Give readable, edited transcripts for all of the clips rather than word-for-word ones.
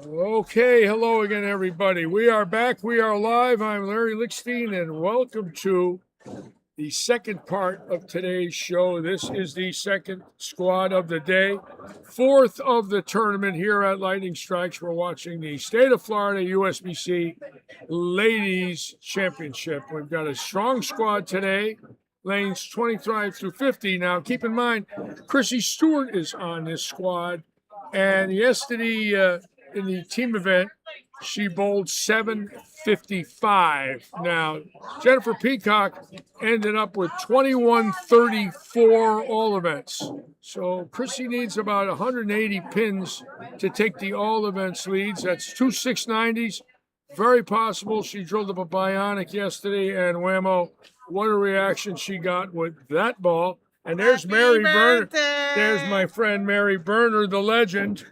Okay, hello again, everybody. We are back. We are live. I'm Larry Lickstein, and welcome to the second part of today's show. This is the second squad of the day, fourth of the tournament here at Lightning Strikes. We're watching the State of Florida USBC Ladies Championship. We've got a strong squad today, lanes 25 through 50. Now, keep in mind, Chrissy Stewart is on this squad, and yesterday in the team event, she bowled 755. Now, Jennifer Peacock ended up with 2134 all events. So Chrissy needs about 180 pins to take the all events leads. That's two 690s. Very possible she drilled up a bionic yesterday, and whammo, what a reaction she got with that ball. And there's Mary Berner. There's my friend Mary Berner, the legend.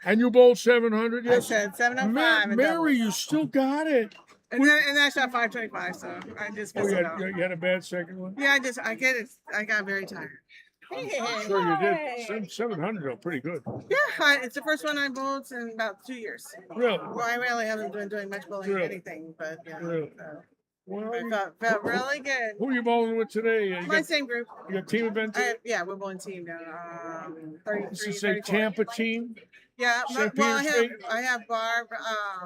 And you bowled 700 yesterday? I said 705. Mary, you still got it. And I shot 525, so I just missed it out. You had a bad second one? Yeah, I get it. I got very tired. I'm sure you did. 700, though, pretty good. Yeah, it's the first one I bowled in about 2 years. Really? Well, I really haven't been doing much bowling or anything, but yeah. Really? Well, I felt really good. Who are you bowling with today? My same group. You got team event today? Yeah, we're bowling team now. 33, This is a 34. Tampa team? Yeah, St. well, Peter's I have Barb,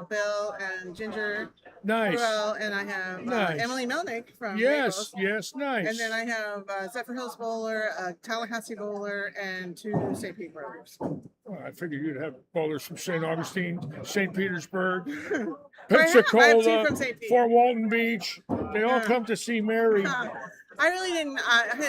Bill, and Ginger. Nice. Well, and I have Emily Melnick from Yes, Naples. yes, nice. And then I have Zephyr Hills bowler, a Tallahassee bowler, and two St. Pete brothers. Well, I figured you'd have bowlers from St. Augustine, St. Petersburg, I have two Pensacola, from St. Pete. Fort Walton Beach. They all come to see Mary. I really didn't,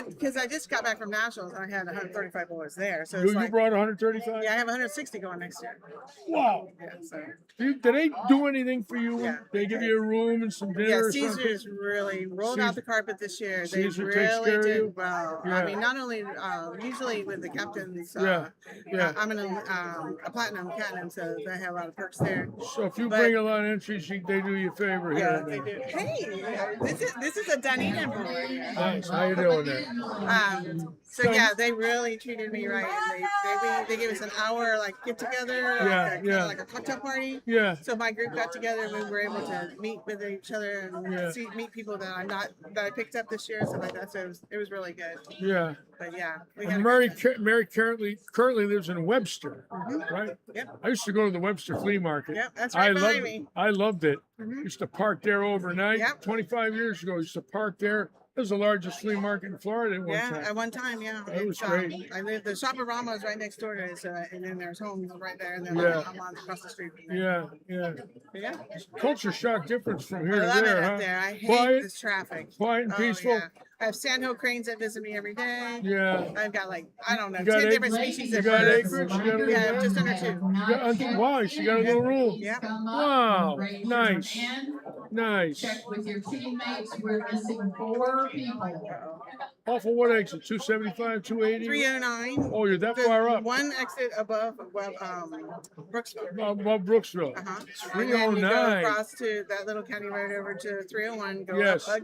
because I just got back from Nationals and I had 135 bowlers there. So You brought 135? Yeah, I have 160 going next year. Wow. Yeah, so. Did they do anything for you? Yeah. They give you a room and some dinner Yeah, or something? Caesars really rolled out the carpet this year. They Caesar takes care really of you? did well. Yeah. I mean, not only, usually with the captains, I'm in a platinum captain, so they have a lot of perks there. So if you bring a lot of entries, they do you a favor here. Yeah, they do. Hey, this is a Dunedin board. Nice. How you doing there? So yeah, they really treated me right. And they gave us an hour like get together, like a cocktail party. Yeah. So my group got together and we were able to meet with each other and meet people that I picked up this year, so like that. So it was really good. Yeah. But yeah, Mary currently lives in Webster, right? Yep. I used to go to the Webster flea market. Yep, that's right behind me. I loved it. Used to park there overnight. Yep. 25 years ago, used to park there. It was the largest flea market in Florida at one time. At one time, yeah. It was great. The Shop-A-Rama is right next door to us, and then there's Home right there, and then I'm on across the street. Yeah. Culture shock difference from here to I love there, it huh? up there. I hate this traffic. Quiet and peaceful. Yeah. I have sandhill cranes that visit me every day. Yeah. I've got 10 different species of birds. Yeah, just under 2. Wow, she got a little room. Yeah. Wow, nice. Check with your teammates. We're missing 4 people. Off of what exit? 275, 280? 309. Oh, you're that far up. One exit above Brooksville. Above Brooksville. 309. And then you go across to that little county road over to 301. Go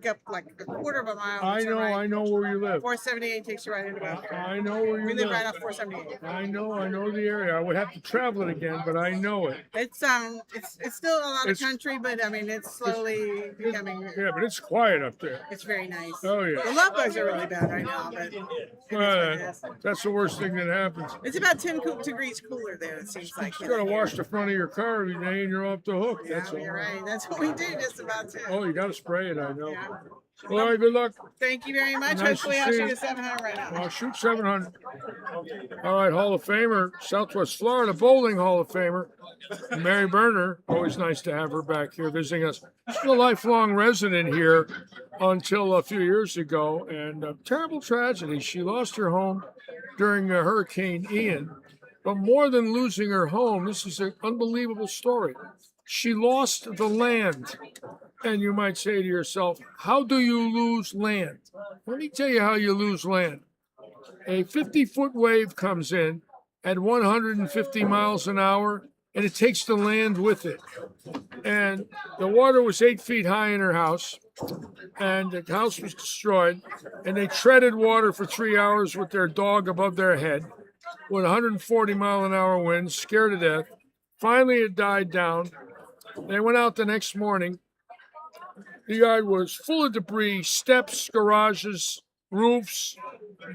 up like a quarter of a mile. I know where you live. 478 takes you right into it. I know where you live. We live right off 478. I know the area. I would have to travel it again, but I know it. It's still a lot of country, but I mean it's slowly becoming. Yeah, but it's quiet up there. It's very nice. Oh yeah. The love bugs are really bad right now, but that's the worst thing that happens. It's about 10 degrees cooler there. It seems like. You gotta wash the front of your car every day, and you're off the hook. Yeah, you're right. That's what we do just about. Oh, you gotta spray it. I know. Yeah. All right, good luck. Thank you very much. Nice to Hopefully, I'll see shoot you. a 700 right now. I'll shoot 700. All right, Hall of Famer, Southwest Florida Bowling Hall of Famer, Mary Berner. Always nice to have her back here visiting us. She's a lifelong resident here until a few years ago, and a terrible tragedy. She lost her home during Hurricane Ian. But more than losing her home, this is an unbelievable story. She lost the land. And you might say to yourself, how do you lose land? Let me tell you how you lose land. A 50-foot wave comes in at 150 miles an hour, and it takes the land with it. And the water was 8 feet high in her house, and the house was destroyed. And they treaded water for 3 hours with their dog above their head with 140-mile-an-hour winds, scared to death. Finally, it died down. They went out the next morning. The yard was full of debris, steps, garages, roofs,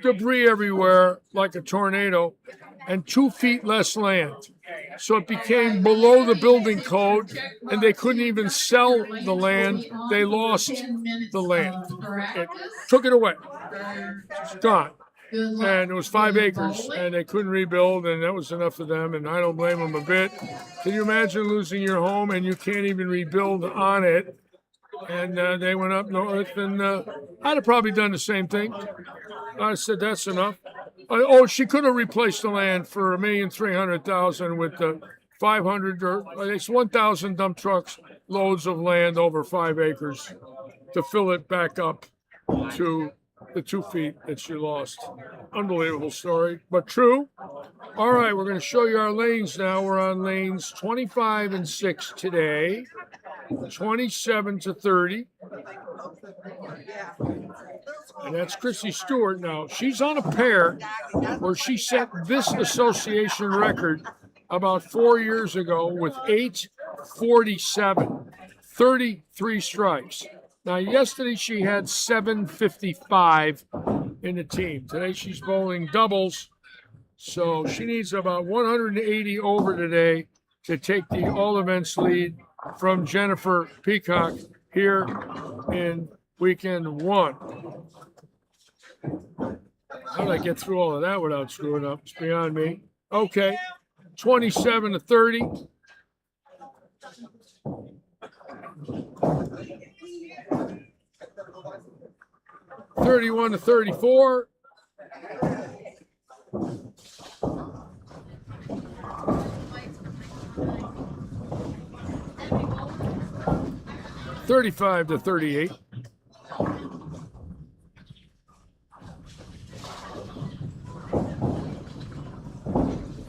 debris everywhere like a tornado, and 2 feet less land. So it became below the building code, and they couldn't even sell the land. They lost the land. It took it away. It's gone. And it was 5 acres, and they couldn't rebuild, and that was enough for them, and I don't blame them a bit. Can you imagine losing your home and you can't even rebuild on it? And they went up north, and I'd have probably done the same thing. I said, that's enough. Oh, she could have replaced the land for $1,300,000 with 500 or it's 1,000 dump trucks, loads of land over 5 acres to fill it back up to the 2 feet that she lost. Unbelievable story, but true. All right, we're going to show you our lanes now. We're on lanes 25 and 6 today. 27 to 30. And that's Chrissy Stewart now. She's on a pair where she set this association record about 4 years ago with 847, 33 strikes. Now, yesterday she had 755 in the team. Today she's bowling doubles. So she needs about 180 over today to take the all events lead from Jennifer Peacock here in weekend 1. How did I get through all of that without screwing up? It's beyond me. Okay, 27 to 30. $31 to $34. $35 to $38.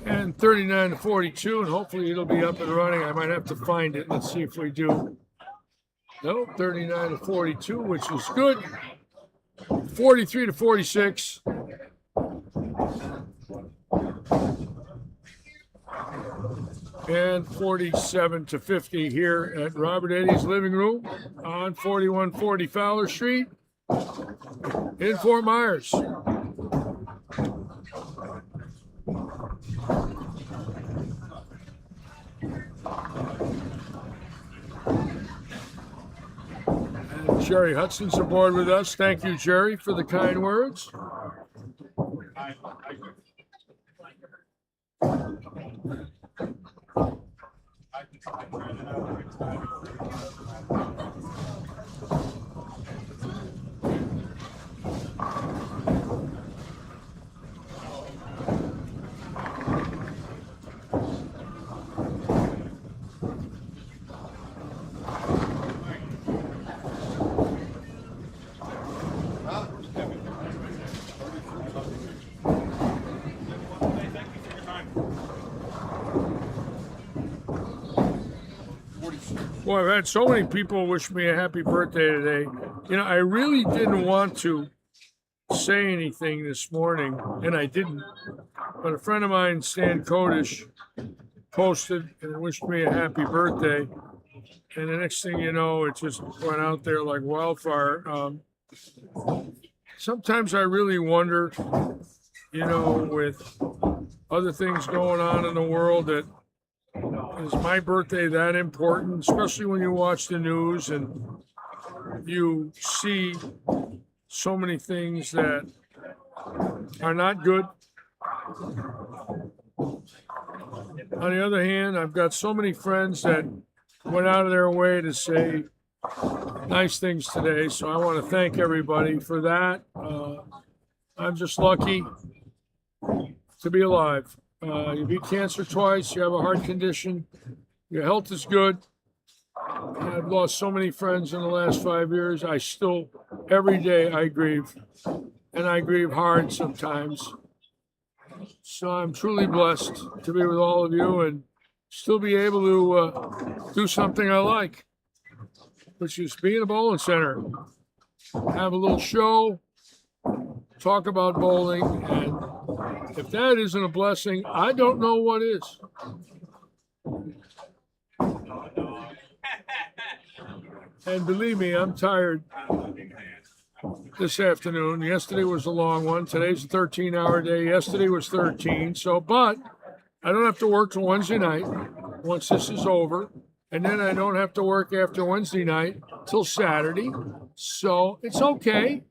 And $39 to $42, and hopefully it'll be up and running. I might have to find it. Let's see if we do. No, $39 to $42, which is good. $43 to $46. And $47 to $50 here at Robert Eddy's living room on 4140 Fowler Street in Fort Myers. And Jerry Hudson's aboard with us. Thank you, Jerry, for the kind words. Boy, I've had so many people wish me a happy birthday today. You know, I really didn't want to say anything this morning, and I didn't. But a friend of mine, Stan Kodish, posted and wished me a happy birthday. And the next thing you know, it just went out there like wildfire. Sometimes I really wonder, you know, with other things going on in the world, that is my birthday that important, especially when you watch the news and you see so many things that are not good. On the other hand, I've got so many friends that went out of their way to say nice things today. So I want to thank everybody for that. I'm just lucky to be alive. You beat cancer twice, you have a heart condition, your health is good. I've lost so many friends in the last 5 years. I still, every day, I grieve, and I grieve hard sometimes. So I'm truly blessed to be with all of you and still be able to do something I like, which is be in a bowling center, have a little show, talk about bowling, and if that isn't a blessing, I don't know what is. And believe me, I'm tired this afternoon. Yesterday was a long one. Today's a 13-hour day. Yesterday was 13. So, but I don't have to work till Wednesday night once this is over. And then I don't have to work after Wednesday night till Saturday. So it's okay.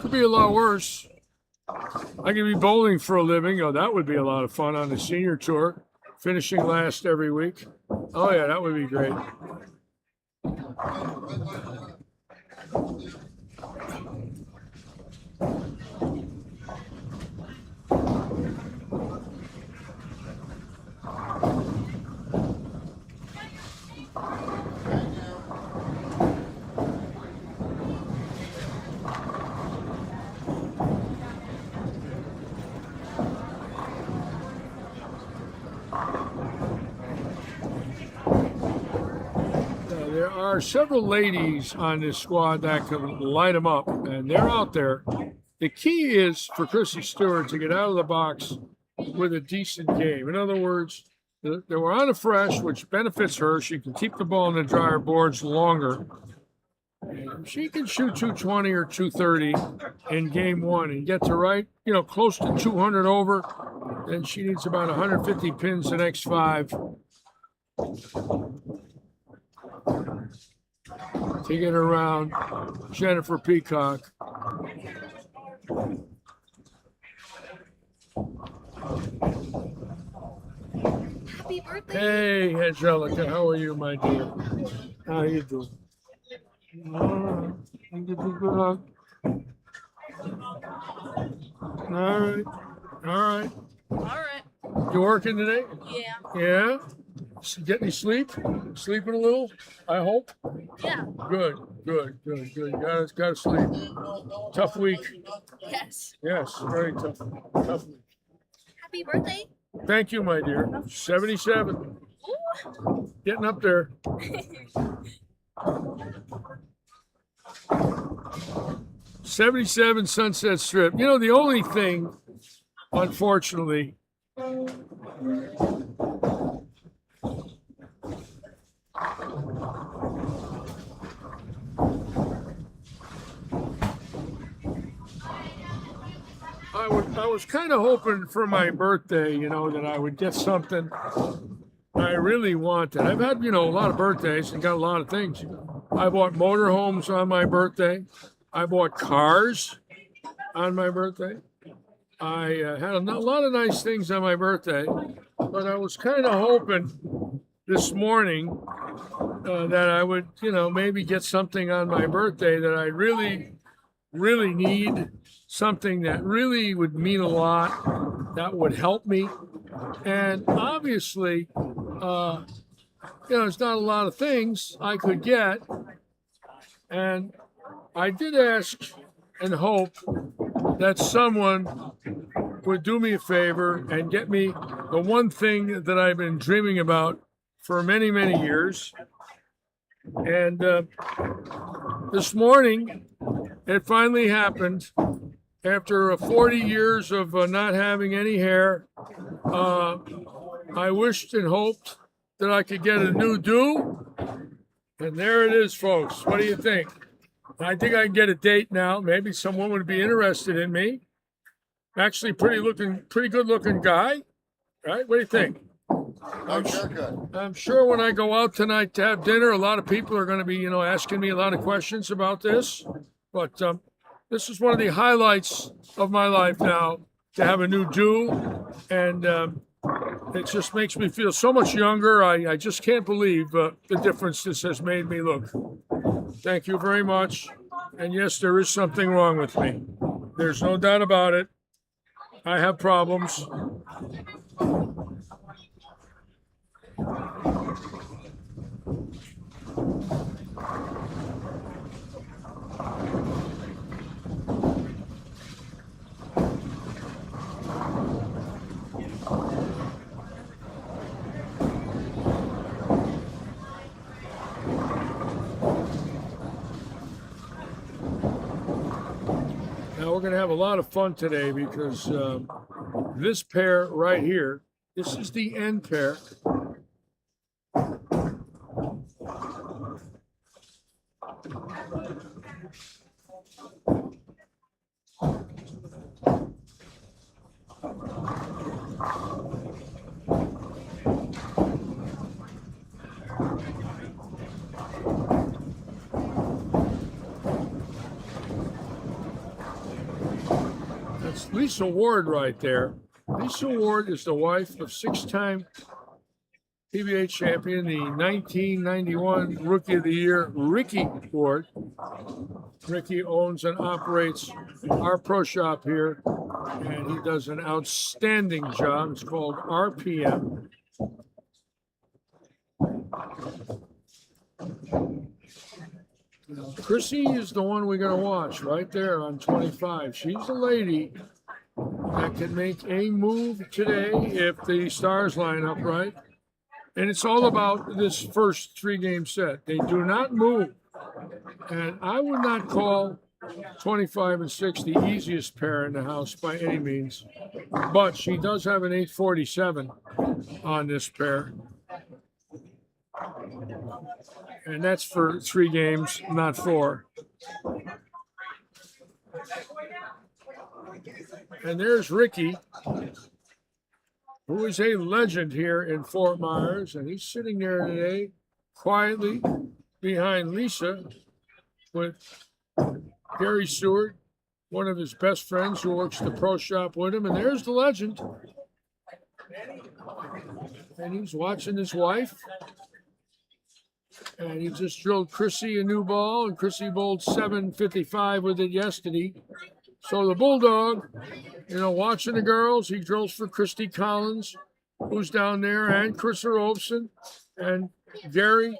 Could be a lot worse. I could be bowling for a living. Oh, that would be a lot of fun on the senior tour, finishing last every week. Oh, yeah, that would be great. There are several ladies on this squad that can light them up, and they're out there. The key is for Chrissy Stewart to get out of the box with a decent game. In other words, they were on a fresh, which benefits her. She can keep the ball in the dryer boards longer. And she can shoot 220 or 230 in game one and get to right, close to 200 over. Then she needs about 150 pins the next 5. To get around Jennifer Peacock. Happy birthday. Hey, Angelica, how are you, my dear? How you doing? All right. Good luck. All right. All right. You working today? Yeah. Yeah? Get any sleep? Sleeping a little, I hope? Yeah. Good. You gotta sleep. Tough week. Yes. Yes, very tough week. Happy birthday. Thank you, my dear. 77. Ooh. Getting up there. 77 Sunset Strip. The only thing, unfortunately, I was kind of hoping for my birthday, that I would get something I really wanted. I've had, a lot of birthdays and got a lot of things. I bought motorhomes on my birthday. I bought cars on my birthday. I had a lot of nice things on my birthday, but I was kind of hoping this morning that I would, maybe get something on my birthday that I really, really need, something that really would mean a lot, that would help me. And obviously, there's not a lot of things I could get. And I did ask and hope that someone would do me a favor and get me the one thing that I've been dreaming about for many, many years. And this morning, it finally happened. After 40 years of not having any hair, I wished and hoped that I could get a new do. And there it is, folks. What do you think? I think I can get a date now. Maybe someone would be interested in me. Actually, pretty good looking guy, right? What do you think? I'm sure when I go out tonight to have dinner, a lot of people are going to be, asking me a lot of questions about this. But this is one of the highlights of my life now, to have a new do, and it just makes me feel so much younger. I just can't believe the difference this has made me look. Thank you very much. And yes, there is something wrong with me. There's no doubt about it. I have problems. Now we're going to have a lot of fun today because this pair right here, this is the end pair. That's Lisa Ward right there. Lisa Ward is the wife of six-time PBA champion, the 1991 Rookie of the Year, Ricky Ward. Ricky owns and operates our pro shop here, and he does an outstanding job. It's called RPM. Chrissy is the one we're going to watch right there on 25. She's the lady that can make a move today if the stars line up right. And it's all about this first three-game set. They do not move. And I would not call 25 and 6 the easiest pair in the house by any means. But she does have an 847 on this pair. And that's for 3 games, not 4. And there's Ricky, who is a legend here in Fort Myers, and he's sitting there today quietly behind Lisa with Gary Stewart, one of his best friends who works the pro shop with him. And there's the legend. And he's watching his wife. And he just drilled Chrissy a new ball, and Chrissy bowled 755 with it yesterday. So the Bulldog, watching the girls, he drills for Christy Collins, who's down there, and Chris Robson, and Gary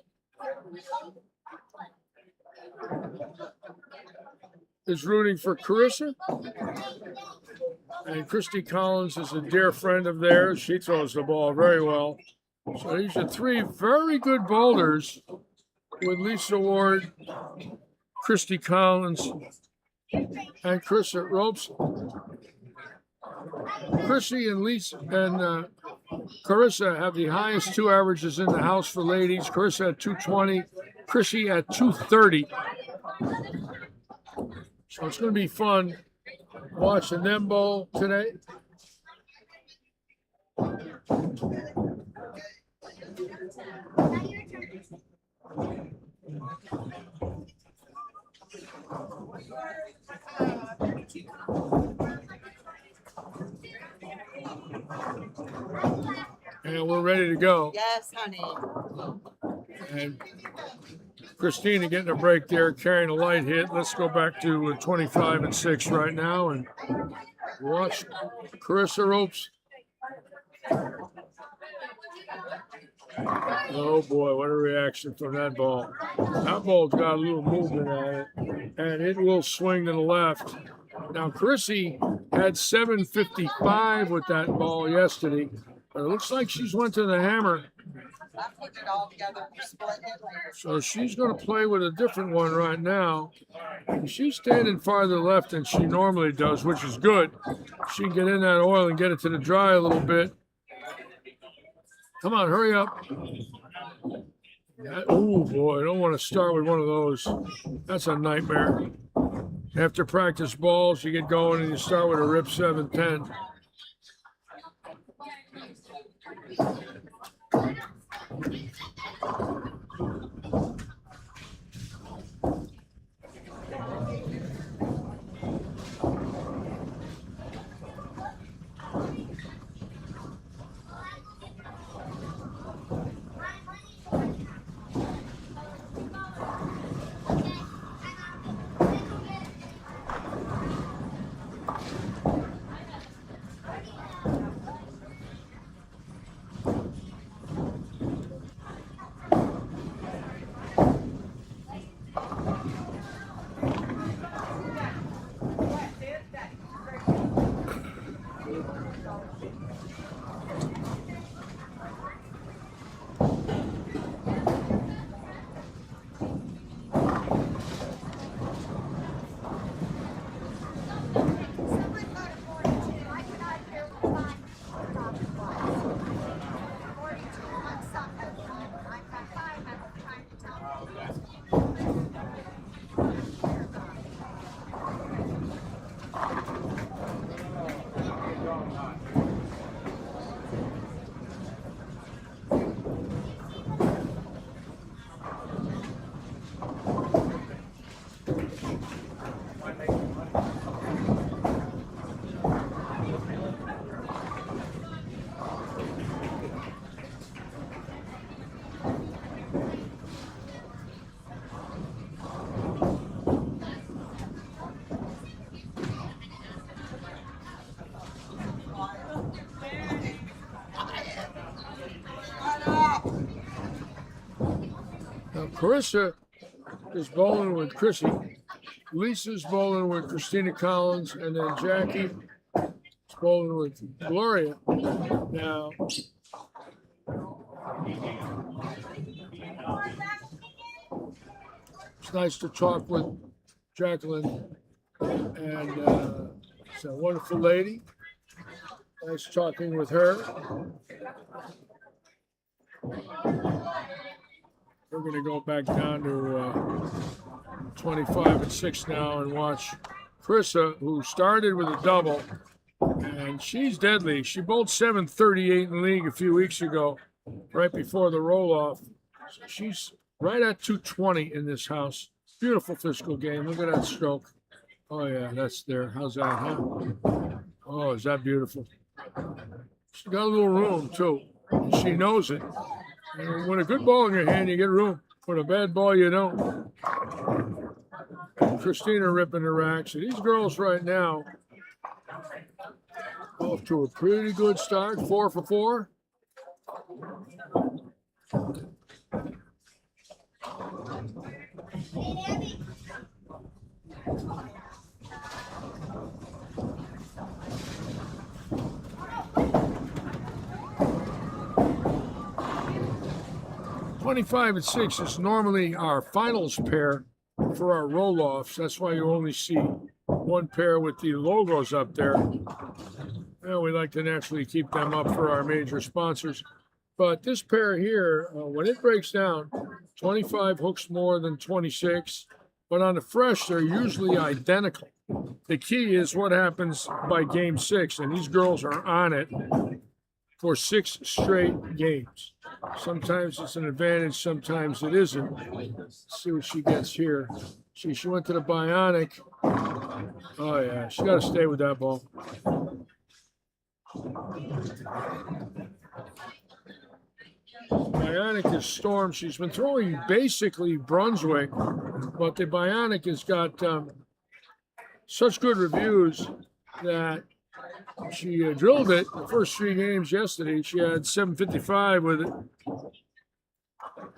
is rooting for Carissa. And Christy Collins is a dear friend of theirs. She throws the ball very well. So these are 3 very good bowlers with Lisa Ward, Christy Collins, and Chris at ropes. Chrissy and Lisa and Carissa have the highest 2 averages in the house for ladies. Carissa at 220, Chrissy at 230. So it's going to be fun watching them bowl today. And we're ready to go. Yes, honey. And Christina getting a break there, carrying a light hit. Let's go back to 25 and 6 right now and watch Carissa Ropes. Oh boy, what a reaction from that ball. That ball's got a little movement on it, and it will swing to the left. Now, Chrissy had 755 with that ball yesterday, but it looks like she's went to the hammer. So she's going to play with a different one right now. She's standing farther left than she normally does, which is good. She can get in that oil and get it to the dry a little bit. Come on, hurry up. Oh boy, I don't want to start with one of those. That's a nightmare. After practice balls, you get going and you start with a rip 7-10. Now, Carissa is bowling with Chrissy. Lisa's bowling with Christina Collins, and then Jackie is bowling with Gloria. Now, it's nice to talk with Jacqueline, and she's a wonderful lady. Nice talking with her. We're going to go back down to 25-6 now and watch Carissa, who started with a double, and she's deadly. She bowled 738 in the league a few weeks ago, right before the roll-off. So she's right at 220 in this house. Beautiful physical game. Look at that stroke. Oh, yeah, that's there. How's that, huh? Oh, is that beautiful? She's got a little room, too. And she knows it. And when a good ball in your hand, you get room. When a bad ball, you don't. Christina ripping the rack. So these girls right now off to a pretty good start. 4 for 4. 25-6 is normally our finals pair for our roll-offs. That's why you only see one pair with the logos up there. Well, we like to naturally keep them up for our major sponsors. But this pair here, when it breaks down, 25 hooks more than 26. But on the fresh, they're usually identical. The key is what happens by game 6, and these girls are on it for 6 straight games. Sometimes it's an advantage, sometimes it isn't. Let's see what she gets here. She went to the bionic. Oh, yeah, she got to stay with that ball. Bionic is Storm. She's been throwing basically Brunswick, but the Bionic has got such good reviews that she drilled it the first 3 games yesterday. She had 755 with it.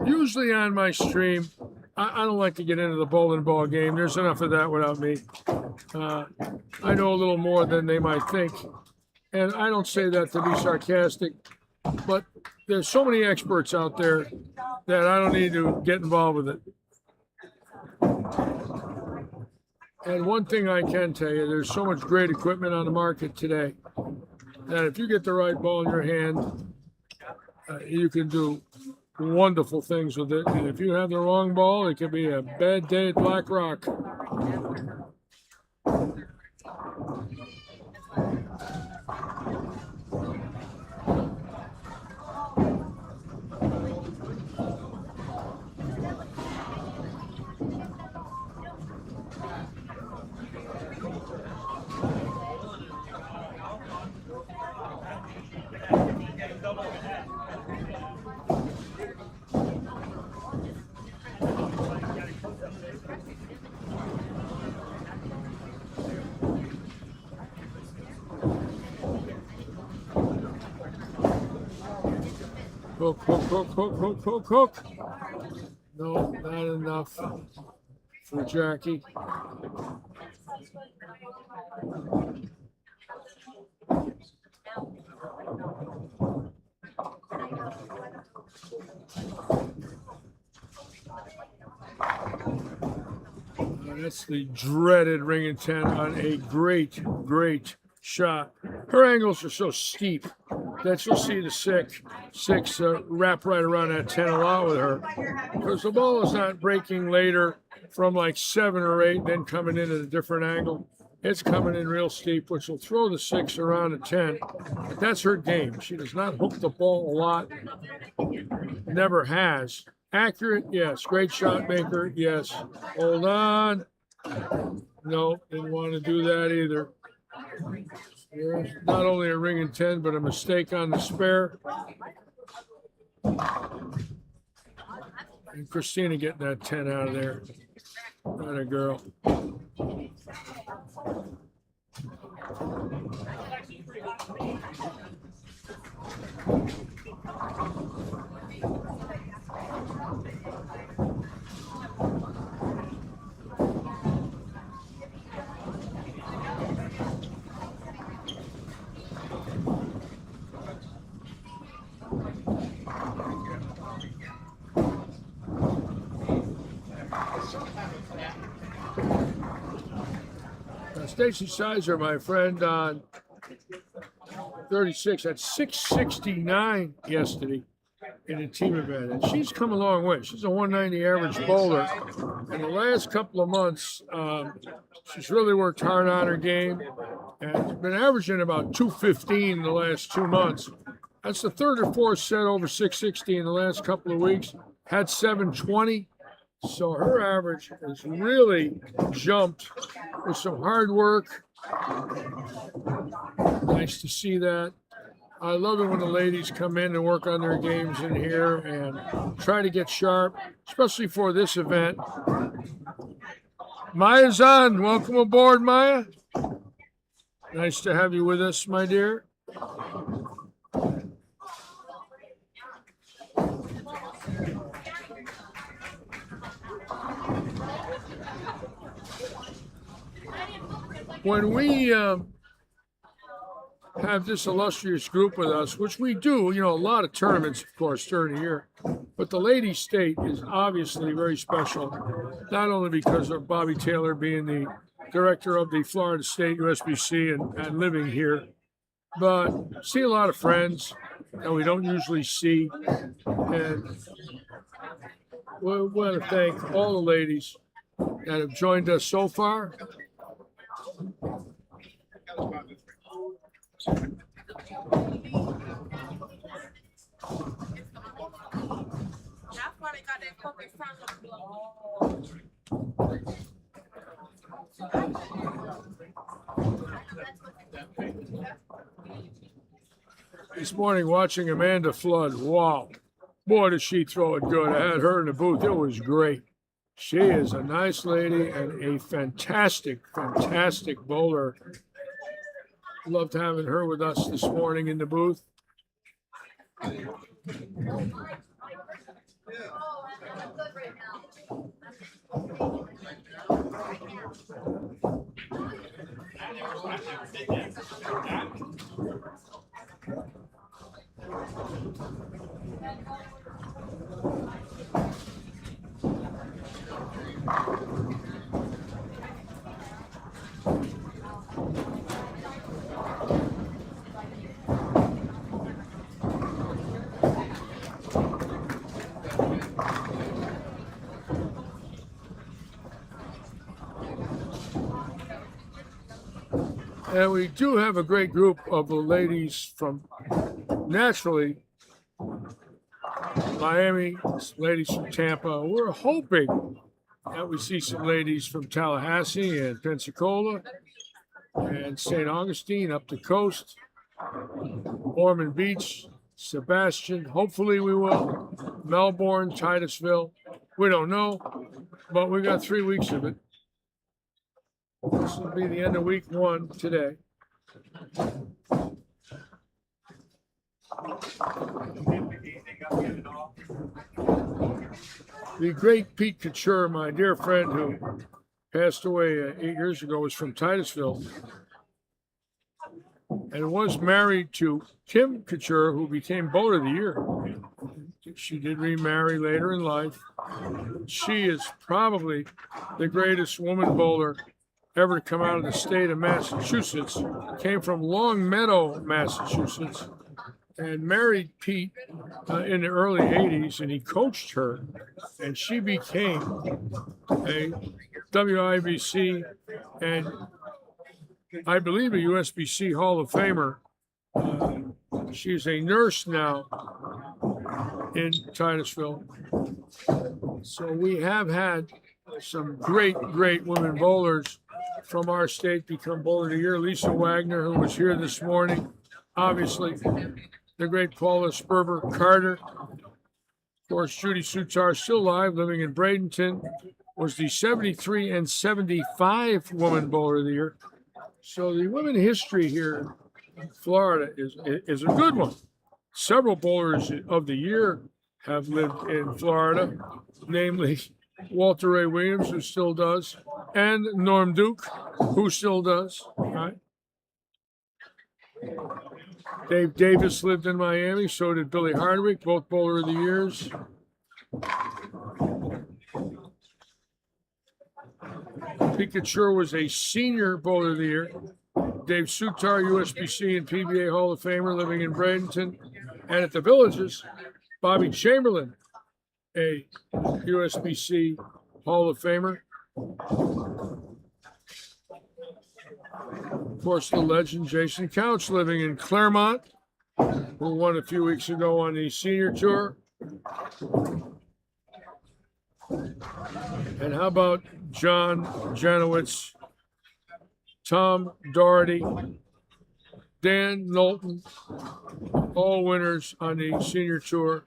Usually on my stream, I don't like to get into the bowling ball game. There's enough of that without me. I know a little more than they might think. And I don't say that to be sarcastic, but there's so many experts out there that I don't need to get involved with it. And one thing I can tell you, there's so much great equipment on the market today that if you get the right ball in your hand, you can do wonderful things with it. And if you have the wrong ball, it could be a bad day at Black Rock. Hook, hook, hook, hook, hook, hook, hook. No, not enough for Jackie. That's the dreaded ring and 10 on a great, great shot. Her angles are so steep that you'll see the six wrap right around that 10 a lot with her, because the ball is not breaking later from like 7 or 8, then coming in at a different angle. It's coming in real steep, which will throw the 6 around a 10. But that's her game. She does not hook the ball a lot. Never has. Accurate, yes. Great shot maker, yes. Hold on. No, didn't want to do that either. There's not only a ring and 10, but a mistake on the spare. And Christina getting that 10 out of there. What a girl. Stacy Sizer, my friend, on 36 at 669 yesterday in a team event, and she's come a long way. She's a 190 average bowler. In the last couple of months, she's really worked hard on her game and been averaging about 215 in the last 2 months. That's the third or fourth set over 660 in the last couple of weeks. Had 720. So her average has really jumped with some hard work. Nice to see that. I love it when the ladies come in and work on their games in here and try to get sharp, especially for this event. Maya's on. Welcome aboard, Maya. Nice to have you with us, my dear. When we have this illustrious group with us, which we do, you know, a lot of tournaments, of course, during the year, but the Ladies State is obviously very special, not only because of Bobby Taylor being the director of the Florida State Usbc and living here, but see a lot of friends that we don't usually see. And we want to thank all the ladies that have joined us so far. This morning watching Amanda Flood, wow, boy does she throw it good. I had her in the booth, it was great. She is a nice lady and a fantastic, fantastic bowler. Loved having her with us this morning in the booth. And we do have a great group of ladies from, naturally, Miami, ladies from Tampa. We're hoping that we see some ladies from Tallahassee and Pensacola and St. Augustine up the coast, Ormond Beach, Sebastian. Hopefully we will. Melbourne, Titusville. We don't know, but we got 3 weeks of it. This will be the end of week 1 today. The great Pete Couture, my dear friend who passed away 8 years ago, was from Titusville and was married to Kim Couture, who became Bowler of the Year. She did remarry later in life. She is probably the greatest woman bowler ever to come out of the state of Massachusetts. Came from Long Meadow, Massachusetts, and married Pete in the early 80s, and he coached her, and she became a WIBC and I believe a USBC Hall of Famer. She's a nurse now in Titusville. So we have had some great women bowlers from our state become Bowler of the Year. Lisa Wagner, who was here this morning, obviously. The great Paula Sperber Carter. Of course, Judy Sutar, still alive, living in Bradenton, was the 73 and 75 Woman Bowler of the Year. So the women history here in Florida is a good one. Several bowlers of the year have lived in Florida, namely Walter Ray Williams, who still does, and Norm Duke, who still does, right? Dave Davis lived in Miami, so did Billy Hardwick, both Bowler of the Years. Pete Couture was a senior Bowler of the Year. Dave Sutar, USBC and PBA Hall of Famer, living in Bradenton. And at the Villages, Bobby Chamberlain, a USBC Hall of Famer. Of course, the legend Jason Couch, living in Claremont, who won a few weeks ago on the senior tour. And how about John Janowitz, Tom Doherty, Dan Knowlton, all winners on the senior tour.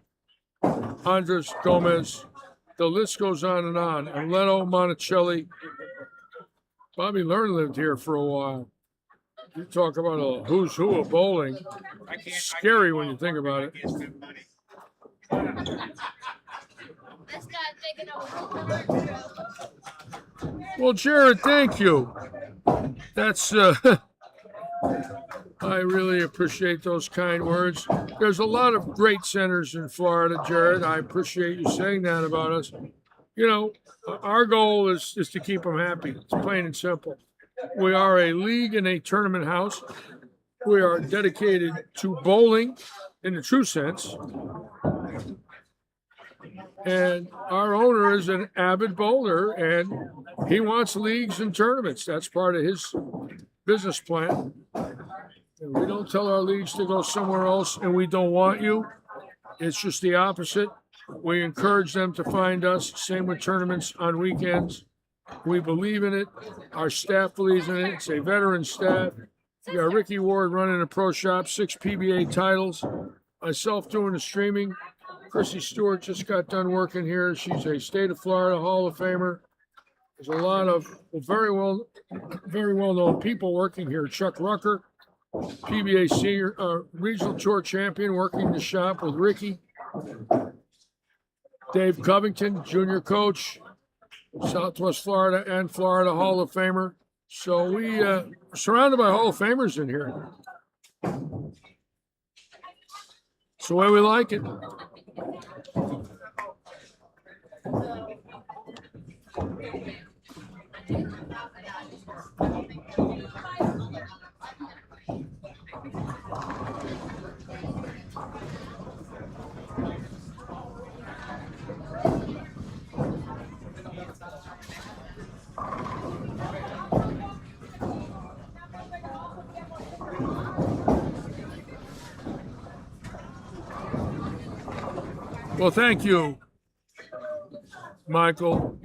Andres Gomez, the list goes on. And Leno Monticelli. Bobby Learn lived here for a while. You talk about a who's who of bowling. Scary when you think about it. This guy's taking over. Well, Jared, thank you. That's I really appreciate those kind words. There's a lot of great centers in Florida, Jared. I appreciate you saying that about us. You know, our goal is to keep them happy. It's plain and simple. We are a league and a tournament house. We are dedicated to bowling in the true sense. And our owner is an avid bowler, and he wants leagues and tournaments. That's part of his business plan. And we don't tell our leagues to go somewhere else, and we don't want you. It's just the opposite. We encourage them to find us. Same with tournaments on weekends. We believe in it. Our staff believes in it. It's a veteran staff. We got Ricky Ward running a pro shop, 6 PBA titles. Myself doing the streaming. Chrissy Stewart just got done working here. She's a state of Florida Hall of Famer. There's a lot of very well known people working here. Chuck Rucker, PBA senior regional tour champion, working the shop with Ricky. Dave Covington, junior coach, Southwest Florida and Florida Hall of Famer. So we surrounded by Hall of Famers in here. It's the way we like it. Well, thank you, Michael.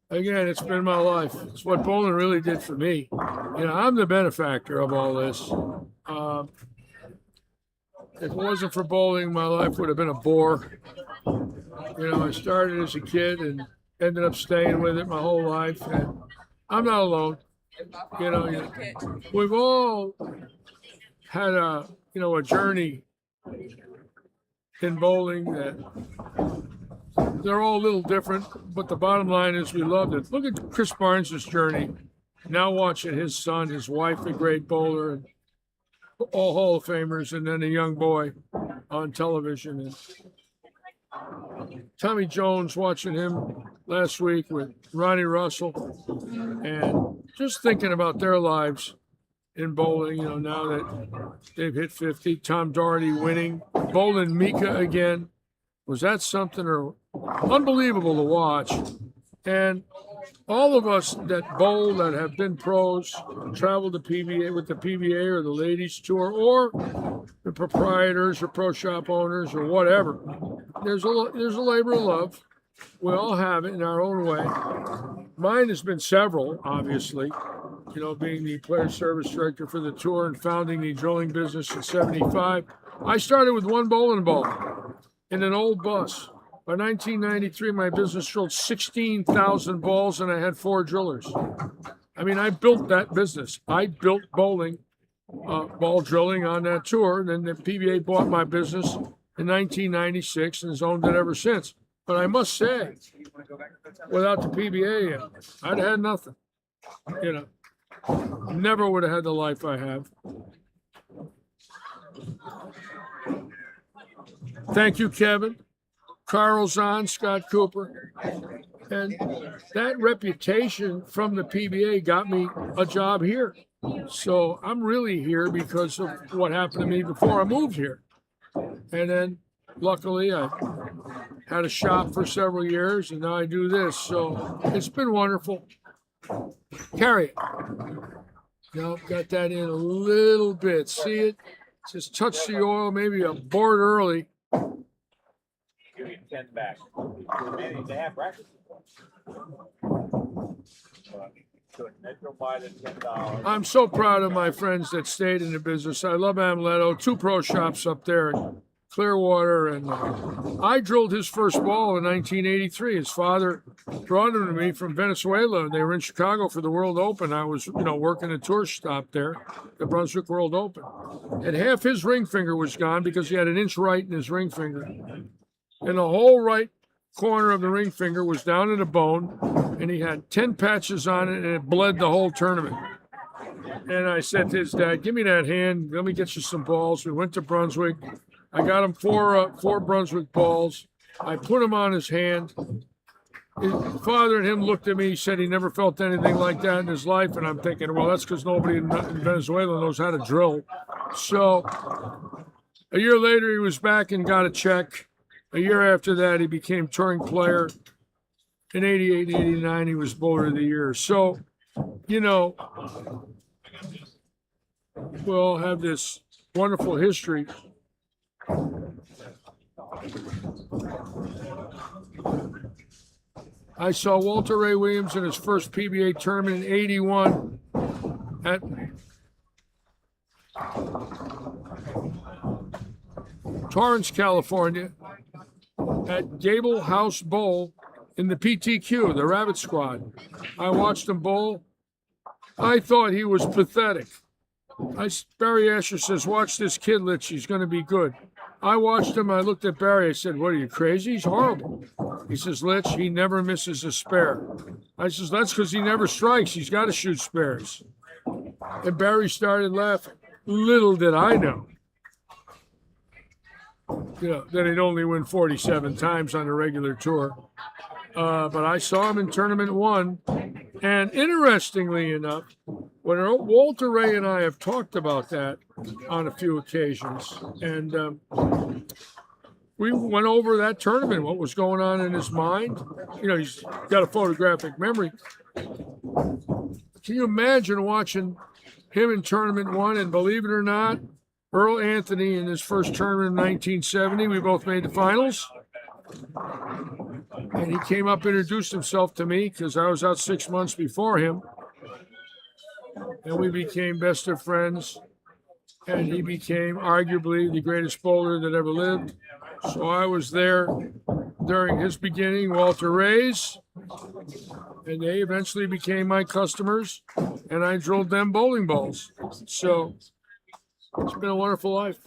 Again, it's been my life. It's what bowling really did for me. I'm the benefactor of all this. If it wasn't for bowling, my life would have been a bore. I started as a kid and ended up staying with it my whole life. And I'm not alone. We've all had a journey in bowling that they're all a little different, but the bottom line is we loved it. Look at Chris Barnes' journey. Now watching his son, his wife, a great bowler, and all Hall of Famers, and then a young boy on television. And Tommy Jones, watching him last week with Ronnie Russell, and just thinking about their lives in bowling, now that they've hit 50. Tom Doherty winning. Bowling Mika again. Was that something unbelievable to watch? And all of us that bowl, that have been pros, traveled to PBA with the PBA or the ladies tour, or the proprietors or pro shop owners or whatever, there's a labor of love. We all have it in our own way. Mine has been several, obviously. Being the player service director for the tour and founding the drilling business in '75. I started with one bowling ball in an old bus. By 1993, my business drilled 16,000 balls, and I had 4 drillers. I built that business. I built bowling, ball drilling on that tour. And then the PBA bought my business in 1996 and has owned it ever since. But I must say, without the PBA, I'd have had nothing. Never would have had the life I have. Thank you, Kevin. Carl Zahn, Scott Cooper. And that reputation from the PBA got me a job here. So I'm really here because of what happened to me before I moved here. And then luckily I had a shop for several years, and now I do this. So it's been wonderful. Carry it. Now got that in a little bit. See it? Just touch the oil, maybe a board early. Give me 10 back. They have breakfast. I'm so proud of my friends that stayed in the business. I love Amuleto. 2 pro shops up there in Clearwater, and I drilled his first ball in 1983. His father brought him to me from Venezuela, and they were in Chicago for the World Open. I was, working a tour stop there, the Brunswick World Open. And half his ring finger was gone because he had an inch right in his ring finger. And the whole right corner of the ring finger was down in a bone, and he had 10 patches on it, and it bled the whole tournament. And I said to his dad, "Give me that hand. Let me get you some balls." We went to Brunswick. I got him 4 Brunswick balls. I put them on his hand. His father and him looked at me. He said he never felt anything like that in his life. And I'm thinking, well, that's because nobody in Venezuela knows how to drill. So a year later, he was back and got a check. A year after that, he became touring player. In '88 and '89, he was bowler of the year. So, we'll have this wonderful history. I saw Walter Ray Williams in his first PBA tournament in '81 at Torrance, California, at Gable House Bowl in the PTQ, the Rabbit Squad. I watched him bowl. I thought he was pathetic. Barry Asher says, "Watch this kid, Litch. He's going to be good." I watched him. I looked at Barry. I said, "What, are you crazy? He's horrible." He says, "Litch, he never misses a spare." I says, "That's because he never strikes. He's got to shoot spares." And Barry started laughing. Little did I know, that he'd only win 47 times on the regular tour. But I saw him in tournament 1. And interestingly enough, when Walter Ray and I have talked about that on a few occasions, and we went over that tournament, what was going on in his mind. He's got a photographic memory. Can you imagine watching him in tournament 1? And believe it or not, Earl Anthony in his first tournament in 1970. We both made the finals. And he came up, introduced himself to me because I was out 6 months before him. And we became best of friends. And he became arguably the greatest bowler that ever lived. So I was there during his beginning, Walter Ray's. And they eventually became my customers. And I drilled them bowling balls. So it's been a wonderful life.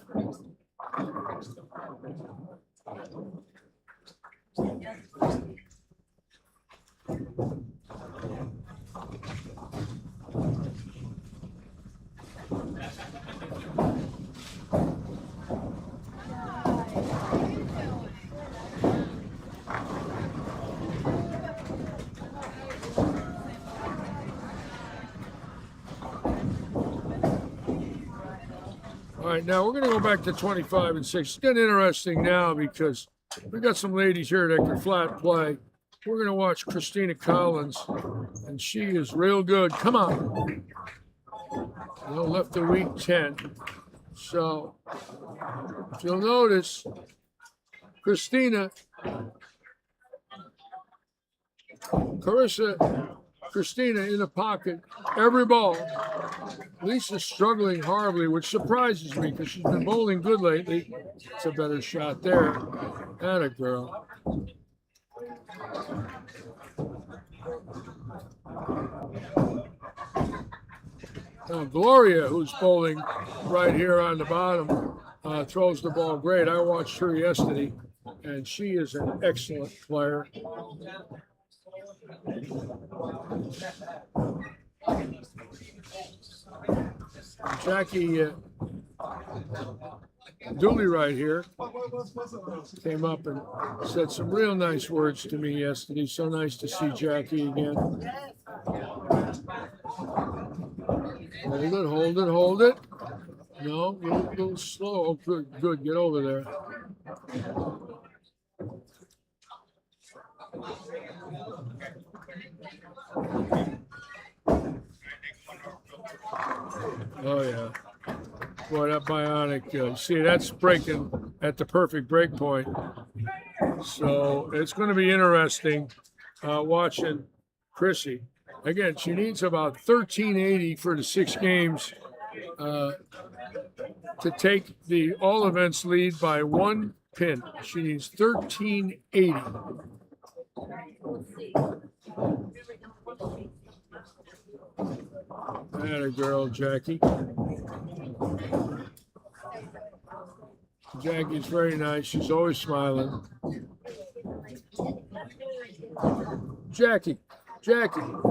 All right, now we're going to go back to 25 and 6. It's getting interesting now because we got some ladies here that can flat play. We're going to watch Christina Collins, and she is real good. Come on. Left the week 10. So, if you'll notice, Christina, Christina in the pocket, every ball. Lisa's struggling horribly, which surprises me because she's been bowling good lately. It's a better shot there. Atta girl. Now, Gloria, who's bowling right here on the bottom, throws the ball great. I watched her yesterday, and she is an excellent player. Jackie Dooley right here came up and said some real nice words to me yesterday. So nice to see Jackie again. Hold it. No, a little slow. Oh, good. Get over there. Oh, yeah. Boy, that bionic, see, that's breaking at the perfect break point. So it's going to be interesting watching Chrissy. Again, she needs about 1380 for the 6 games to take the all events lead by 1 pin. She needs 1380. Atta girl, Jackie. Jackie's very nice. She's always smiling. Jackie. Jacqueline.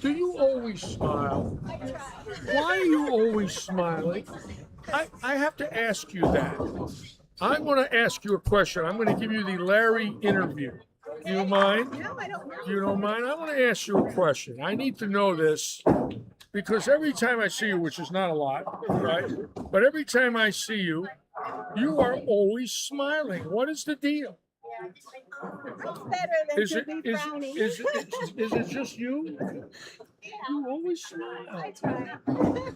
Do you always smile? Why are you always smiling? I have to ask you that. I'm going to ask you a question. I'm going to give you the Larry interview. Do you mind? No, I don't know. You don't mind? I want to ask you a question. I need to know this because every time I see you, which is not a lot, right? But every time I see you, you are always smiling. What is the deal? I'm better than to be frowning. Is it just you? You always smile. I try.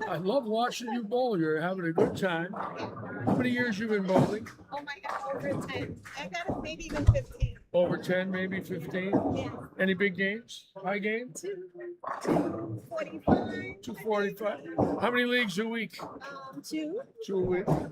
I love watching you bowl. You're having a good time. How many years you been bowling? Oh my God, over 10. I got maybe even 15. Over 10, maybe 15? Yeah. Any big games? High games? 245. 245. How many leagues a week? 2. 2 a week. Yeah.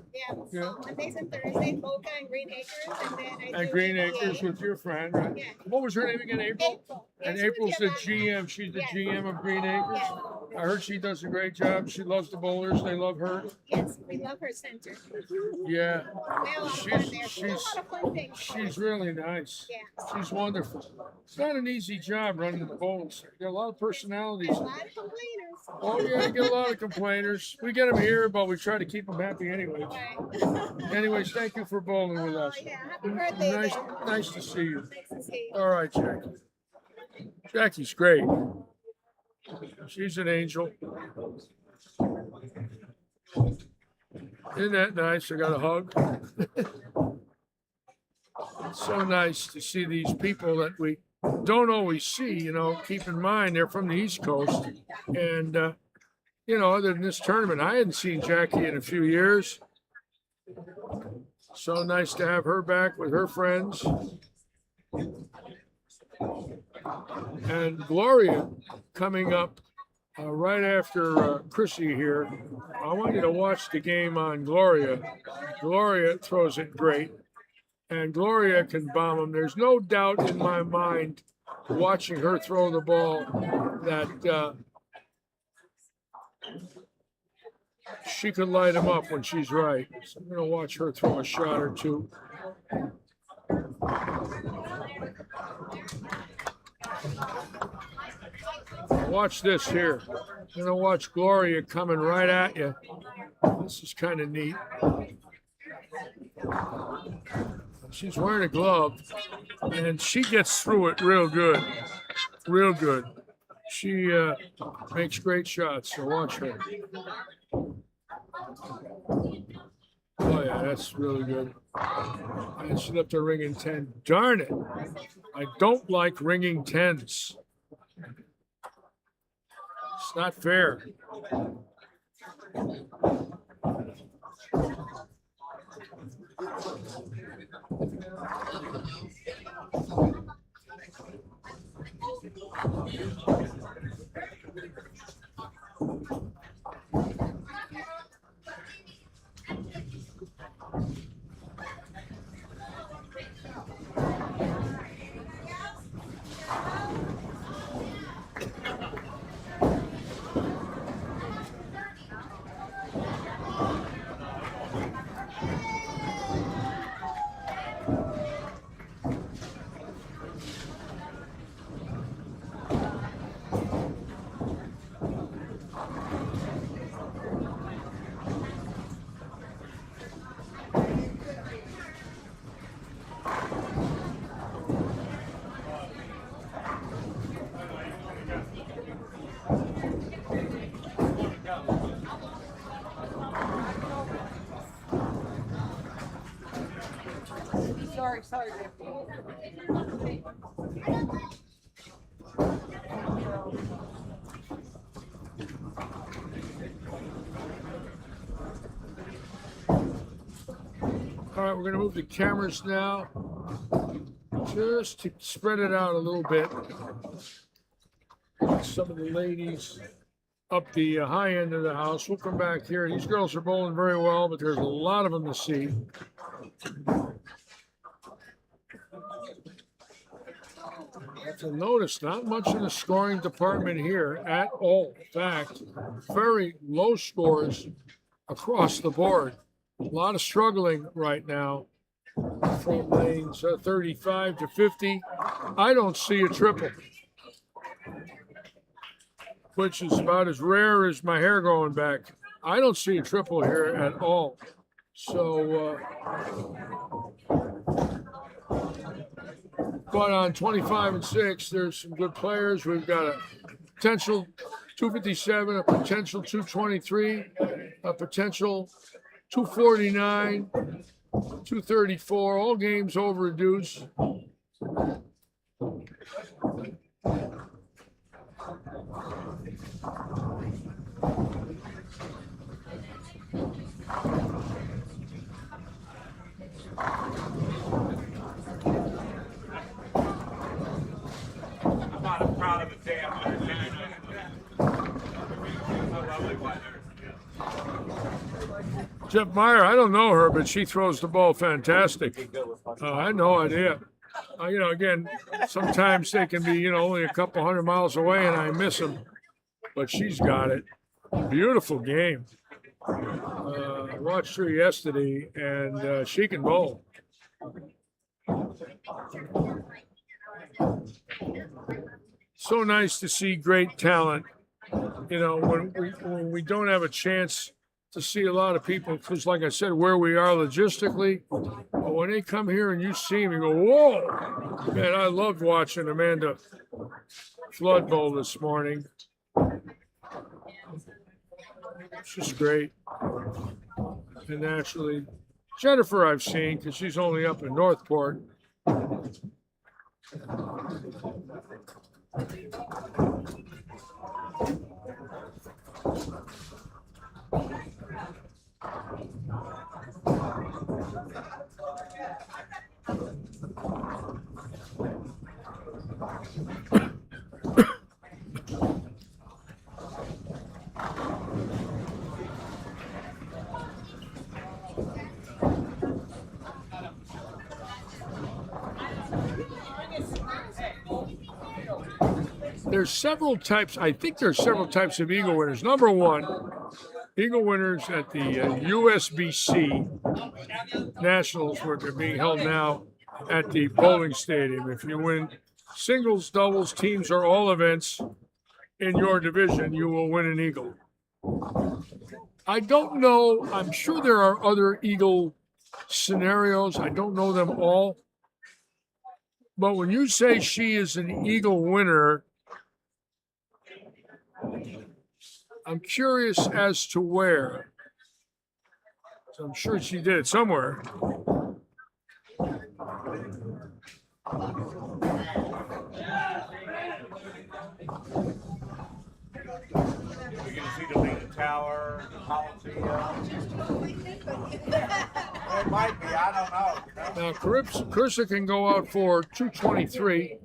Yeah. Mondays and Thursdays, Boca and Green Acres, and then I At do Green EPA. Acres with your friend, right? Yeah. What was her name again? April? April. And Yeah, she was April's the here GM. She's the Yes. GM of Green Acres. Yes. I heard she does a great job. She loves the bowlers. They love her. Yes, we love her center. Yeah. We have a lot of fun there. She does a lot of fun things. She's really nice. Yeah. She's wonderful. It's not an easy job running the bowling center. You got a lot of personalities. A lot of complainers. Oh, yeah, you get a lot of complainers. We get them here, but we try to keep them happy anyways. Right. Anyways, thank you for bowling with Oh, us. yeah. Happy birthday. Nice, then. nice to see you. Nice to see you. All right, Jackie. Jackie's great. She's an angel. Isn't that nice? I got a hug. It's so nice to see these people that we don't always see, you know. Keep in mind, they're from the East Coast. And, you know, other than this tournament, I hadn't seen Jackie in a few years. So nice to have her back with her friends. And Gloria coming up right after Chrissy here. I want you to watch the game on Gloria. Gloria throws it great. And Gloria can bomb them. There's no doubt in my mind, watching her throw the ball, that she could light him up when she's right. So I'm going to watch her throw a shot or two. Watch this here. You're going to watch Gloria coming right at you. This is kind of neat. She's wearing a glove, and she gets through it real good. Real good. She makes great shots, so watch her. Oh, yeah, that's really good. And she's up to ringing 10. Darn it. I don't like ringing 10s. It's not fair. Sorry. All right, we're going to move the cameras now, just to spread it out a little bit. Some of the ladies up the high end of the house. We'll come back here. These girls are bowling very well, but there's a lot of them to see. To notice, not much in the scoring department here at all. In fact, very low scores across the board. A lot of struggling right now from lanes 35 to 50. I don't see a triple, which is about as rare as my hair growing back. I don't see a triple here at all. So, but on 25 and 6, there's some good players. We've got a potential 257, a potential 223, a potential 249, 234, all games over a deuce. I'm not proud of the damn Jeff Meyer, I don't know her, but she throws the ball fantastic. I had no idea. You know, again, sometimes they can be, you know, only a couple hundred miles away and I miss them. But she's got it. Beautiful game. I watched her yesterday, and she can bowl. So nice to see great talent. You know, when we don't have a chance to see a lot of people, because like I said, where we are logistically, but when they come here and you see them, you go, whoa! Man, I loved watching Amanda Flood bowl this morning. It's just great. And naturally, Jennifer I've seen because she's only up in Northport. There's several types. I think there's several types of eagle winners. Number one, eagle winners at the Usbc Nationals, where they're being held now at the bowling stadium. If you win singles, doubles, teams, or all events in your division, you will win an eagle. I don't know. I'm sure there are other eagle scenarios. I don't know them all. But when you say she is an eagle winner, I'm curious as to where. So I'm sure she did it somewhere. You can see the Leaning Tower, the Coliseum. It might be, I don't know. Now, Carissa can go out for 223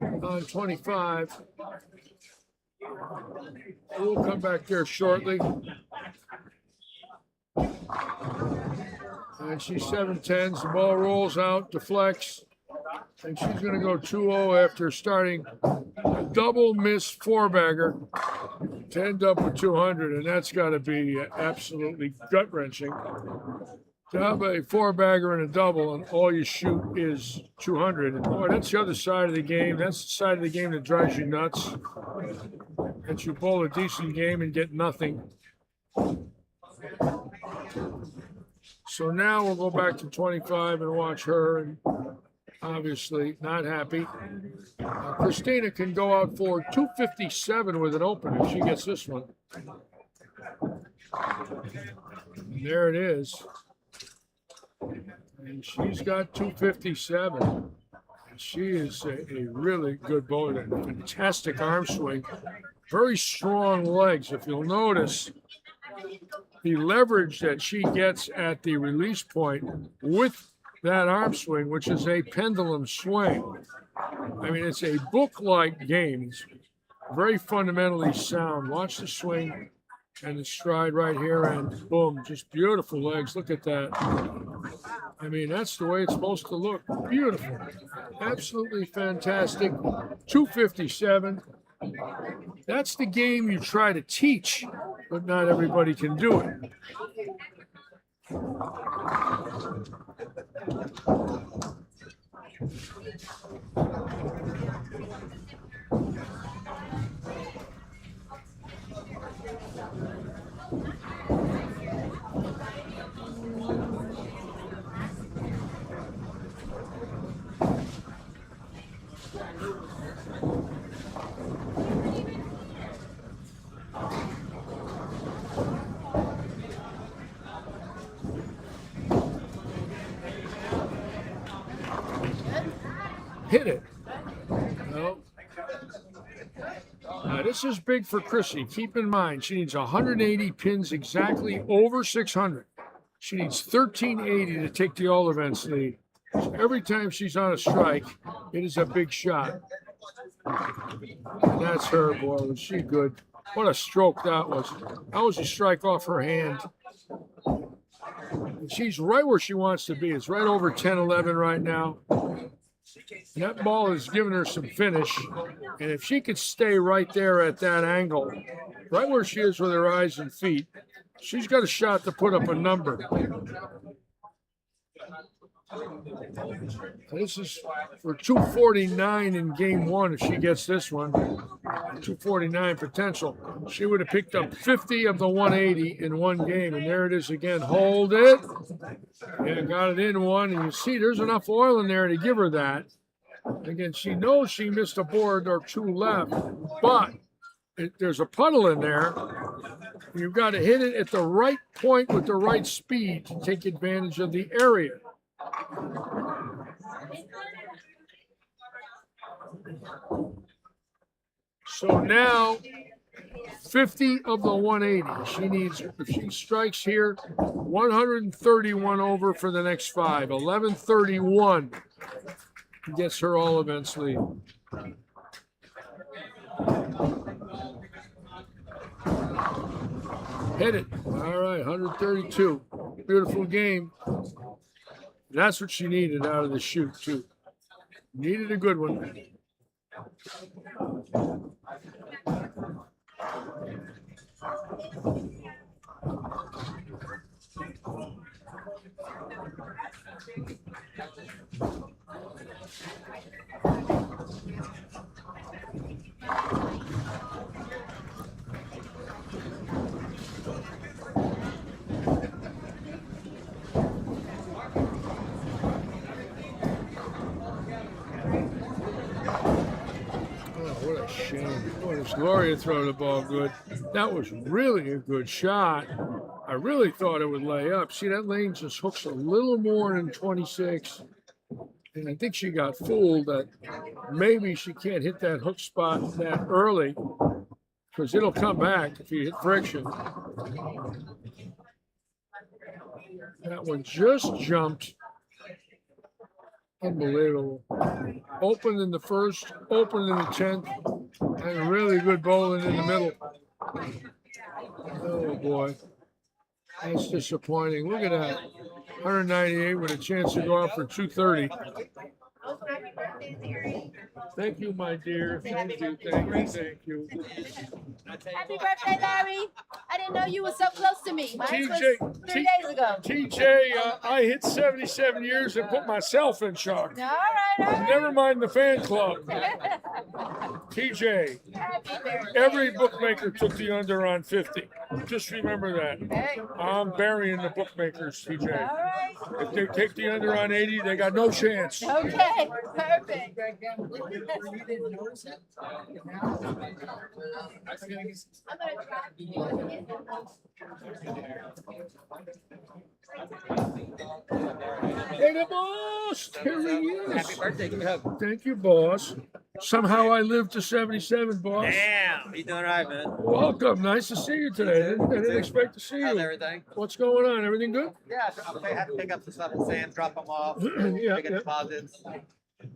on 25. We'll come back there shortly. And she's 7-10s. The ball rolls out, deflects. And she's going to go 2-0 after starting a double miss four-bagger to end up with 200. And that's got to be absolutely gut-wrenching. To have a four-bagger and a double, and all you shoot is 200. And boy, that's the other side of the game. That's the side of the game that drives you nuts. That you bowl a decent game and get nothing. So now we'll go back to 25 and watch her, and obviously not happy. Christina can go out for 257 with an open if she gets this one. And there it is. And she's got 257. And she is a really good bowler. Fantastic arm swing. Very strong legs. If you'll notice, the leverage that she gets at the release point with that arm swing, which is a pendulum swing. I mean, it's a book-like game. It's very fundamentally sound. Watch the swing and the stride right here, and boom, just beautiful legs. Look at that. I mean, that's the way it's supposed to look. Beautiful. Absolutely fantastic. 257. That's the game you try to teach, but not everybody can do it. Hit it. No. Now, this is big for Chrissy. Keep in mind, she needs 180 pins exactly over 600. She needs 1380 to take the all events lead. So every time she's on a strike, it is a big shot. And that's her, boy. Was she good? What a stroke that was. That was a strike off her hand. And she's right where she wants to be. It's right over 10-11 right now. And that ball has given her some finish. And if she could stay right there at that angle, right where she is with her eyes and feet, she's got a shot to put up a number. This is for 249 in game one if she gets this one. 249 potential. She would have picked up 50 of the 180 in one game. And there it is again. Hold it. And got it in one. And you see there's enough oil in there to give her that. Again, she knows she missed a board or two left. But there's a puddle in there. You've got to hit it at the right point with the right speed to take advantage of the area. So now 50 of the 180. She needs, if she strikes here, 131 over for the next 5. 1131 gets her all events lead. Hit it. All right, 132. Beautiful game. That's what she needed out of the shoot, too. Needed a good one. What a shame. Boy, this Gloria throw the ball good. That was really a good shot. I really thought it would lay up. See, that lane just hooks a little more than 26. And I think she got fooled that maybe she can't hit that hook spot that early because it'll come back if you hit friction. That one just jumped. Unbelievable. Open in the first, open in the 10th, and really good bowling in the middle. Oh boy. That's disappointing. Look at that. 198 with a chance to go out for 230. Thank you, my dear. Thank you. Thank you. Thank you. Happy birthday, Larry. I didn't know you were so close to me. Mine was TJ, 3 days ago. TJ, I hit 77 years and put myself in shock. All right. Never mind the fan club. TJ, Happy birthday. every bookmaker took the under on 50. Just remember that. Hey. I'm burying the bookmakers, TJ. All right. If they take the under on 80, they got no chance. Okay. Perfect. I'm gonna Hey, the boss! Here he is. Happy birthday, give me a hug. Thank you, boss. Somehow I lived to 77, boss. Damn, you doing all right, man? Welcome. Nice to see you today. I didn't expect to see How's you. everything? What's going on? Everything good? Yeah, I had to pick up some stuff at Sam's, drop them off, Yeah, pick up yeah. deposits,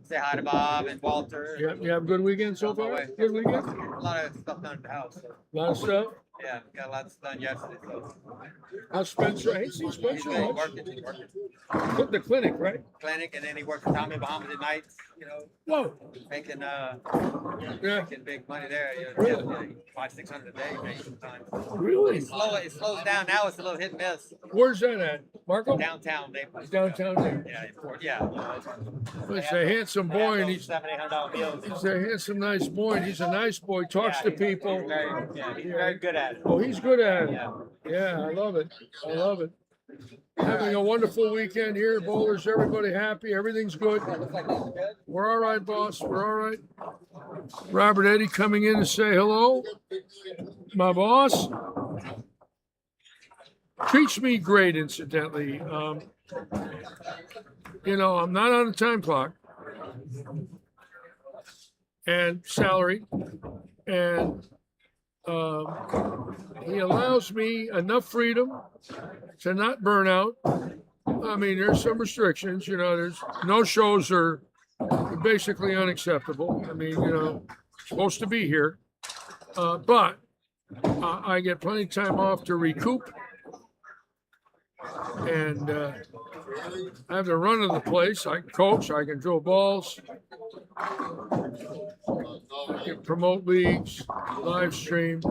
say hi to Bob and Walter. Yeah, you have a good weekend so far? Good weekend? A lot of stuff done at the house. So, A lot of stuff? yeah, got a lot of stuff done yesterday. So How's Spencer? I ain't seen he's Spencer been much. working. Put the clinic, right? Clinic, and then he works for Tommy Bahamas at nights, you know, Whoa. making Yeah. making big money there. You know, Really? yeah, 500-600 a day, maybe sometimes. Really? It slows down now. It's a little hit and miss. Where's that at? Marco? Downtown, Naples. Downtown there. Yeah, yeah. He's a handsome boy, and he's $700-800 meals. a handsome, nice boy, and he's a nice boy, talks to people. He's very good at it. Oh, he's good at it. Yeah. Yeah, I love it. I love it. Having a wonderful weekend here. Bowlers, everybody happy. Everything's good. We're all right, boss. We're all right. Robert Eddy coming in to say hello. My boss treats me great, incidentally. You know, I'm not on a time clock and salary, and he allows me enough freedom to not burn out. I mean, there's some restrictions, you know, there's no shows are basically unacceptable. I mean, you know, supposed to be here. But I get plenty of time off to recoup. And I have the run of the place. I can coach, I can throw balls, I can promote leagues, live stream.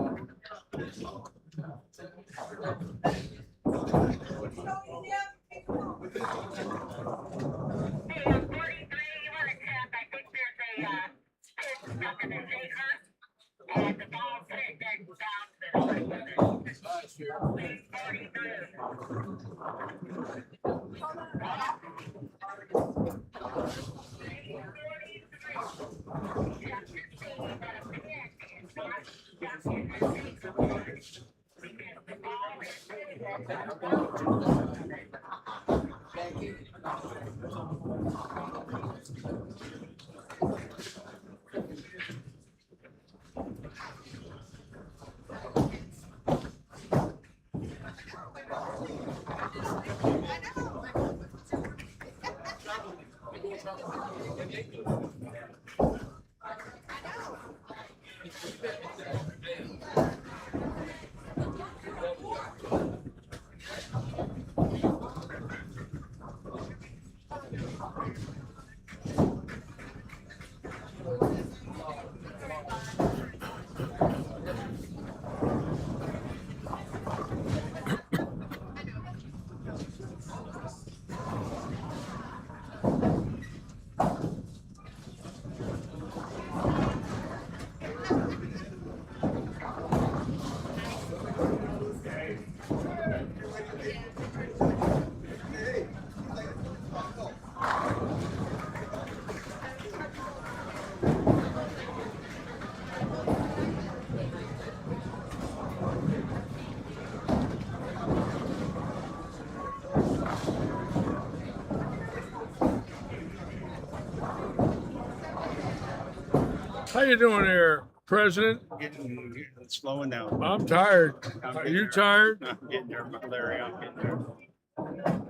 How you doing there, President? Getting slowing down. I'm tired. Are you tired? I'm getting there, Larry. I'm getting there.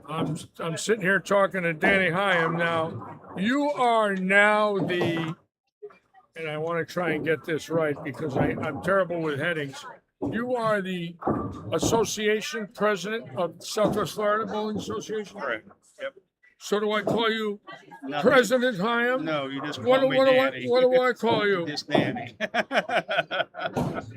I'm sitting here talking to Danny Hyam now. You are now the, and I want to try and get this right because I'm terrible with headings. You are the association president of Southwest Florida Bowling Association? Correct. Yep. So do I call you Nothing. President Hyam? No, you just What, call me what, Danny. what do I call you? Just Danny.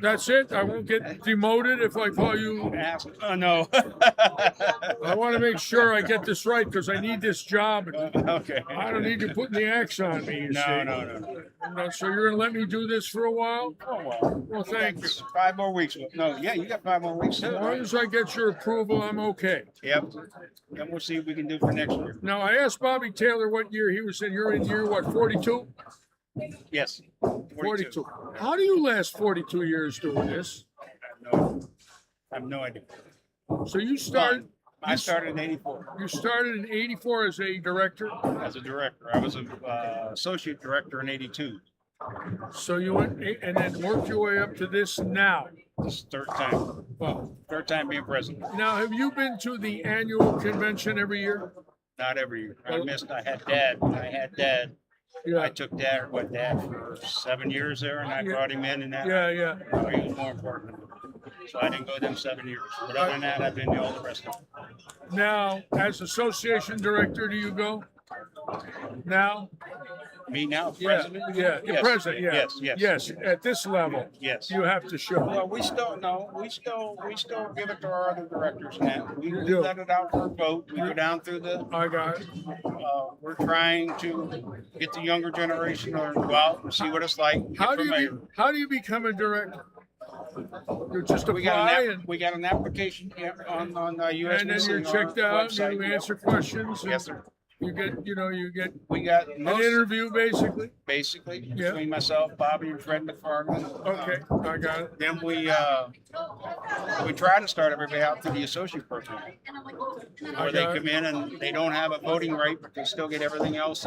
That's it? I won't get demoted if I call you. Oh, no. I want to make sure I get this right because I need this job. Okay. I don't need you putting the axe on me, you see. No. So you're going to let me do this for a while? Oh, well. Well, thank you. 5 more weeks. No, yeah, you got 5 more weeks As too. long as I get your approval, I'm okay. Yep. Then we'll see what we can do for next year. Now, I asked Bobby Taylor what year he was in. You're in year, what, 42? Yes. 42. How do you last 42 years doing this? I have no idea. So you started. I started in '84 You started in '84 as a director. as a director. I was an associate director in '82. So you went and then worked your way up to this now. This is third time. Well, Third time being president. now have you been to the annual convention every year? Not every year. I missed. I had dad. I Yeah, took dad for 7 years there, and I Yeah. brought him in, and that yeah. he was more important. So I didn't go them 7 years. But other than that, I've been to all the rest of them. Now, as association director, do you go? Now? Me now, Yeah, president? yeah, the Yes, president, yeah. Yes. Yes, at this level, Yes. you have to show. Well, we still give it to our other directors now. We do. let it out for a vote. We go down through the. I got it. We're trying to get the younger generation to go out and see what it's like. How do you become a director? You just We got apply an and we got an application on Usbc. and then you're on our checked out, website. you answer questions. and Yes, sir. You get We got an most, interview basically. basically Yeah. between myself, Bobby, and Fred McFarland. Okay, I got it. Then we try to start everybody out through the associate program, where they come in and they don't have a voting right, but they still get everything else.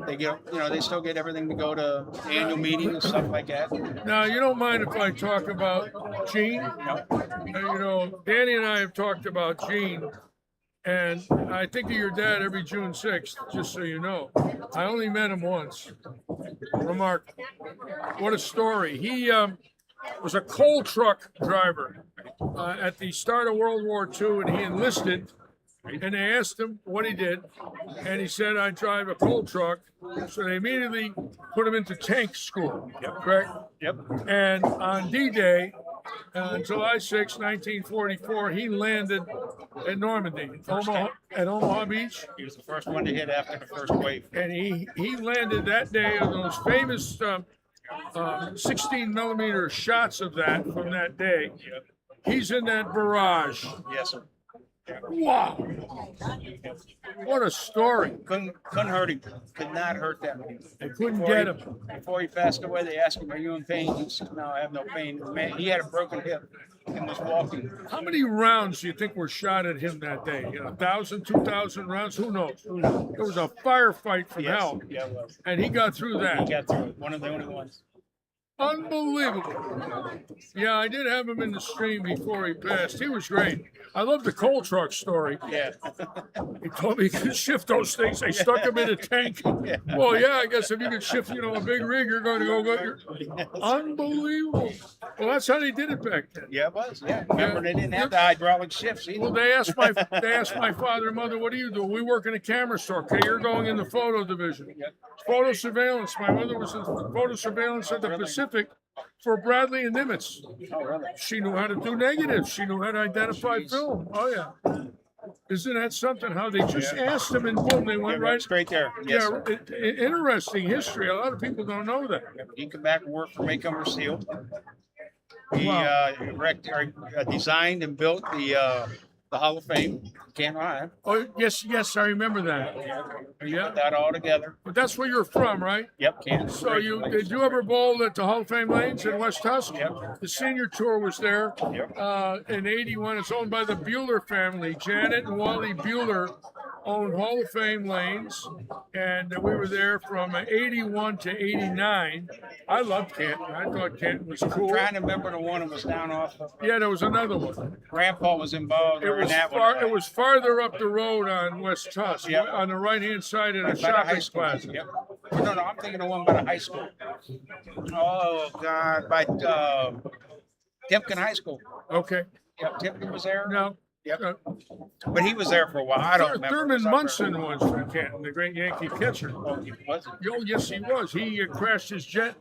They get, they still get everything to go to the annual meeting and stuff like that. Now, you don't mind if I talk about Gene? Danny and I have talked about Gene, and I think of your dad every June 6th, just so you know. I only met him once. Remarkable. What a story. He was a coal truck driver at the start of World War II, and he enlisted. And they asked him what he did, and he said, I drive a coal truck. So they immediately put him into tank school, correct? Yep. And on D-Day, July 6, 1944, he landed at Normandy, at Omaha Beach. He was the first one to hit after the first wave. And he landed that day on those famous 16 millimeter shots of that from that day. He's in that barrage. Yes, sir. Wow. What a story. Couldn't hurt him. Could not hurt that man. They couldn't Before get he- him. Before he passed away, they asked him, "Are you in pain?" He said, "No, I have no pain." Man, he had a broken hip and was walking. How many rounds do you think were shot at him that day? 1,000, 2,000 rounds? Who knows? It was a firefight from hell. Yeah, it was. And he got through He that. got through it. One of the only ones. Unbelievable. Yeah, I did have him in the stream before he passed. He was great. I love the coal truck story. Yeah. He told me he could shift those things. They stuck him in a tank. Well, yeah, I guess if you could shift, a big rig, you're going to go. Unbelievable. Well, that's how they did it back then. Yeah, it was. Yeah. Remember, they didn't have the hydraulic shifts either. Well, they asked my father and mother, "What do you do?" "We work in a camera store." "Okay, you're going in the photo division." Photo surveillance. My mother was in photo surveillance at the Pacific for Bradley and Nimitz. Oh, really? She knew how to do negatives. She knew how to identify film. Oh yeah. Isn't that something? How they just asked them and boom, they went right. Straight there. Yes, Yeah, sir. interesting history. A lot of people don't know that. He came back and worked for Maycomer Steel. He Wow. designed and built the Hall of Fame, Canton, Ohio. Oh yes, I remember that. Yeah, Put that all together. but that's where you're from, right? Yep, Canton. So did you ever bowl at the Hall of Fame Lanes in West Tusk? Yep. The senior tour was there Yep. in '81. It's owned by the Bueller family. Janet and Wally Bueller owned Hall of Fame Lanes, and we were there from '81 to '89. I loved Canton. I thought Canton was cool. Trying to remember the one that was down off of Yeah, there was another one. Grandpa was involved It in was that far. one. It was farther up the road on West Tusk, Yep. on the right-hand side of the By the high shopping school. plaza. Yep. No, I'm thinking of one by the high school. Oh God, by Timpkin High School. Okay. Yep, Timpkin was there. Now, Yep. But he was there for a while. I don't remember. Thurman Munson was from Canton, the great Yankee pitcher. Oh, he wasn't. Oh, yes, he was. He crashed his jet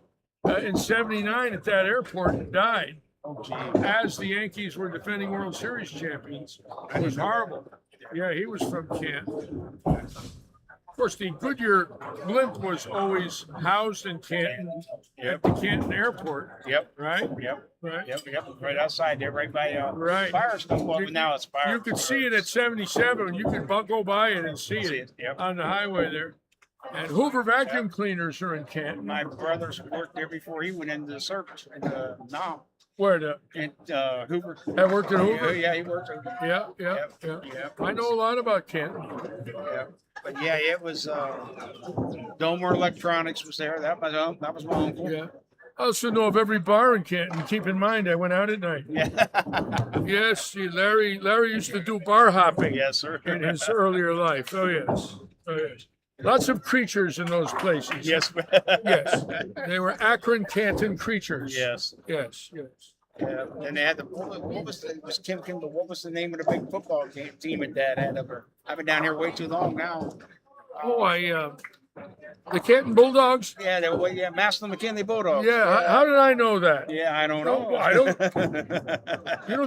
in '79 at that airport and died Oh, gee. as the Yankees were defending World Series champions. It was horrible. Yeah, he was from Canton. Of course, the Goodyear blimp was always housed in Canton at the Canton Airport, Yep. right? Yep. Right. Yep. Right outside there, right by Right. Firestone. Well, You- now it's Fire. You could see it at 77. You could go by it and see it Yep. on the highway there. And Hoover vacuum cleaners are in Canton. My brothers worked there before he went into the service. And now Where the at Hoover. I worked at Hoover. Yeah, he worked. Yeah. Yep. I know a lot about Canton. Yep. But yeah, it was Domer Electronics was there. That was my uncle. Yeah. I also know of every bar in Canton. Keep in mind, I went out at night. Yeah. Yes, see, Larry used to do bar hopping Yes, sir. in his earlier life. Oh yes. Oh yes. Lots of creatures in those places. Yes. Yes. They were Akron Canton creatures. Yes. Yes. Yeah. And they had what was Kim Kimball? What was the name of the big football team that Dad had over? I've been down here way too long now. Oh, the Canton Bulldogs. Yeah, Massillon McKinley Bulldogs. Yeah. How did I know that? Yeah, I don't know. I don't.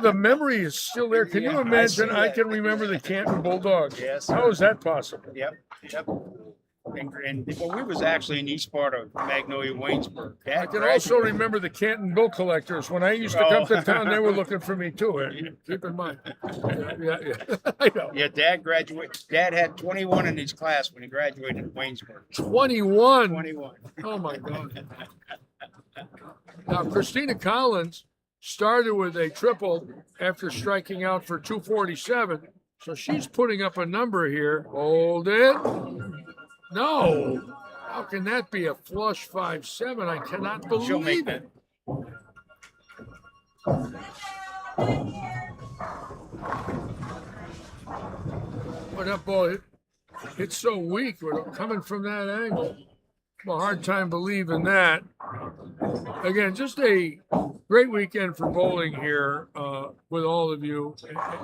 The memory is still there. Can you Yeah, I imagine? see I that. can remember the Canton Bulldogs. Yes. How is that possible? Yep. And well, we was actually in the east part of Magnolia, Waynesburg. I can also remember the Canton bill collectors. When I used to come to town, they were looking for me too. Keep in mind. Yeah. I know. Yeah, Dad graduated. Dad had 21 in his class when he graduated in Waynesburg. 21. 21. Oh my God. Now Christina Collins started with a triple after striking out for 247. So she's putting up a number here. Hold it. No. How can that be a flush 5-7? I cannot She'll make believe it. But that ball hit so weak coming from that angle. A hard time believing that. Again, just a great weekend for bowling here with all of you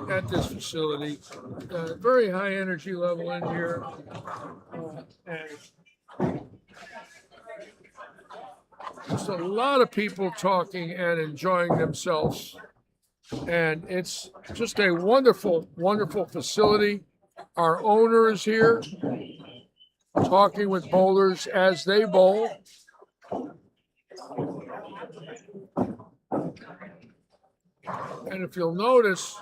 at this facility. Very high energy level in here. And just a lot of people talking and enjoying themselves. And it's just a wonderful, wonderful facility. Our owner is here talking with bowlers as they bowl. And if you'll notice,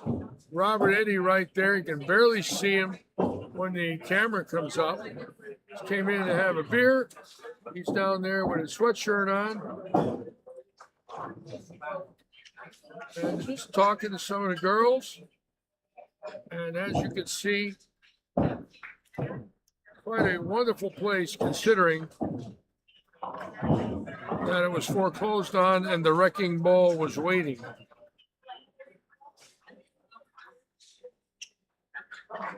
Robert Eddy right there, you can barely see him when the camera comes up. He came in to have a beer. He's down there with his sweatshirt on. And just talking to some of the girls. And as you can see, quite a wonderful place considering that it was foreclosed on and the wrecking ball was waiting.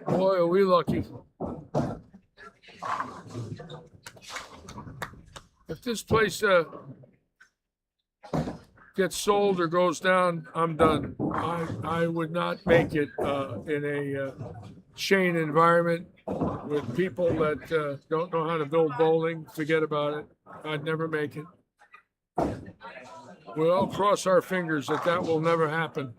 Boy, are we lucky. If this place gets sold or goes down, I'm done. I would not make it in a chain environment with people that don't know how to build bowling. Forget about it. I'd never make it. We'll all cross our fingers that that will never happen.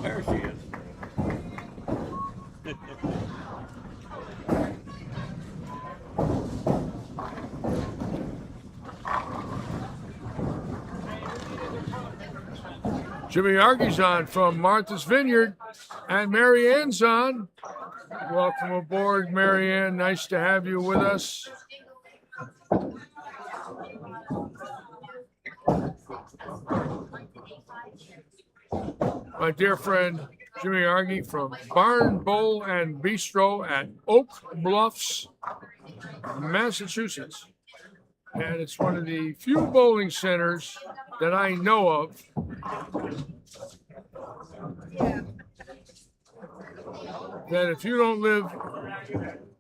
There she is. Jimmy Argy's on from Martha's Vineyard, and Mary Ann's on. Welcome aboard, Mary Ann. Nice to have you with us. My dear friend Jimmy Argy from Barn Bowl and Bistro at Oak Bluffs, Massachusetts. And it's one of the few bowling centers that I know of that if you don't live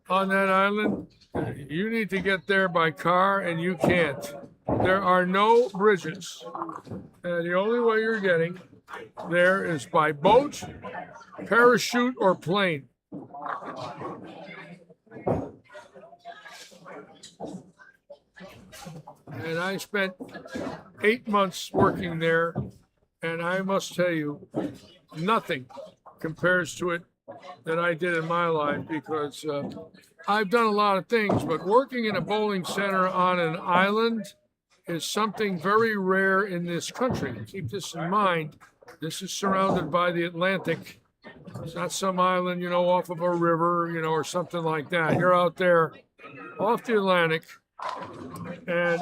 on that island, you need to get there by car, and you can't. There are no bridges. And the only way you're getting there is by boat, parachute, or plane. And I spent 8 months working there, and I must tell you, nothing compares to it that I did in my life, because I've done a lot of things, but working in a bowling center on an island is something very rare in this country. Keep this in mind. This is surrounded by the Atlantic. It's not some island, off of a river, or something like that. You're out there off the Atlantic, and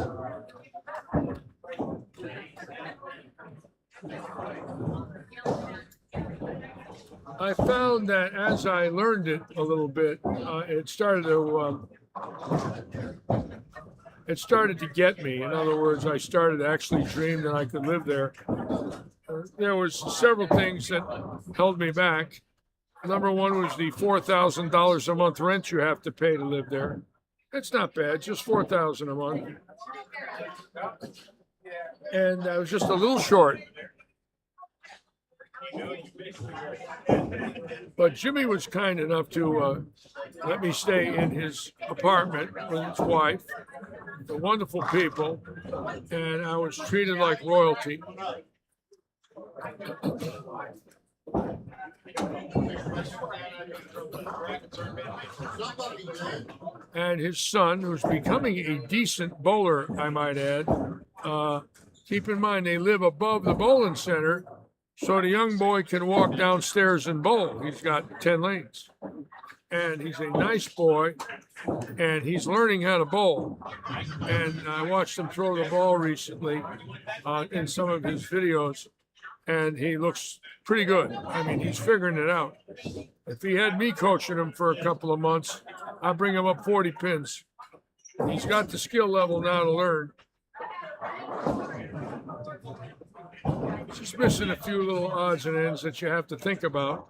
I found that as I learned it a little bit, it started to get me. In other words, I started to actually dream that I could live there. There was several things that held me back. Number one was the $4,000 a month rent you have to pay to live there. It's not bad, just $4,000 a month. And I was just a little short. But Jimmy was kind enough to let me stay in his apartment with his wife. They're wonderful people, and I was treated like royalty. And his son, who's becoming a decent bowler, I might add. Keep in mind, they live above the bowling center, so the young boy can walk downstairs and bowl. He's got 10 lanes. And he's a nice boy, and he's learning how to bowl. And I watched him throw the ball recently in some of his videos. and he looks pretty good. I mean, he's figuring it out. If he had me coaching him for a couple of months, I'd bring him up 40 pins. He's got the skill level now to learn. Just missing a few little odds and ends that you have to think about.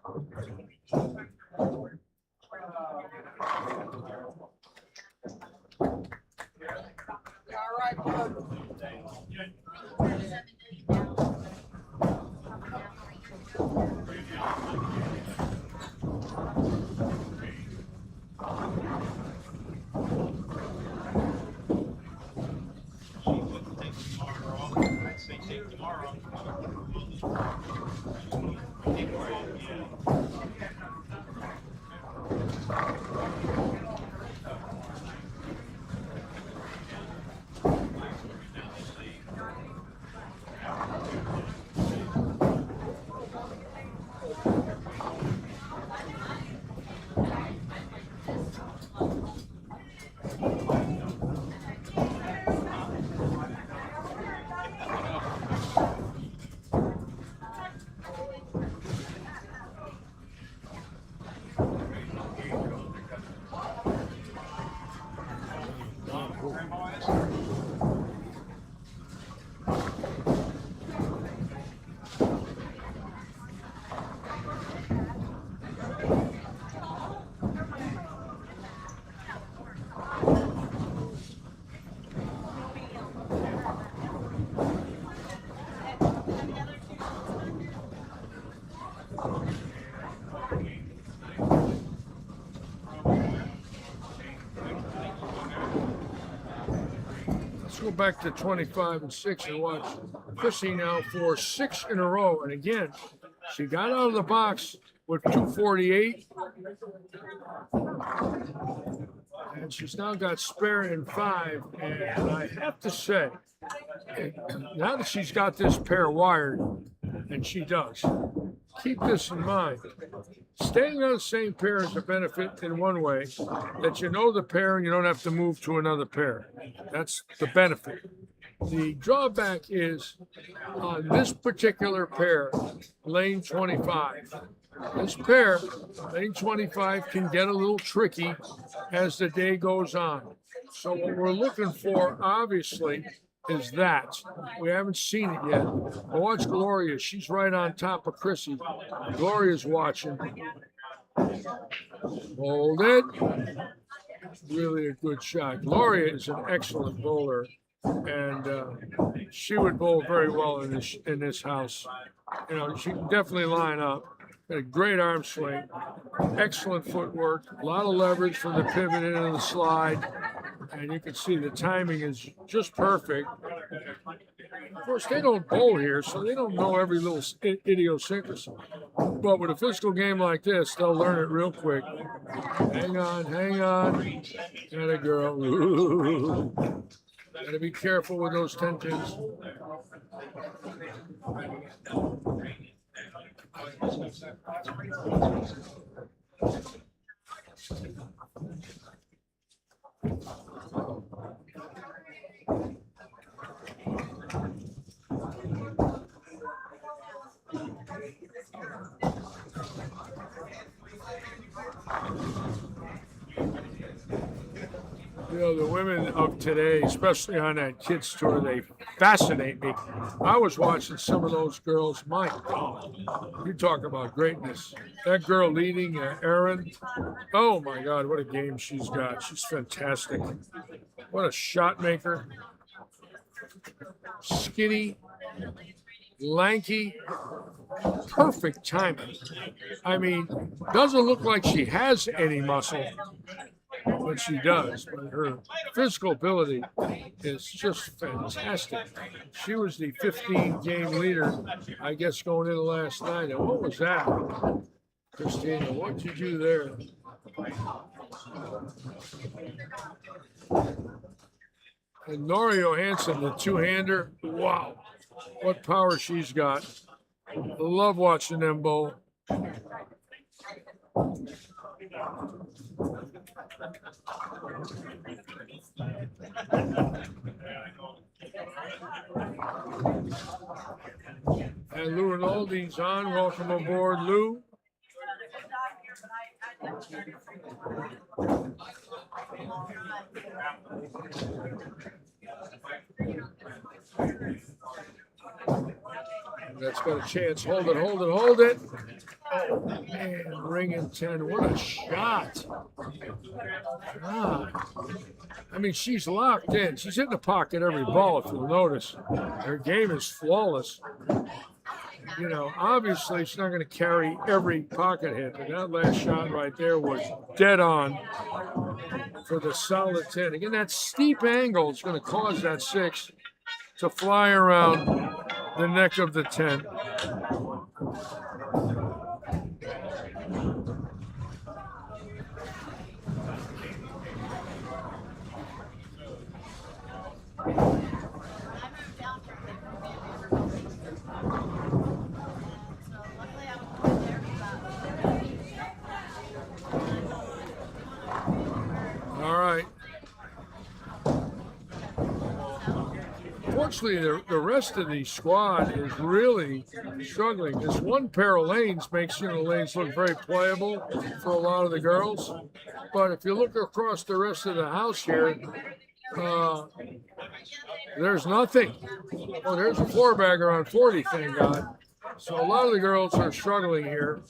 Let's go back to 25-6 and watch Chrissy now for 6 in a row. And again, she got out of the box with 248. And she's now got spare in 5. And I have to say, now that she's got this pair wired, and she does, keep this in mind. Staying on the same pair is a benefit in one way, that you know the pair and you don't have to move to another pair. That's the benefit. The drawback is on this particular pair, lane 25. This pair, lane 25, can get a little tricky as the day goes on. So what we're looking for, obviously, is that. We haven't seen it yet. But watch Gloria. She's right on top of Chrissy. Gloria's watching. Hold it. Really a good shot. Gloria is an excellent bowler, and she would bowl very well in this house. You know, she can definitely line up. Got a great arm swing, excellent footwork, a lot of leverage from the pivot into the slide, and you can see the timing is just perfect. Of course, they don't bowl here, so they don't know every little idiosyncrasy. But with a physical game like this, they'll learn it real quick. Hang on, hang on. Got a girl. Ooh. Gotta be careful with those 10 pins. You know, the women of today, especially on that kids tour, they fascinate me. I was watching some of those girls. My God, you talk about greatness. That girl leading, Erin. Oh my God, what a game she's got. She's fantastic. What a shot maker. Skinny, lanky, perfect timing. I mean, doesn't look like she has any muscle, but she does. But her physical ability is just fantastic. She was the 15-game leader, I guess, going into last night. And what was that, Christina? What did you do there? And Nora Johansson, the two-hander, wow, what power she's got. I love watching them bowl. And Lou Rinaldi's on. Welcome aboard, Lou. That's got a chance. Hold it, hold it, hold it. Oh, man, ring in 10. What a shot. God. I mean, she's locked in. She's in the pocket every ball, if you'll notice. Her game is flawless. You know, obviously she's not going to carry every pocket hit, but that last shot right there was dead on for the solid 10. Again, that steep angle is going to cause that 6 to fly around the neck of the 10. All right. Unfortunately, the rest of the squad is really struggling. This one pair of lanes makes, the lanes look very playable for a lot of the girls. But if you look across the rest of the house here, there's nothing. Oh, there's a floor bagger on 40, thank God. So a lot of the girls are struggling here.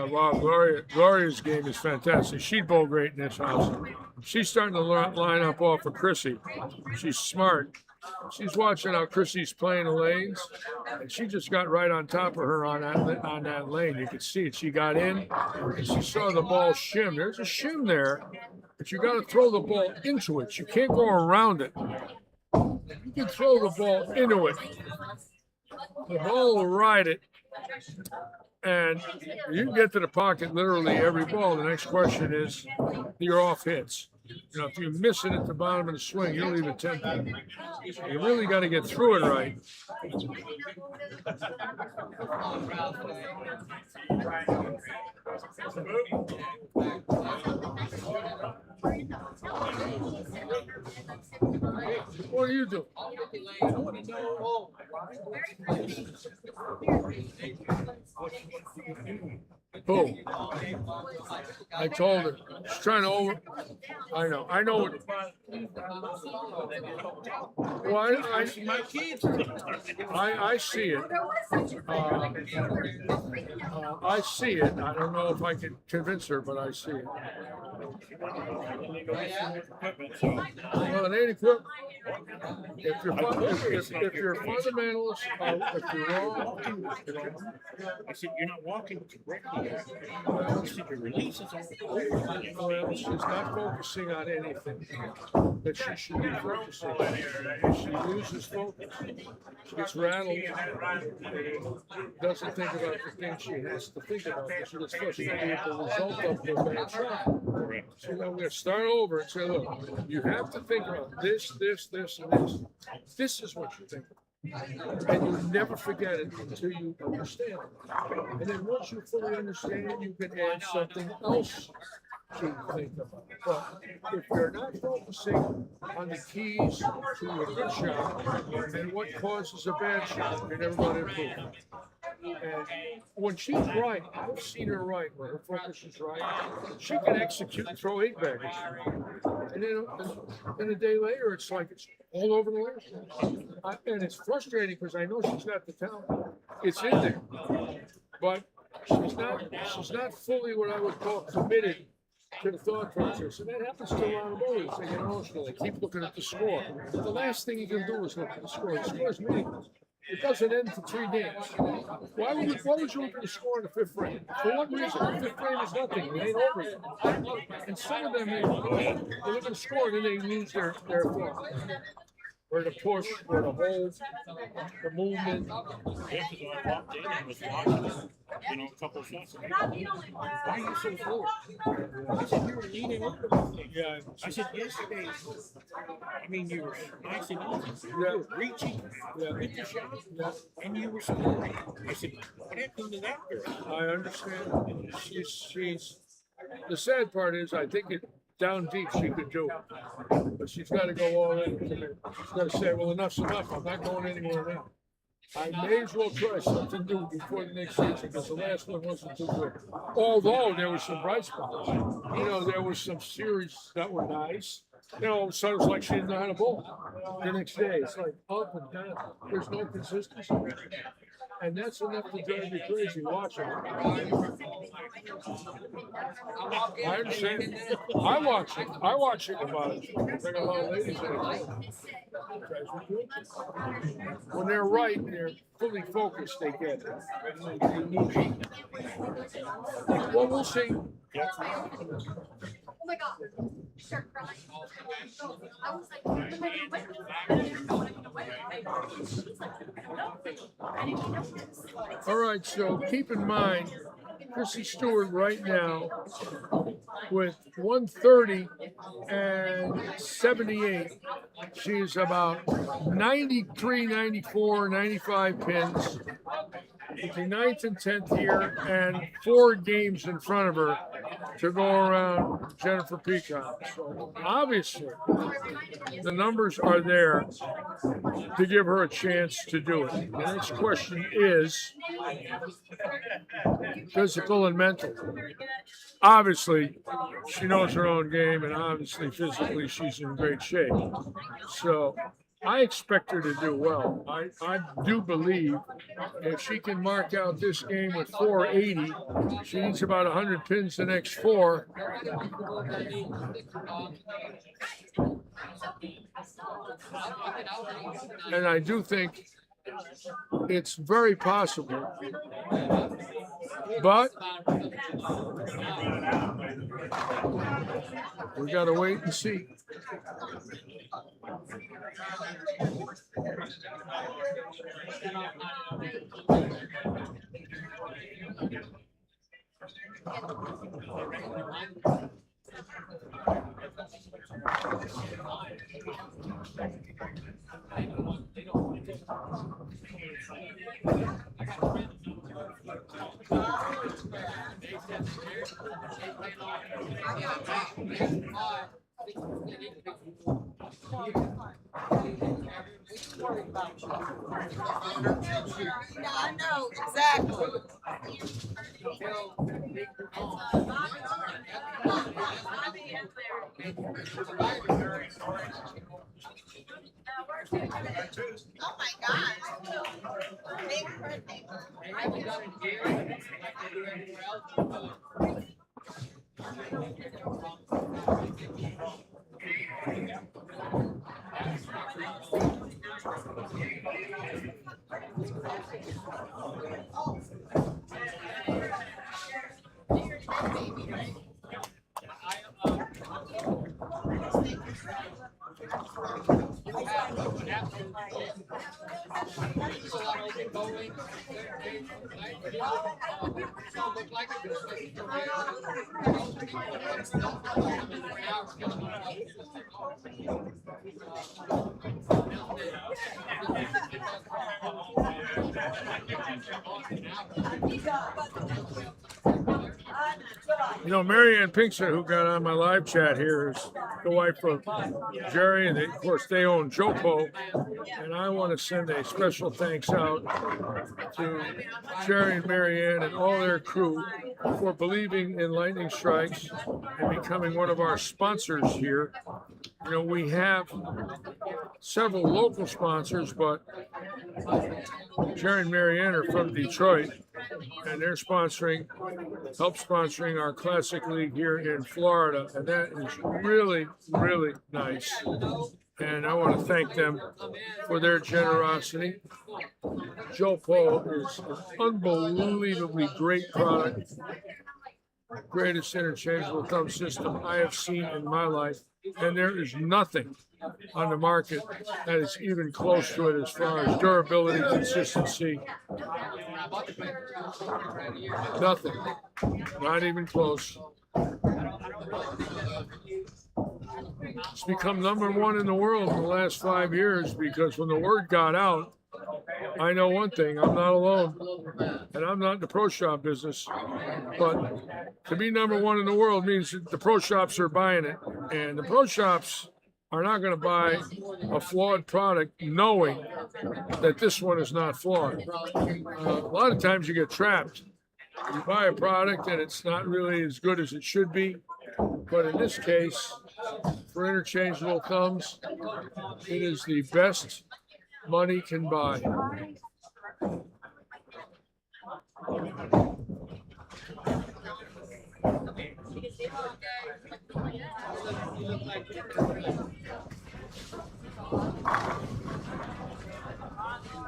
Wow, Gloria's game is fantastic. She'd bowl great in this house. She's starting to line up off of Chrissy. She's smart. She's watching how Chrissy's playing the lanes, and she just got right on top of her on that lane. You could see it. She got in, and she saw the ball shim. There's a shim there, but you got to throw the ball into it. You can't go around it. You can throw the ball into it. The ball will ride it. And you can get to the pocket literally every ball. The next question is your off hits. If you miss it at the bottom of the swing, you'll leave it 10. You really got to get through it right. What do you do? Who? I told her. She's trying to over. I know. Well, I see it. I see it. I don't know if I can convince her, but I see it. Well, it ain't equipment. If your fundamentals, if you're wrong, I said, you're not walking correctly. I said, your release is well, she's not focusing on anything that she should be focusing on. She loses focus. She gets rattled. Doesn't think about the things she has to think about. She gets frustrated with the result of the bad shot. So I'm going to start over and say, look, you have to think about this, this, this, and this. This is what you think about. And you never forget it until you understand it. And then once you fully understand it, you can add something else to think about. But if you're not focusing on the keys to a good shot and what causes a bad shot, you're never going to improve. And when she's right, I've seen her right, when her focus is right, she can execute and throw 8-baggers. And then a day later, it's like it's all over the list. And it's frustrating because I know she's got the talent. It's in there. But she's not fully what I would call committed to the thought process. And that happens to a lot of bowlers. They get emotional. They keep looking at the score. The last thing you can do is look at the score. The score is meaningless. It doesn't end for 3 games. Why would you look at the score in the 5th frame? For what reason? The 5th frame is nothing. It ain't over yet. And some of them, they look at the score and then they lose their thought. Where to push, where to hold, the movement. You know, a couple of shots. Why are you so forward? I said you were leaning over. Yeah. I said yesterday. I mean, you were nice and easy. You Yeah. were reaching Yeah. with the shot, Yeah. and you were scoring. I said, what happened to that girl? I understand. She's the sad part is I think it down deep she could do it. But she's got to go all in and commit. She's got to say, well, enough's enough. I'm not going anywhere now. I may as well try something new before the next season because the last one wasn't too good. Although there was some bright spots. You know, there was some series that were nice. You know, all of a sudden it's like she didn't know how to bowl. The next day, it's like up and down. There's no consistency. And that's enough to drive you crazy watching. I understand. I watch it about it. Like a lot of ladies when they're right, they're fully focused, they get it. Well, we'll see. Oh my God. Start crying. I was like, All right, so keep in mind, Chrissy Stewart right now with 130 and 78. She's about 93, 94, 95 pins. With the 9th and 10th here and 4 games in front of her to go around Jennifer Peacock. So obviously, the numbers are there to give her a chance to do it. The next question is physical and mental. Obviously, she knows her own game, and obviously, physically, she's in great shape. So I expect her to do well. I do believe if she can mark out this game with 480, she needs about 100 pins the next 4. And I do think it's very possible. But we got to wait and see. I know, exactly. Oh my God. Big birthday. You know, Marianne Pinkson, who got on my live chat here, is the wife of Jerry, and of course they own Jopo. And I want to send a special thanks out to Jerry and Marianne and all their crew for believing in lightning strikes and becoming one of our sponsors here. You know, we have several local sponsors, but Jerry and Marianne are from Detroit, and they're help sponsoring our Classic League here in Florida, and that is really, really nice. And I want to thank them for their generosity. Jopo is an unbelievably great product, greatest interchangeable thumb system I have seen in my life, and there is nothing on the market that is even close to it as far as durability, consistency. Nothing, not even close. It's become #1 in the world in the last 5 years because when the word got out, I know one thing, I'm not alone, and I'm not in the pro shop business, but to be #1 in the world means that the pro shops are buying it, and the pro shops are not going to buy a flawed product knowing that this one is not flawed. A lot of times you get trapped. You buy a product and it's not really as good as it should be, but in this case, for interchangeable thumbs, it is the best money can buy.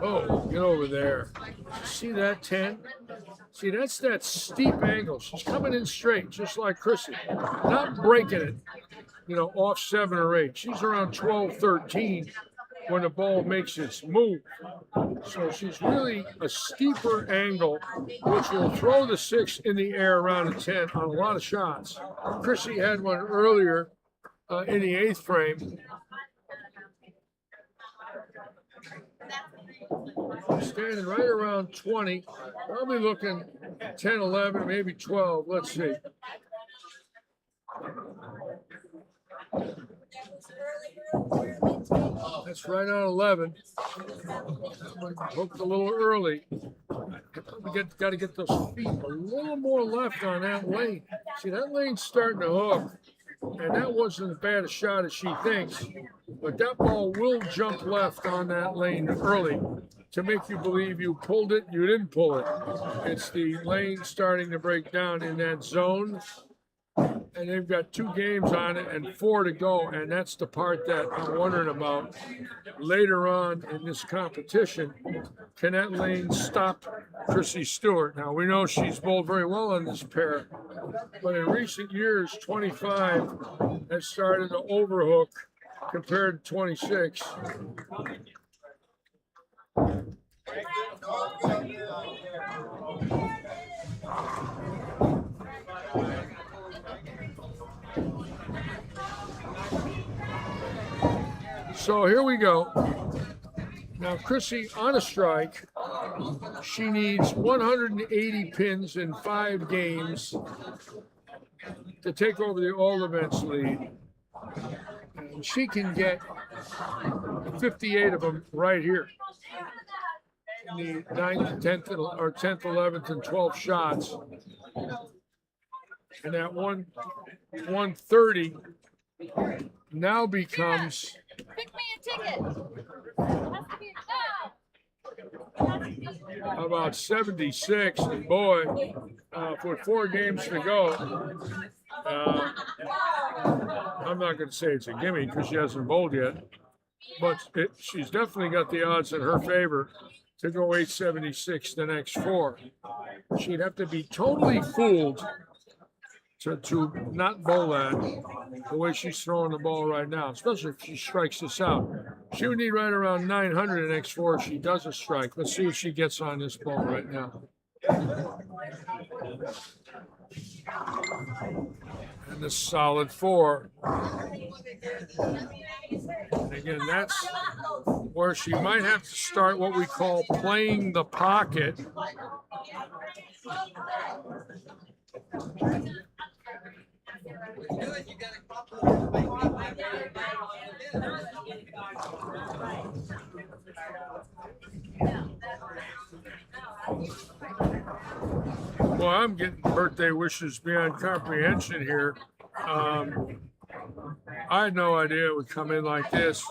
Oh, get over there. See that 10? See, that's that steep angle. She's coming in straight, just like Chrissy. Not breaking it, you know, off 7 or 8. She's around 12, 13 when the ball makes its move. So she's really a steeper angle, which will throw the 6 in the air around a 10 on a lot of shots. Chrissy had one earlier in the 8th frame. Standing right around 20, probably looking 10, 11, maybe 12. Let's see. That's right on 11. Hooked a little early. Got to get those feet a little more left on that lane. See, that lane's starting to hook, and that wasn't as bad a shot as she thinks, but that ball will jump left on that lane early to make you believe you pulled it. You didn't pull it. It's the lane starting to break down in that zone, and they've got 2 games on it and 4 to go, and that's the part that I'm wondering about later on in this competition. Can that lane stop Chrissy Stewart? Now, we know she's bowled very well on this pair, but in recent years, 25 has started to overhook compared to 26. So here we go. Now, Chrissy on a strike, she needs 180 pins in 5 games to take over the all events lead. And she can get 58 of them right here in the 9th, 10th, or 10th, 11th, and 12th shots. And that 130 now becomes Pick me a ticket. about 76, and boy, with 4 games to go, I'm not going to say it's a gimme because she hasn't bowled yet, but she's definitely got the odds in her favor to go 876 the next 4. She'd have to be totally fooled to not bowl that the way she's throwing the ball right now, especially if she strikes this out. She would need right around 900 the next 4 if she does a strike. Let's see if she gets on this ball right now. And the solid 4. And again, that's where she might have to start what we call playing the pocket. Well, I'm getting birthday wishes beyond comprehension here. I had no idea it would come in like this.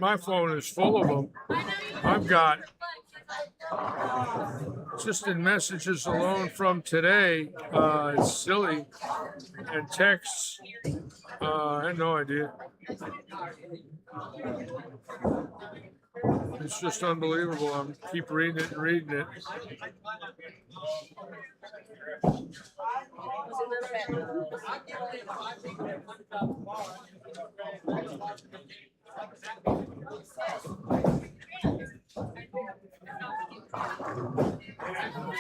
My phone is full of them. I've got just in messages alone from today. It's silly, and texts. I had no idea. It's just unbelievable. I'm keep reading it and reading it.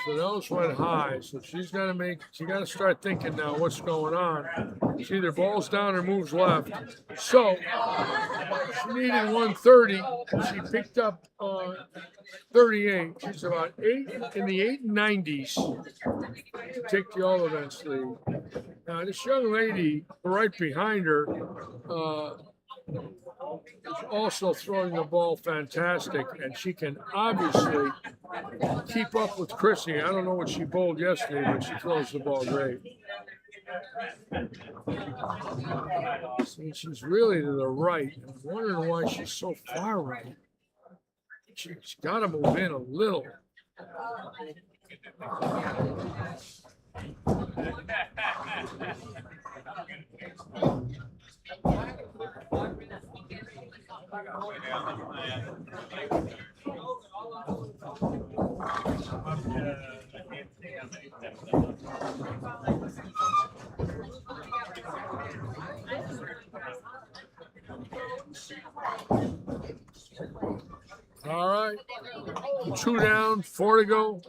So those went high. So she got to start thinking now what's going on. She either balls down or moves left. So she needed 130. She picked up 38. She's about in the 890s to take the all events lead. Now this young lady right behind her is also throwing the ball fantastic, and she can obviously keep up with Chrissy. I don't know what she bowled yesterday, but she throws the ball great. See, she's really to the right. I'm wondering why she's so far right. She's got to move in a little. All right, 2 down, 4 to go.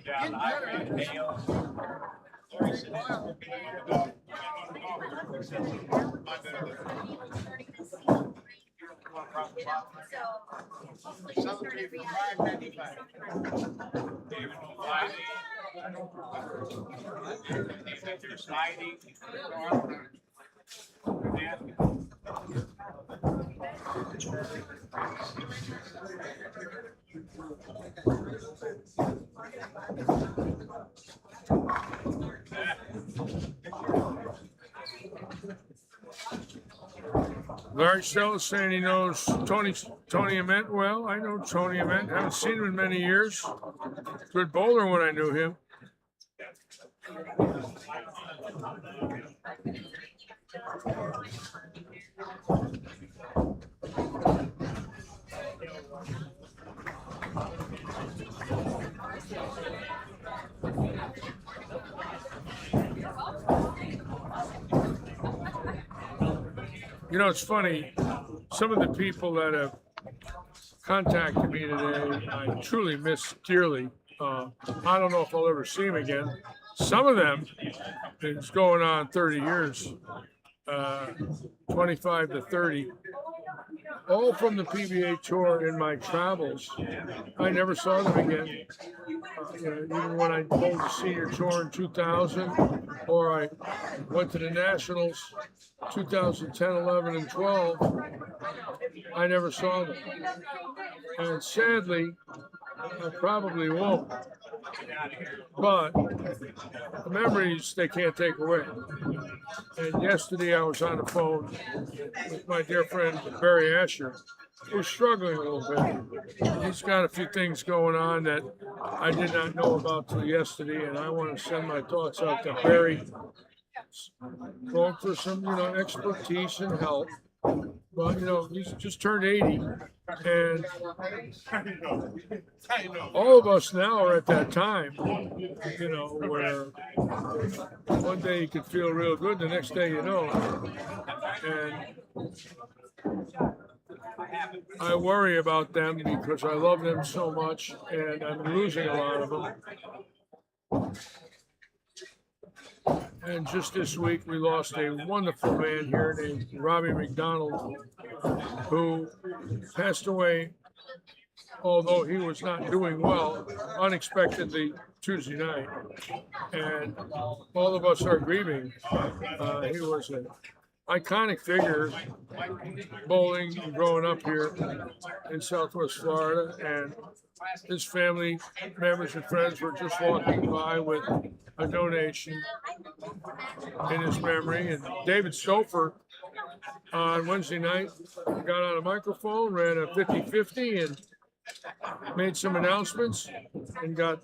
down the highway, Dale. Larry said, there's hiding. Larry Stella saying he knows Tony Ament well. I know Tony Ament. Haven't seen him in many years. Good bowler when I knew him. You know, it's funny. Some of the people that have contacted me today, I truly miss dearly. I don't know if I'll ever see them again. Some of them, it's going on 30 years, 25 to 30, all from the PBA tour in my travels. I never saw them again. Even when I bowled the senior tour in 2000, or I went to the Nationals 2010, 11, and 12, I never saw them. And sadly, I probably won't. But the memories they can't take away. And yesterday I was on the phone with my dear friend Barry Asher, who's struggling a little bit. He's got a few things going on that I did not know about till yesterday, and I want to send my thoughts out to Barry. Going for some, expertise and help. But, he's just turned 80, and all of us now are at that time, where one day you could feel real good, the next day you don't. And I worry about them because I love them so much, and I'm losing a lot of them. And just this week, we lost a wonderful man here named Robbie McDonald, who passed away, although he was not doing well, unexpectedly Tuesday night. And all of us are grieving. He was an iconic figure bowling and growing up here in Southwest Florida. And his family members and friends were just walking by with a donation in his memory. And David Stouffer on Wednesday night got on a microphone, ran a 50-50 and made some announcements, and got,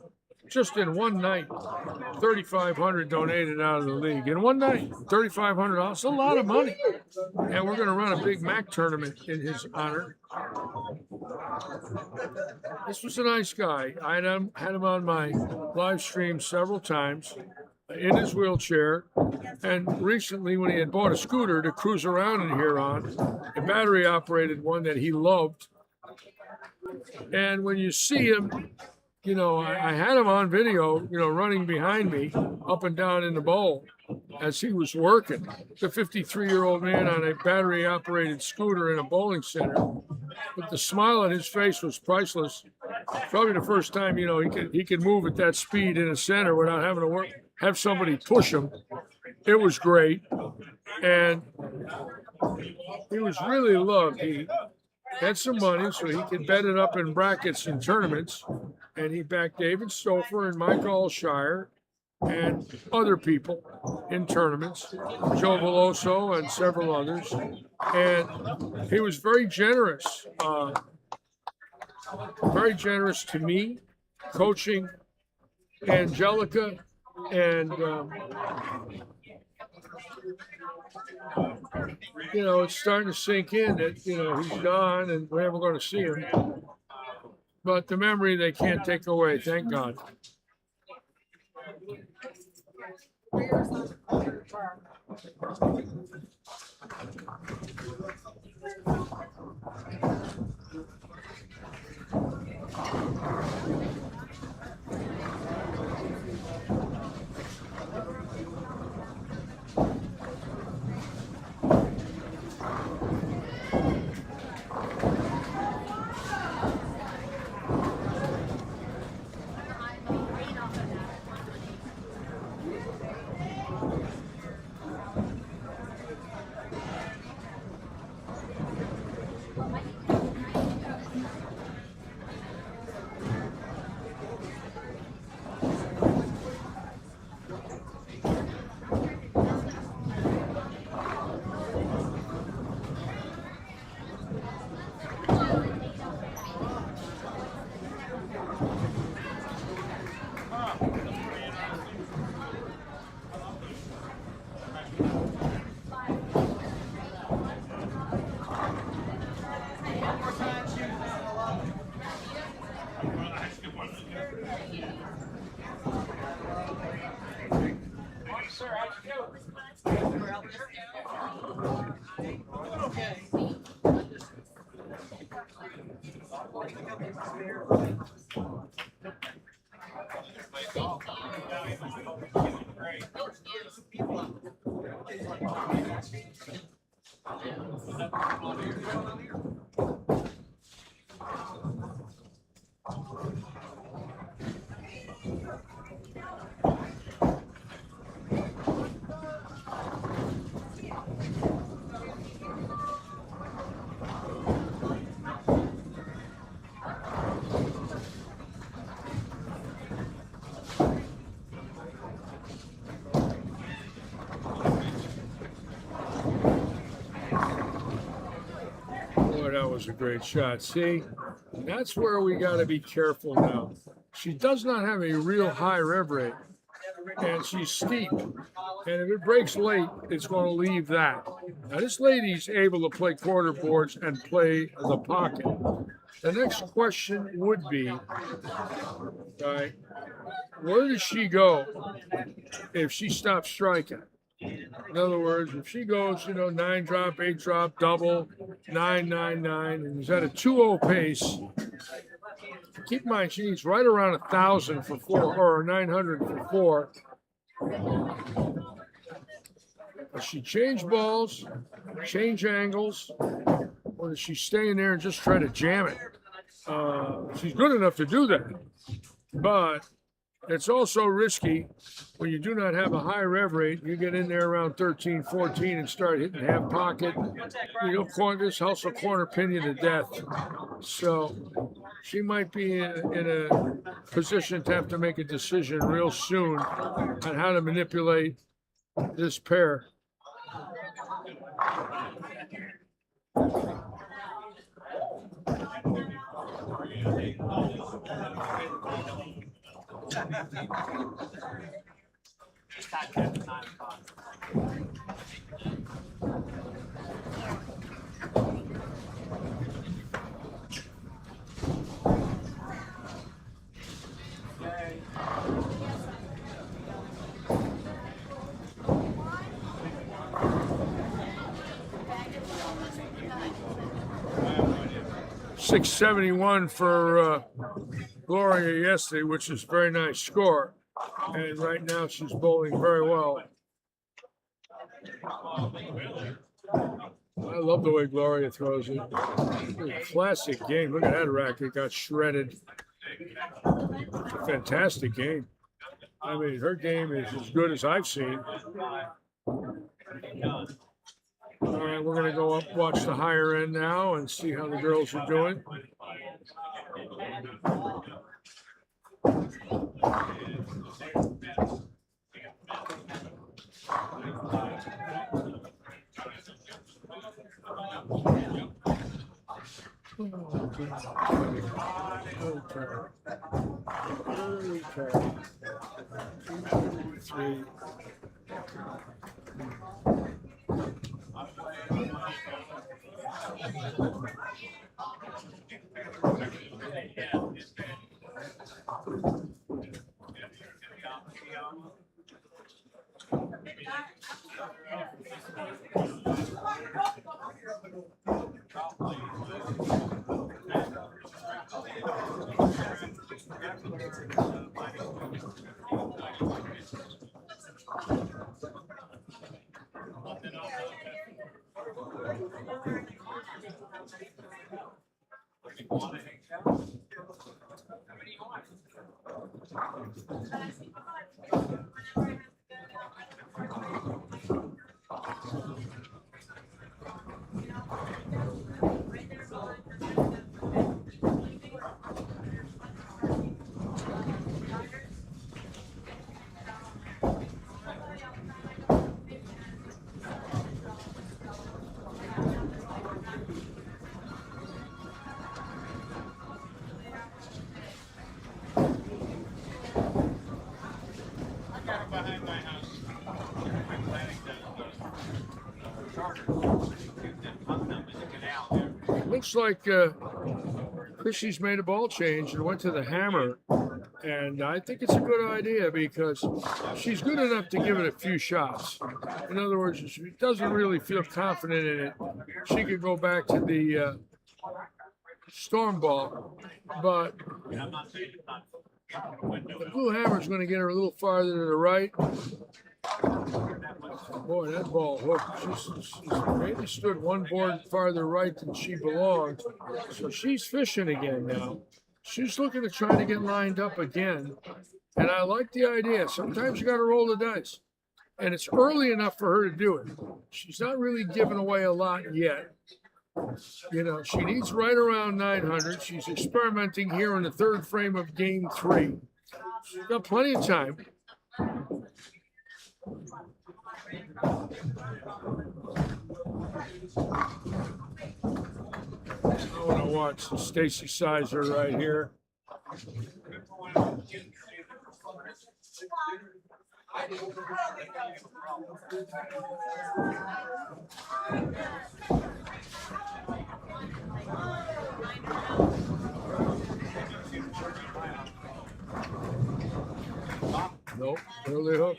just in one night, $3,500 donated out of the league. In one night, $3,500. That's a lot of money. And we're going to run a big MAC tournament in his honor. This was a nice guy. I had him on my live stream several times in his wheelchair. And recently, when he had bought a scooter to cruise around in here on, a battery operated one that he loved. And when you see him, I had him on video, running behind me up and down in the bowl as he was working. The 53-year-old man on a battery-operated scooter in a bowling center. But the smile on his face was priceless. Probably the first time, he could move at that speed in a center without having to have somebody push him. It was great. And he was really loved. He had some money so he could bet it up in brackets and tournaments. And he backed David Stouffer and Mike Allshire and other people in tournaments, Joe Veloso and several others. And he was very generous to me, coaching Angelica, and it's starting to sink in that he's gone and we're never going to see him. But the memory they can't take away, thank God. sir. How you doing? Boy, that was a great shot. See, that's where we got to be careful now. She does not have a real high rev rate, and she's steep. And if it breaks late, it's going to leave that. Now, this lady's able to play quarter boards and play the pocket. The next question would be, right, where does she go if she stops striking? In other words, if she goes, 9 drop, 8 drop, double, 9-9-9, and is at a 2-0 pace, keep in mind she needs right around 1,000 for 4 or 900 for 4. Does she change balls, change angles, or does she stay in there and just try to jam it? She's good enough to do that, but it's also risky when you do not have a high rev rate. You get in there around 13, 14 and start hitting half pocket. This house will corner pin you to death. So she might be in a position to have to make a decision real soon on how to manipulate this pair. .671 for Gloria yesterday, which is a very nice score. And right now she's bowling very well. I love the way Gloria throws it. It's a classic game. Look at that racket, got shredded. It's a fantastic game. I mean, her game is as good as I've seen. All right, we're going to go up, watch the higher end now, and see how the girls are doing. Looks like Chrissy's made a ball change and went to the hammer And I think it's a good idea because she's good enough to give it a few shots. In other words, if she doesn't really feel confident in it, she could go back to the storm ball. But the blue hammer's going to get her a little farther to the right. Boy, that ball hooked. She's maybe stood one board farther right than she belonged. So she's fishing again now. She's looking to try to get lined up again. And I like the idea. Sometimes you got to roll the dice. And it's early enough for her to do it. She's not really giving away a lot yet. You know, she needs right around 900. She's experimenting here in the third frame of game 3. She's got plenty of time. I want to watch Stacy Sizer right here. Nope, early hook.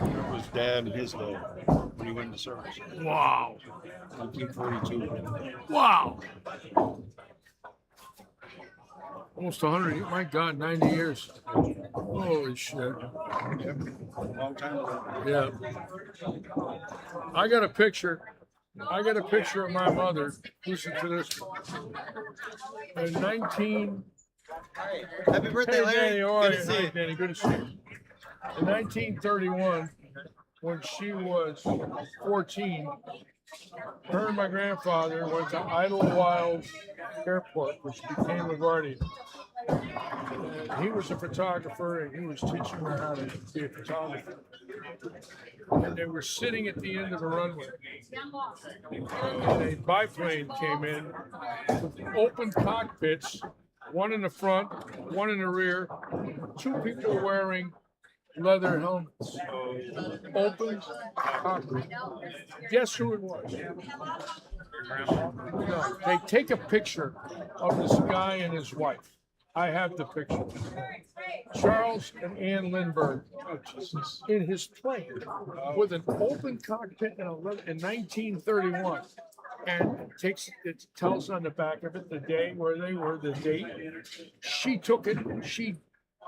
That was Dad in his day when he went into service. Wow. 1942. Wow. Almost 100. My God, 90 years. Holy shit. Yep. Long time ago. Yeah. I got a picture. I got a picture of my mother. Listen to this. In 19. Happy birthday, Hey, Larry. Danny, how are Good you? to see Hi, you. Danny, good to see you. In 1931, when she was 14, her and my grandfather went to Idlewild Airport, which became LaGuardia. And he was a photographer, and he was teaching her how to be a photographer. And they were sitting at the end of a runway. And a biplane came in with open cockpits, one in the front, one in the rear, 2 people wearing leather helmets. Open cockpit. Guess who it was? No, they take a picture of this guy and his wife. I have the picture. Charles and Ann Lindbergh in his plane with an open cockpit and a leather in 1931. And it tells on the back of it the day where they were, the date. She took it, she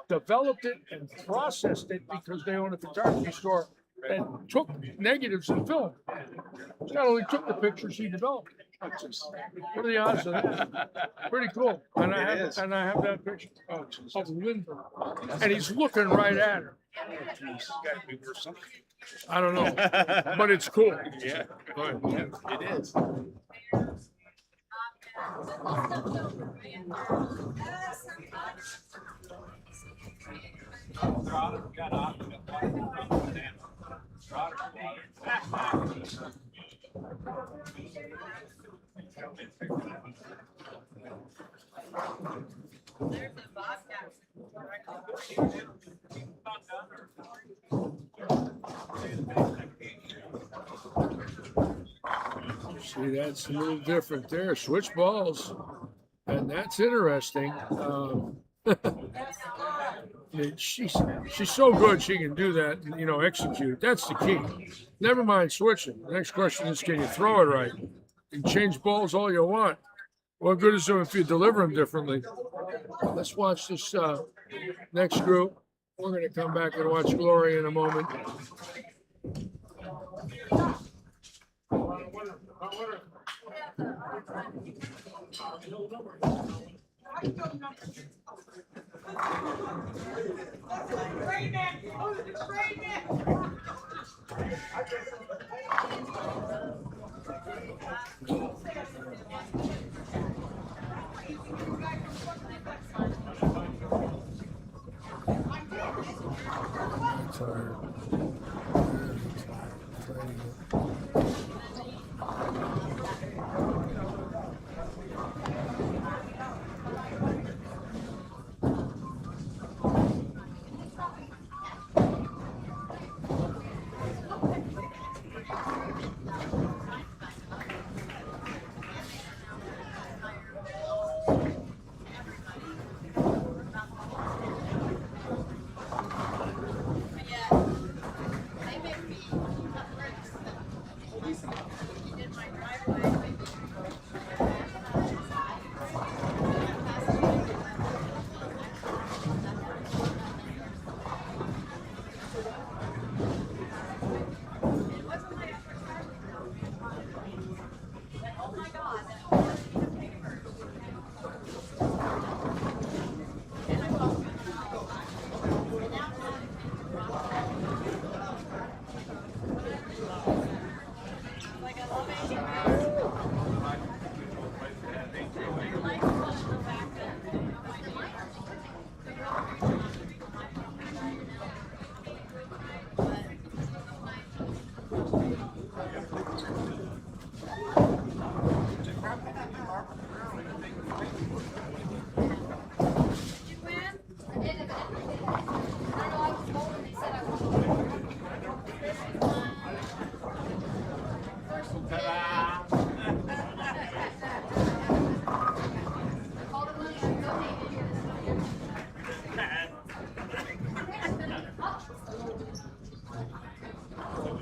developed it and processed it because they own a photography store and took negatives and film. She not only took the picture, she developed it. What are the odds of that? Pretty cool. And I have that picture of Lindbergh. And he's looking right at her. Gotta be worth something. I don't know, but it's cool. Yeah. Go ahead. Yeah, it is. See, that's a little different there. Switch balls. And that's interesting. She's so good she can do that and, execute. That's the key. Never mind switching. The next question is, can you throw it right? You can change balls all you want. What good is it if you deliver them differently? Let's watch this next group. We're going to come back and watch Glory in a moment. Great man. Tired. Very tired.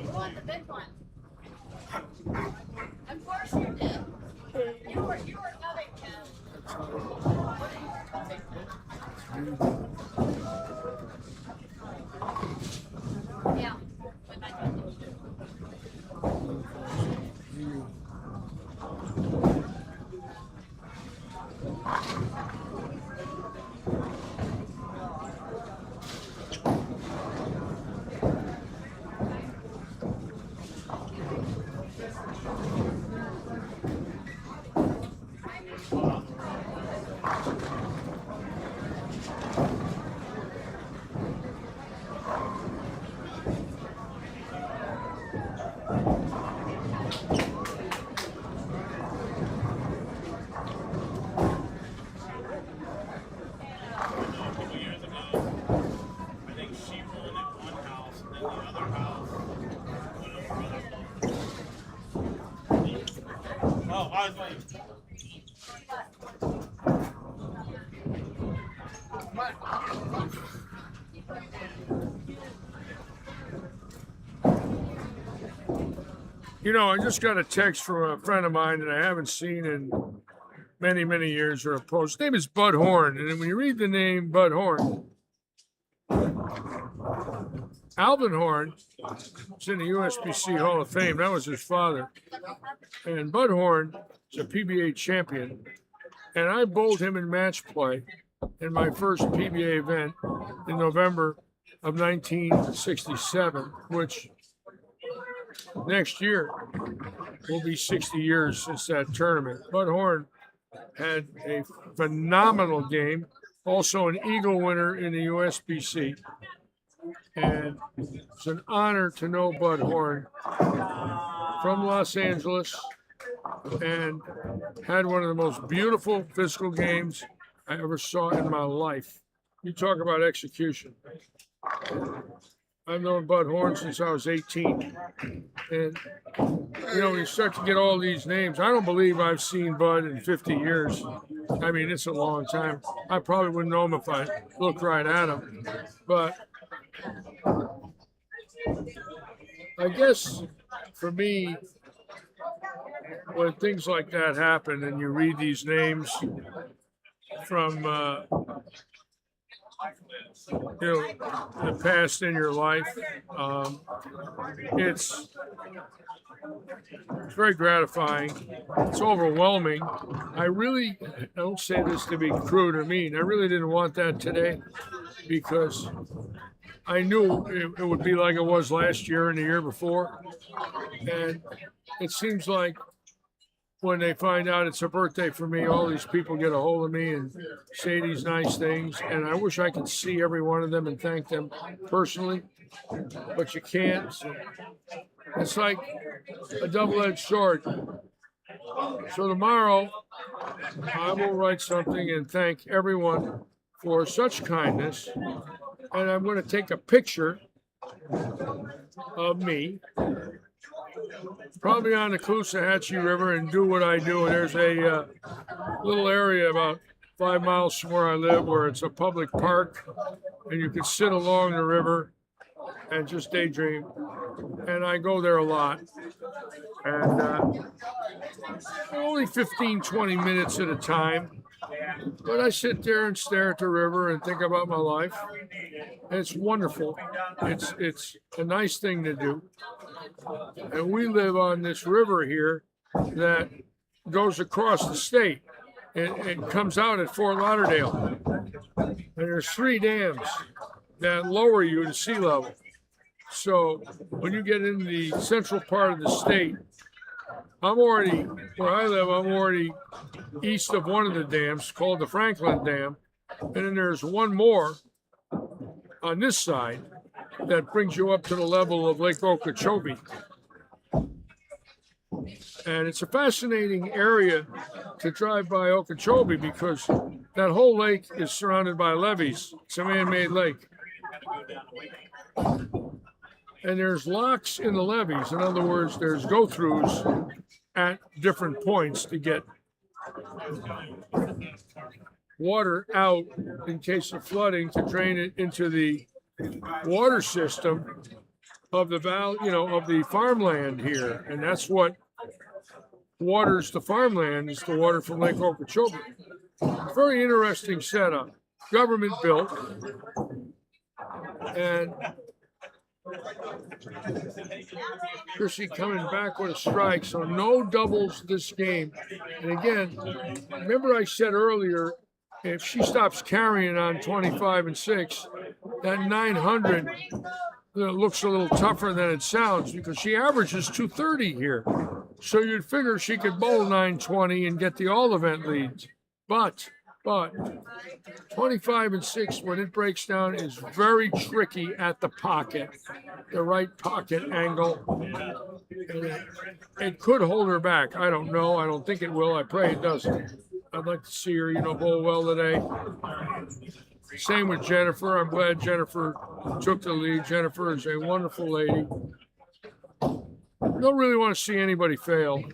You want the big one? Of course you did. You were coming, Ken. Yeah. You know, I just got a text from a friend of mine that I haven't seen in many, many years or a post. His name is Bud Horn. And when you read the name Bud Horn, Alvin Horn is in the USBC Hall of Fame. That was his father. And Bud Horn is a PBA champion. And I bowled him in match play in my first PBA event in November of 1967, which next year will be 60 years since that tournament. Bud Horn had a phenomenal game, also an Eagle winner in the USBC. And it's an honor to know Bud Horn from Los Angeles and had one of the most beautiful physical games I ever saw in my life. You talk about execution. I've known Bud Horn since I was 18. And, you know, you start to get all these names. I don't believe I've seen Bud in 50 years. I mean, it's a long time. I probably wouldn't know him if I looked right at him. But I guess for me, when things like that happen and you read these names from the past in your life. It's very gratifying. It's overwhelming. I don't say this to be crude or mean. I really didn't want that today because I knew it would be like it was last year and the year before. And it seems like when they find out it's a birthday for me, all these people get a hold of me and say these nice things. And I wish I could see every one of them and thank them personally, but you can't. So it's like a double-edged sword. So tomorrow, I will write something and thank everyone for such kindness. And I'm going to take a picture of me, probably on the Caloosahatchee River, and do what I do. And there's a little area about 5 miles from where I live where it's a public park, and you can sit along the river and just daydream. And I go there a lot. And only 15, 20 minutes at a time. But I sit there and stare at the river and think about my life. And it's wonderful. It's a nice thing to do. And we live on this river here that goes across the state. It comes out at Fort Lauderdale. And there's 3 dams that lower you to sea level. So when you get in the central part of the state, where I live, I'm already east of one of the dams called the Franklin Dam. And then there's one more on this side that brings you up to the level of Lake Okeechobee. And it's a fascinating area to drive by Okeechobee because that whole lake is surrounded by levees. It's a man-made lake. And there's locks in the levees. In other words, there's go-throughs at different points to get water out in case of flooding to drain it into the water system of the of the farmland here. And that's what waters the farmland, is the water from Lake Okeechobee. Very interesting setup. Government built. And Chrissy coming back with a strike, so no doubles this game. And again, remember I said earlier, if she stops carrying on 25 and 6, that 900 looks a little tougher than it sounds because she averages 230 here. So you'd figure she could bowl 920 and get the all-event leads. But 25 and 6, when it breaks down, is very tricky at the pocket, the right pocket angle. And it could hold her back. I don't know. I don't think it will. I pray it doesn't. I'd like to see her, bowl well today. Same with Jennifer. I'm glad Jennifer took the lead. Jennifer is a wonderful lady. Don't really want to see anybody fail.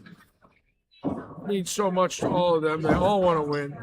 Means so much to all of them. They all want to win.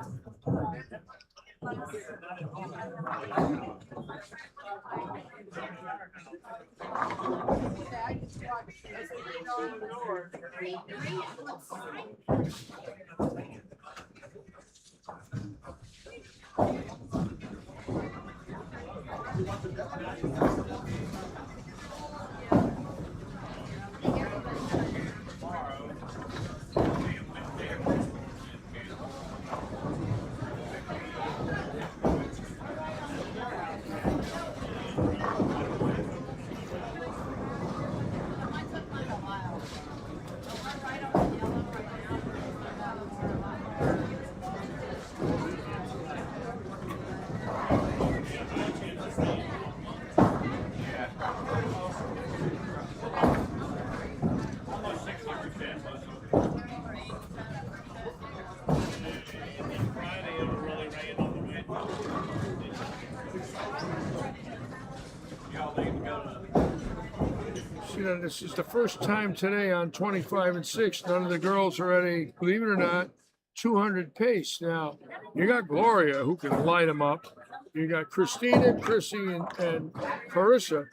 This is the first time today on 25 and 6. None of the girls are at a, believe it or not, 200 pace. Now, you got Gloria who can light them up. You got Christina, Chrissy, and Carissa.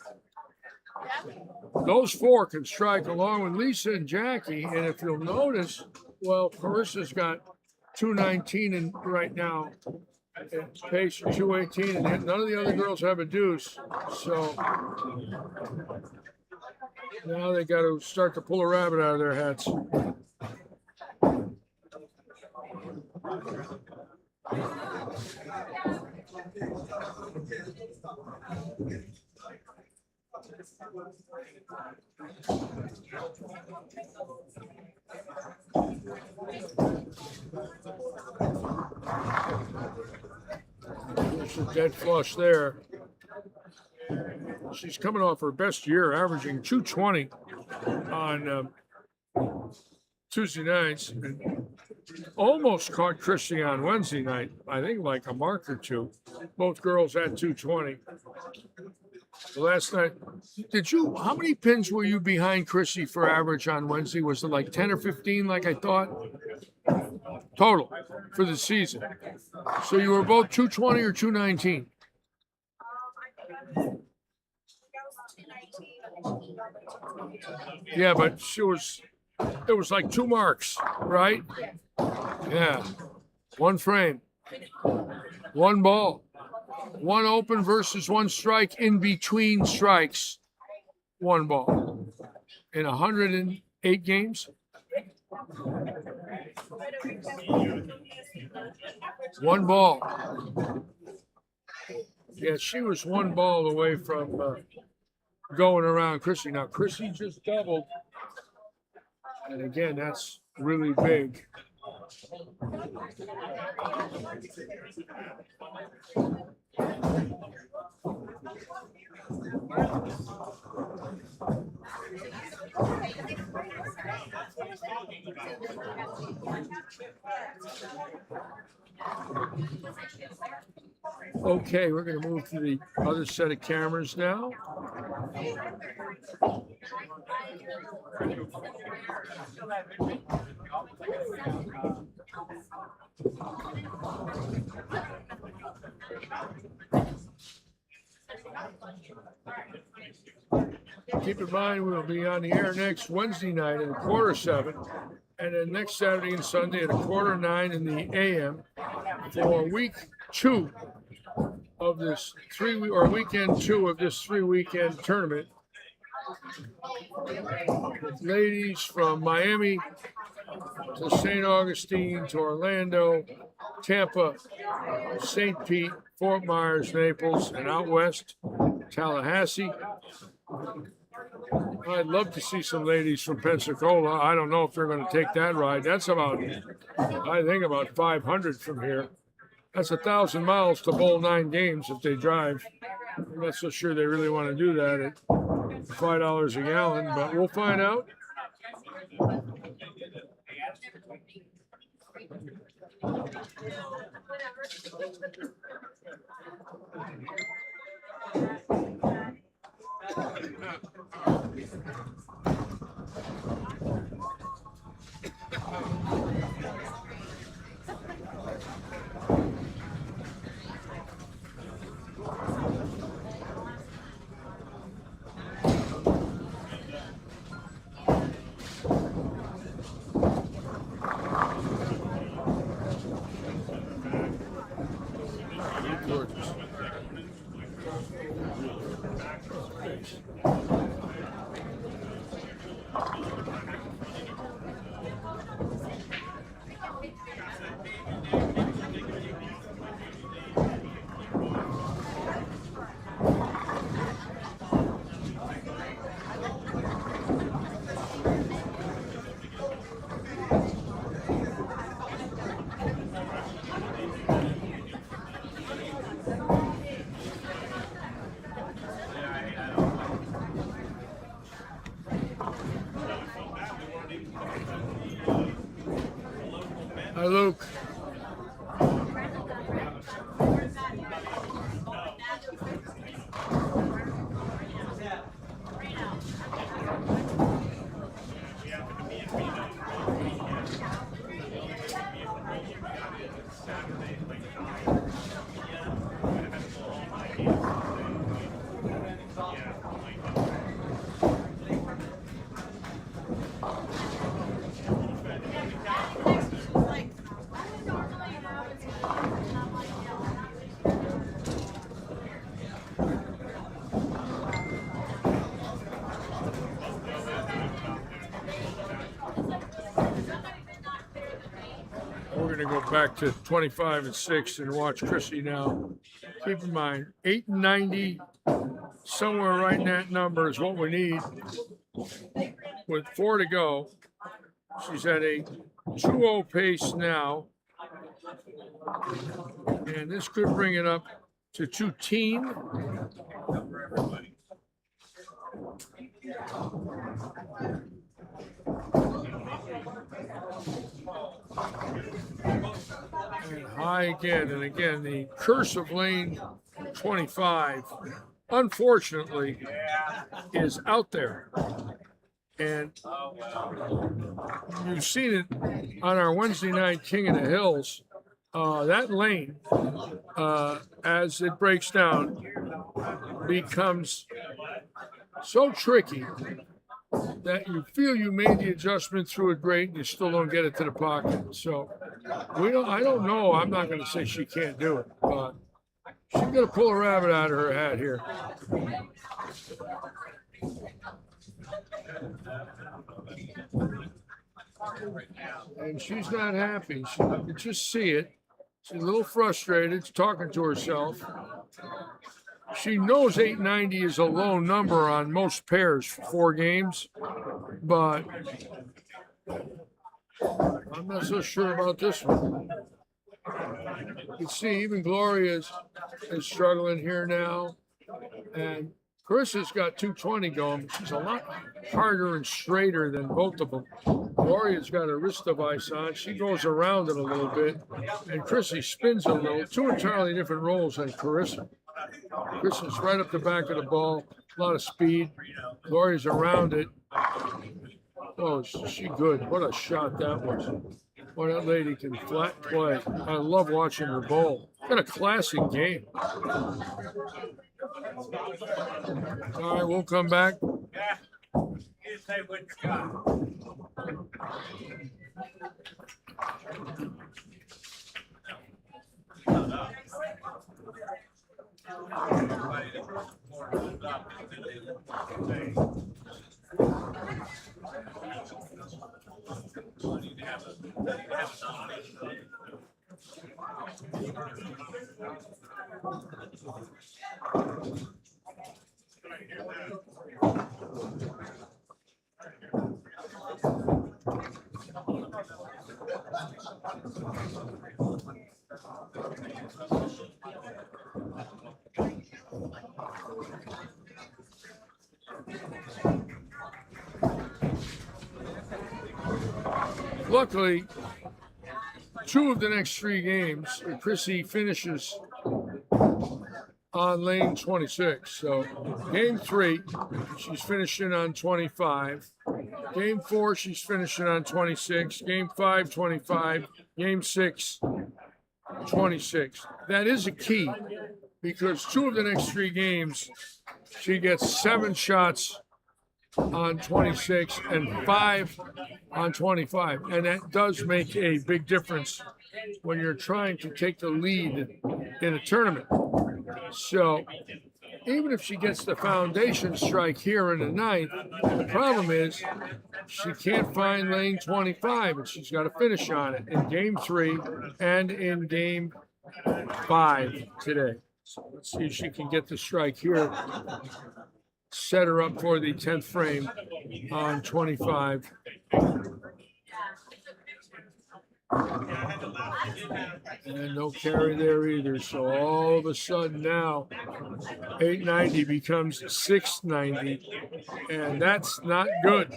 Those 4 can strike along with Lisa and Jackie. And if you'll notice, well, Carissa's got 219 right now. Pace 218, and none of the other girls have a deuce. So now they got to start to pull a rabbit out of their hats. There's a dead flush there. She's coming off her best year, averaging 220 on Tuesday nights. And almost caught Christy on Wednesday night. I think like a mark or two. Both girls had 220. Last night, how many pins were you behind Chrissy for average on Wednesday? Was it like 10 or 15 like I thought? Total for the season. So you were both 220 or 219? Yeah, but it was like 2 marks, right? Yeah. 1 frame. 1 ball. 1 open versus 1 strike. In between strikes, 1 ball. In 108 games. 1 ball. Yeah, she was 1 ball away from going around Chrissy. Now, Chrissy just doubled. And again, that's really big. Okay, we're going to move to the other set of cameras now. Keep in mind, we'll be on the air next Wednesday night at 7:15, and then next Saturday and Sunday at 9:15 in the AM for week 2 of this weekend 2 of this 3-weekend tournament. Ladies from Miami to St. Augustine to Orlando, Tampa, St. Pete, Fort Myers, Naples, and out west, Tallahassee. I'd love to see some ladies from Pensacola. I don't know if they're going to take that ride. That's about 500 from here. That's 1,000 miles to bowl 9 games if they drive. I'm not so sure they really want to do that at $5 a gallon, but we'll find out. Hi, Luke. going to go back to 25 and 6 and watch Chrissy now. Keep in mind, 8 and 90, somewhere right in that number is what we need. With 4 to go, she's at a 2-0 pace now. And this could bring it up to 2-teen. And high again, and again, the curse of lane 25, unfortunately, is out there. And you've seen it on our Wednesday night King of the Hills. That lane, as it breaks down, becomes so tricky that you feel you made the adjustment through it great and you still don't get it to the pocket. So I don't know. I'm not going to say she can't do it, but she's going to pull a rabbit out of her hat here. And she's not happy. You can just see it. She's a little frustrated, talking to herself. She knows 890 is a low number on most pairs for 4 games, but I'm not so sure about this one. You can see even Gloria is struggling here now, and Chris has got 220 going. She's a lot harder and straighter than both of them. Gloria's got a wrist device on. She goes around it a little bit, and Chrissy spins a little. 2 entirely different roles than Carissa. Chrissy's right up the back of the ball, a lot of speed. Gloria's around it. Oh, is she good? What a shot that was. Boy, that lady can flat play. I love watching her bowl. What a classic game. All right, we'll come back. Luckily, 2 of the next 3 games, Chrissy finishes on lane 26. So game 3, she's finishing on 25. Game 4, she's finishing on 26. Game 5, 25. Game 6, 26. That is a key because 2 of the next 3 games, she gets 7 shots on 26 and 5 on 25. And that does make a big difference when you're trying to take the lead in a tournament. So even if she gets the foundation strike here in the 9th, the problem is she can't find lane 25 and she's got to finish on it in game 3 and in game 5 today. So let's see if she can get the strike here. Set her up for the 10th frame on 25. And no carry there either. So all of a sudden now, 890 becomes 690, and that's not good.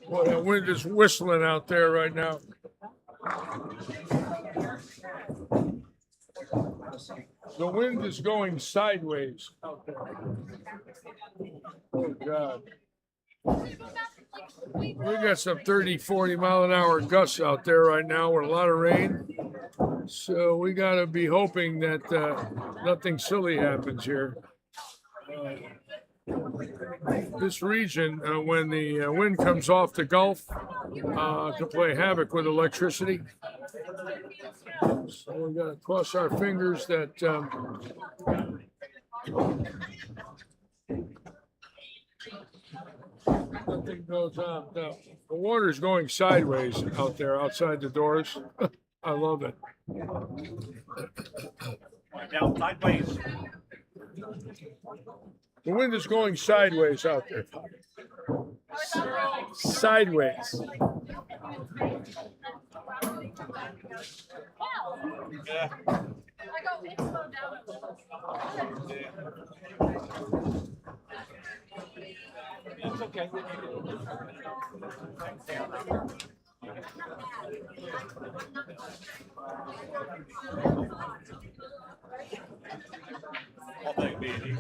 Boy, that wind is whistling out there right now. The wind is going sideways out there. Oh, God. We got some 30, 40 mile an hour gusts out there right now with a lot of rain. So we got to be hoping that nothing silly happens here. This region, when the wind comes off the Gulf, can play havoc with electricity. So we got to cross our fingers that nothing goes on. No, the water's going sideways out there outside the doors. I love it. Now, sideways. The wind is going sideways out there. Sideways. Yeah. It's okay. Well, maybe.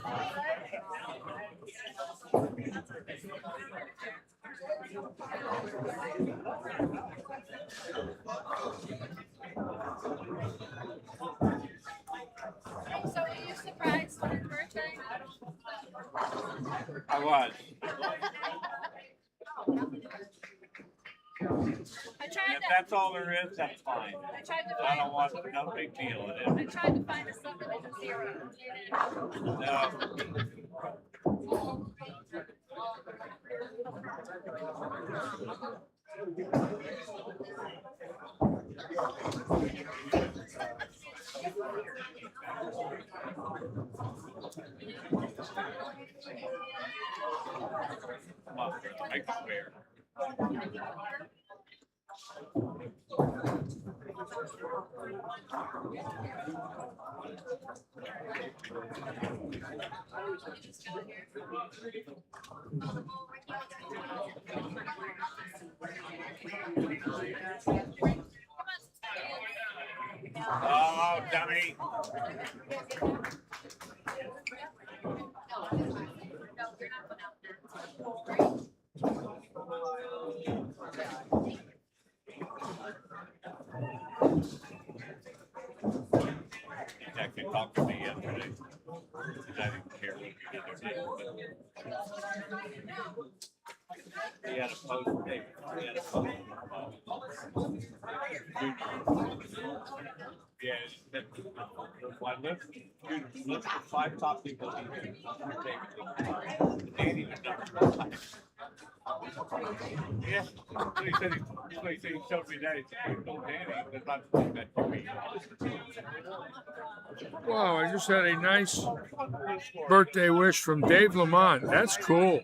So are you surprised for his birthday? I was. I tried If to, that's all there is, that's fine. I tried to I find, don't want no big deal in I tried to find a subdivision zero. it. No. Come on, I can swear. Oh, dummy. He actually talked to me yesterday. I didn't care what you did or didn't, but he had a post. He had a post. Yeah, one list. Dude, list the 5 top people he didn't even know. Yeah, so he said he showed me that. He said, "I told Danny, but not to do that to me." Wow, I just had a nice birthday wish from Dave Lamont. That's cool.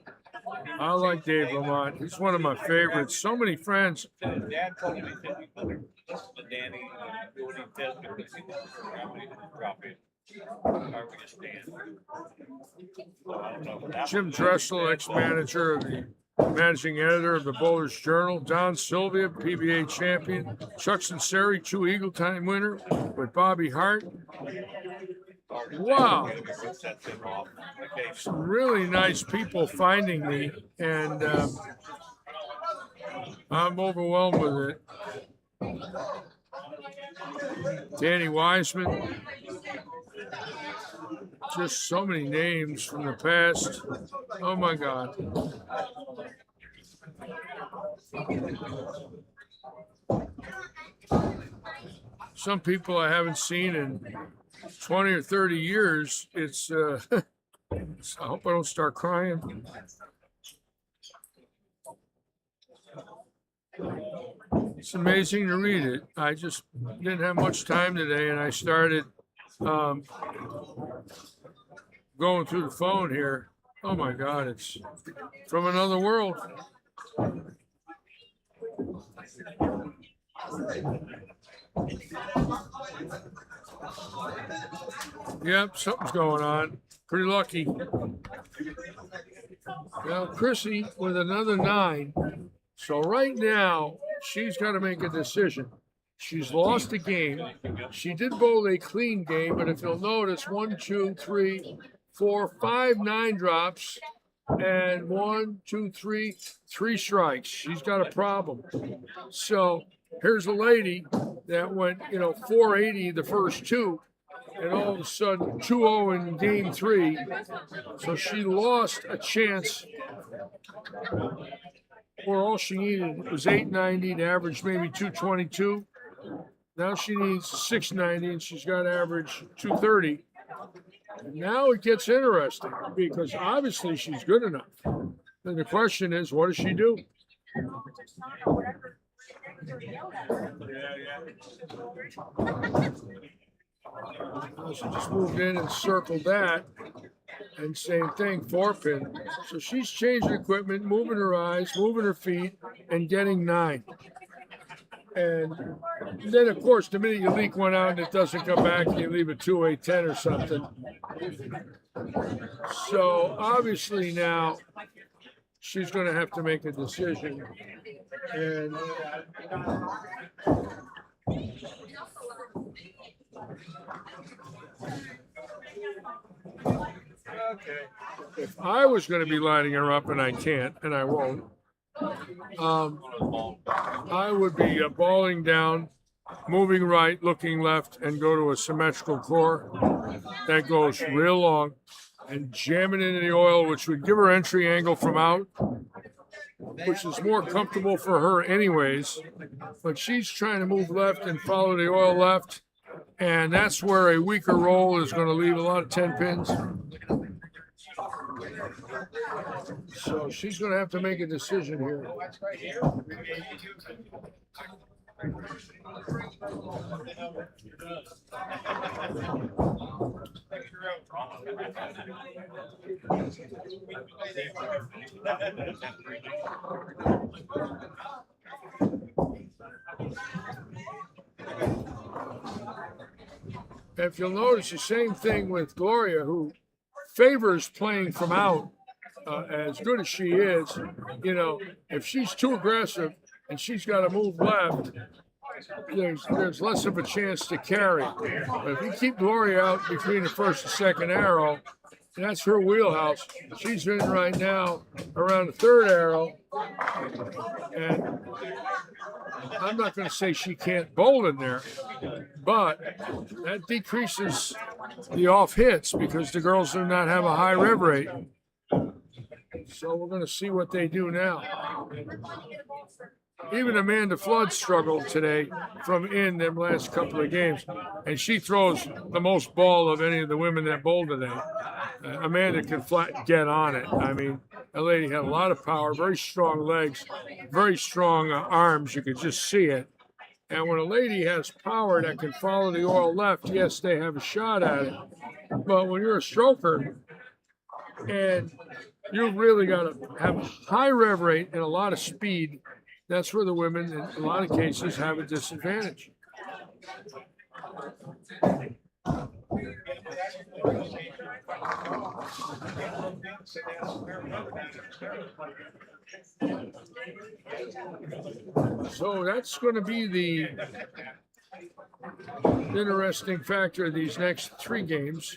I like Dave Lamont. He's one of my favorites. So many friends. His dad told him, he said, "You better listen to Danny and do what he says because he knows how many drop in. Are we gonna stand?" So I don't know what that Jim was. Dressel, ex-manager of the managing editor of the Bowlers Journal. Don Sylvia, PBA champion. Chuck Sinceri, 2 Eagle Time winner with Bobby Hart. Wow. Some really nice people finding me, and I'm overwhelmed with it. Danny Wiseman. Just so many names from the past. Oh my God. Some people I haven't seen in 20 or 30 years. It's I hope I don't start crying. It's amazing to read it. I just didn't have much time today, and I started going through the phone here. Oh my God, it's from another world. Yep, something's going on. Pretty lucky. Now, Chrissy with another 9. So right now, she's got to make a decision. She's lost a game. She did bowl a clean game, but if you'll notice, 1, 2, 3, 4, 5 9 drops, and 1, 2, 3, 3 strikes. She's got a problem. So here's a lady that went, 480 the first 2, and all of a sudden 2-0 in game 3. So she lost a chance where all she needed was 890 to average maybe 222. Now she needs 690 and she's got to average 230. And now it gets interesting because obviously she's good enough. Then the question is, what does she do? She just moved in and circled that. And same thing, 4-pin. So she's changing equipment, moving her eyes, moving her feet, and getting 9. And then, of course, the minute you leak one out and it doesn't come back, you leave a 2-8, 10 or something. So obviously now she's going to have to make a decision. And if I was going to be lining her up, and I can't, and I won't, I would be balling down, moving right, looking left, and go to a symmetrical core that goes real long, and jam it into the oil, which would give her entry angle from out, which is more comfortable for her anyways. But she's trying to move left and follow the oil left, and that's where a weaker roll is going to leave a lot of 10 pins. So she's going to have to make a decision here. If you'll notice the same thing with Gloria, who favors playing from out, as good as she is, if she's too aggressive and she's got to move left, there's less of a chance to carry. But if you keep Gloria out between the first and second arrow, that's her wheelhouse. She's in right now around the third arrow, and I'm not going to say she can't bowl in there, but that decreases the off hits because the girls do not have a high rev rate. So we're going to see what they do now. Even Amanda Flood struggled today from in them last couple of games, and she throws the most ball of any of the women that bowled today. Amanda can flat get on it. I mean, that lady had a lot of power, very strong legs, very strong arms. You could just see it. And when a lady has power that can follow the oil left, yes, they have a shot at it. But when you're a stroker and you've really got to have a high rev rate and a lot of speed, that's where the women, in a lot of cases, have a disadvantage. So that's going to be the interesting factor of these next 3 games.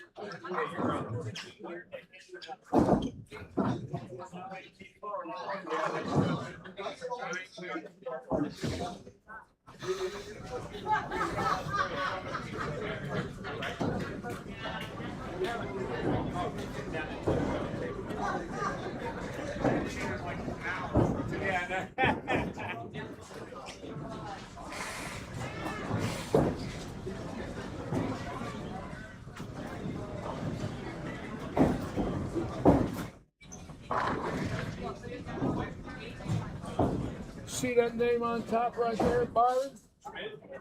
See that name on top right there, Byron?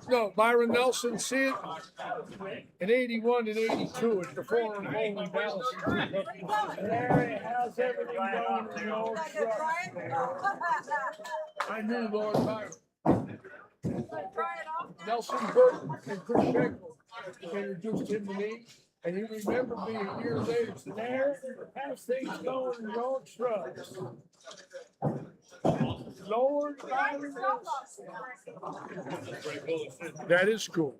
No, Byron Nelson, see it? In 81 and 82 at the Forum Home in Dallas. Larry, how's everything going in the old truck? I knew Lord Byron. Nelson Burton and Chris Schenkel introduced him to me, and he remembered me a year later. Said, Larry, how's things going in your old trucks? Lord Byron Nelson. That is cool.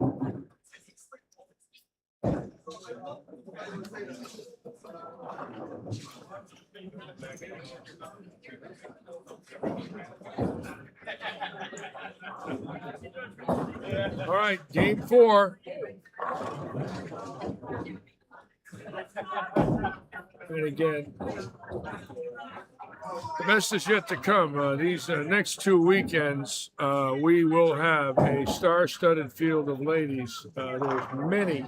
All right, game 4. And again, the best is yet to come. These next 2 weekends, we will have a star-studded field of ladies. There's many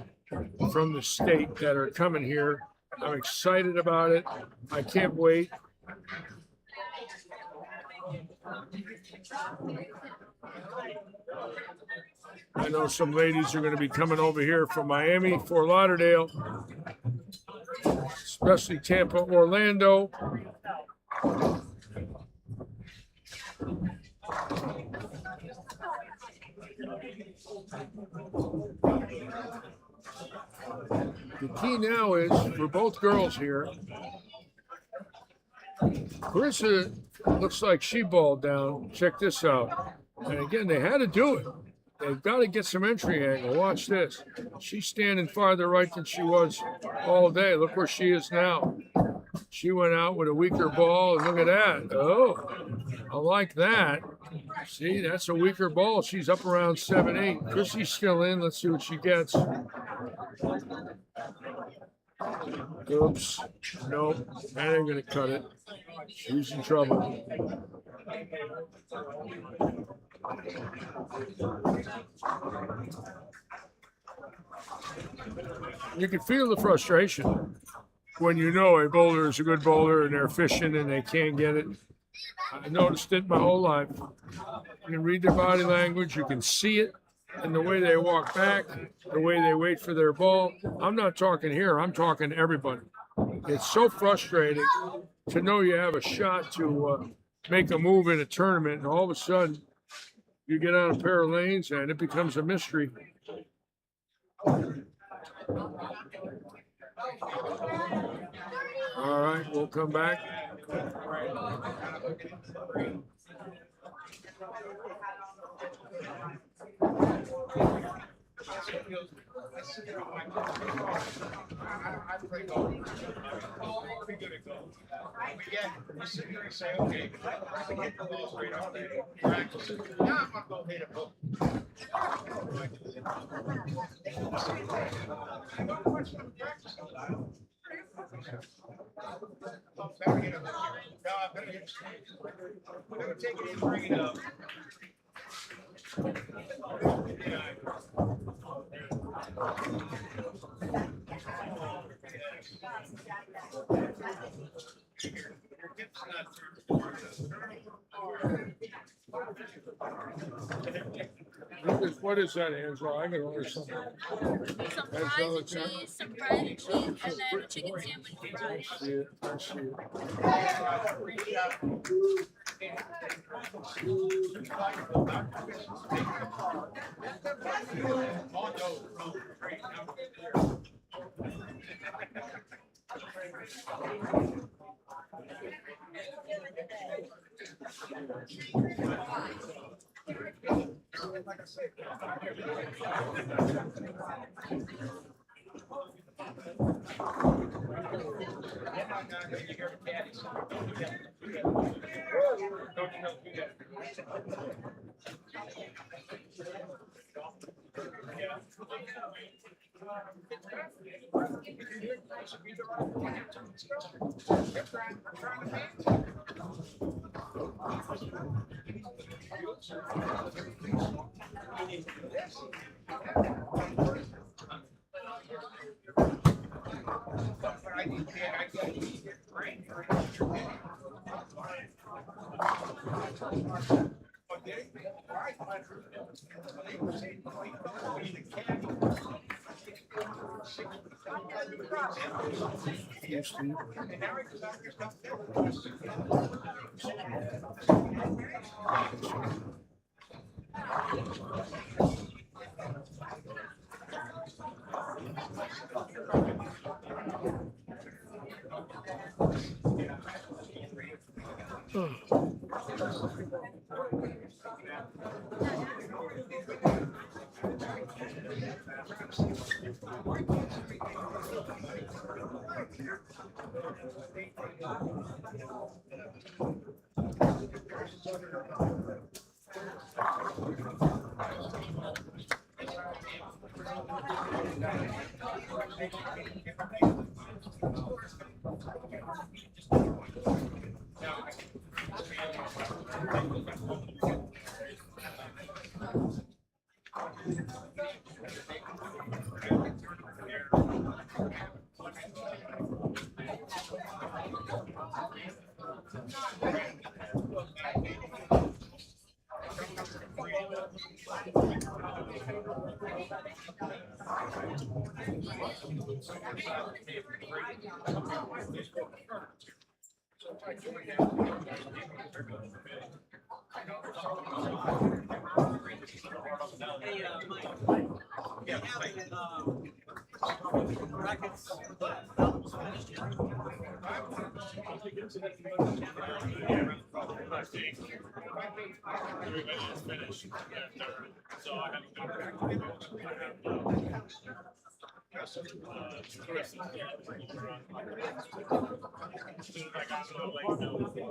from the state that are coming here. I'm excited about it. I can't wait. I know some ladies are going to be coming over here from Miami, Fort Lauderdale, especially Tampa, Orlando. The key now is for both girls here. Carissa looks like she balled down. Check this out. And again, they had to do it. They've got to get some entry angle. Watch this. She's standing farther right than she was all day. Look where she is now. She went out with a weaker ball, and look at that. Oh, I like that. See, that's a weaker ball. She's up around 7-8. Chrissy's still in. Let's see what she gets. Oops. Nope. That ain't going to cut it. She's in trouble. You can feel the frustration when you know a bowler is a good bowler and they're fishing and they can't get it. I noticed it my whole life. You can read their body language. You can see it in the way they walk back, the way they wait for their ball. I'm not talking here. I'm talking everybody. It's so frustrating to know you have a shot to make a move in a tournament, and all of a sudden you get on a pair of lanes and it becomes a mystery. All right, we'll come back. What is that, Angela? I can order something. Some fries and cheese, some fried cheese, and then a chicken sandwich with fries. I see it. I see it. I think everybody is finished. So I have to go. I got so late, no.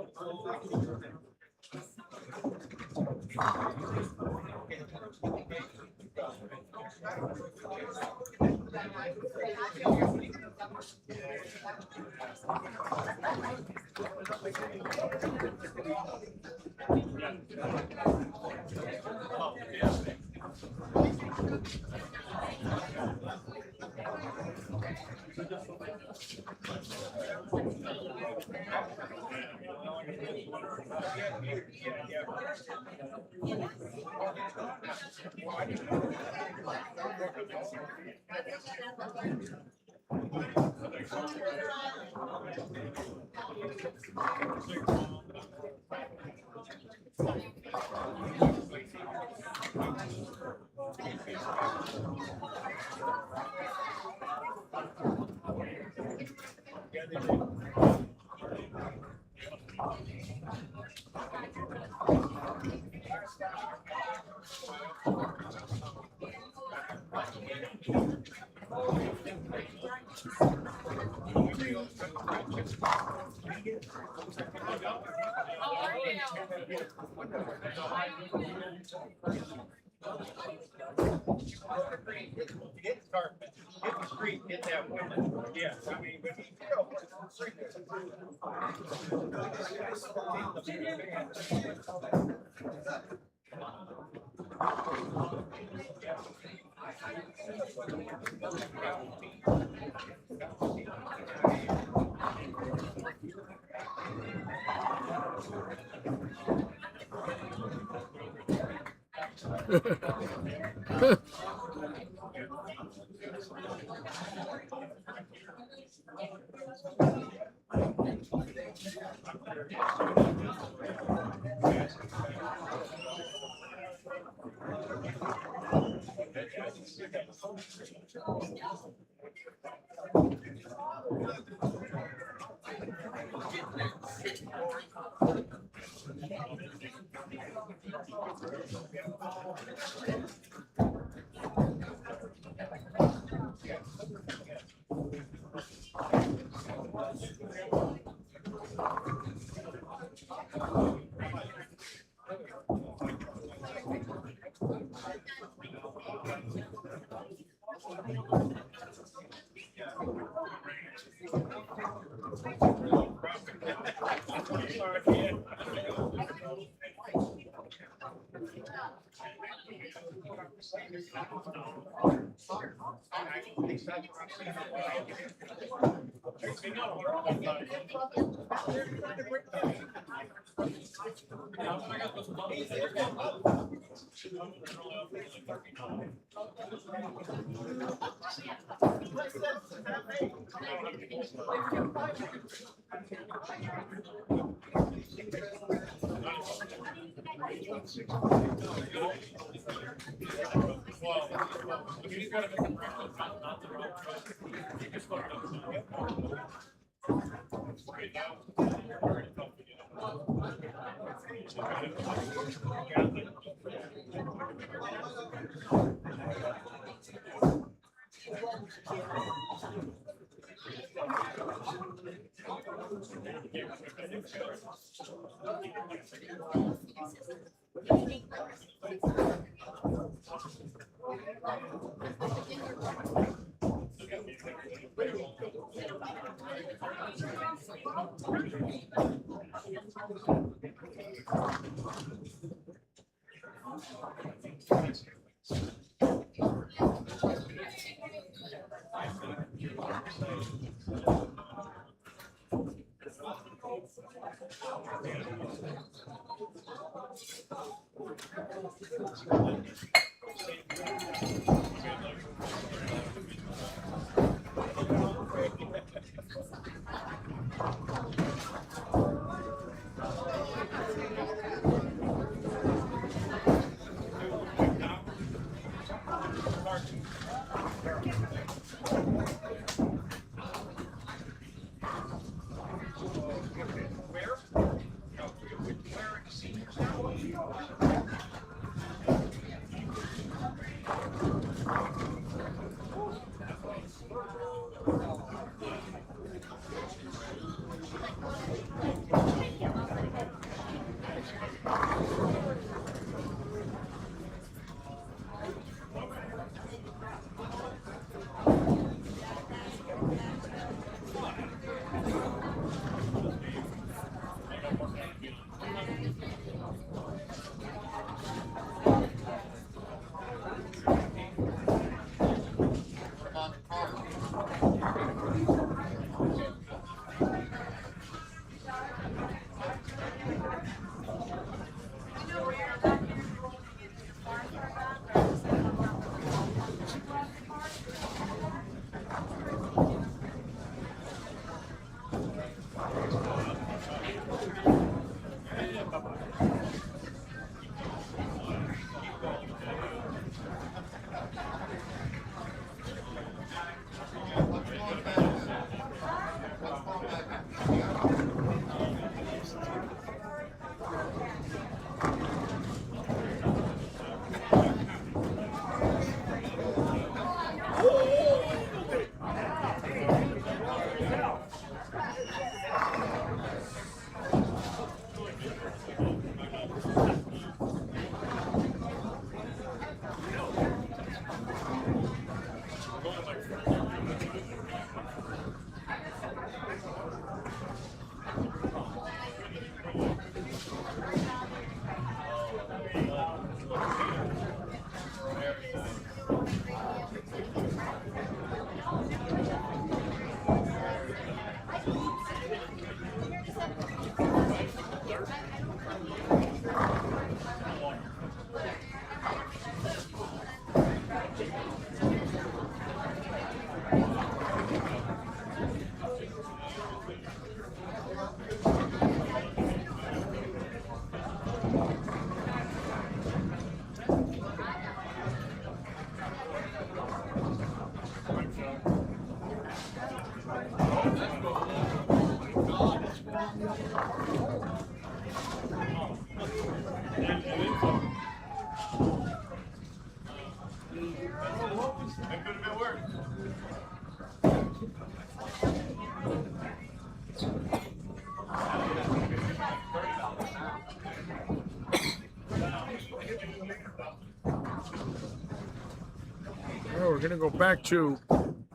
Well, we're going to go back to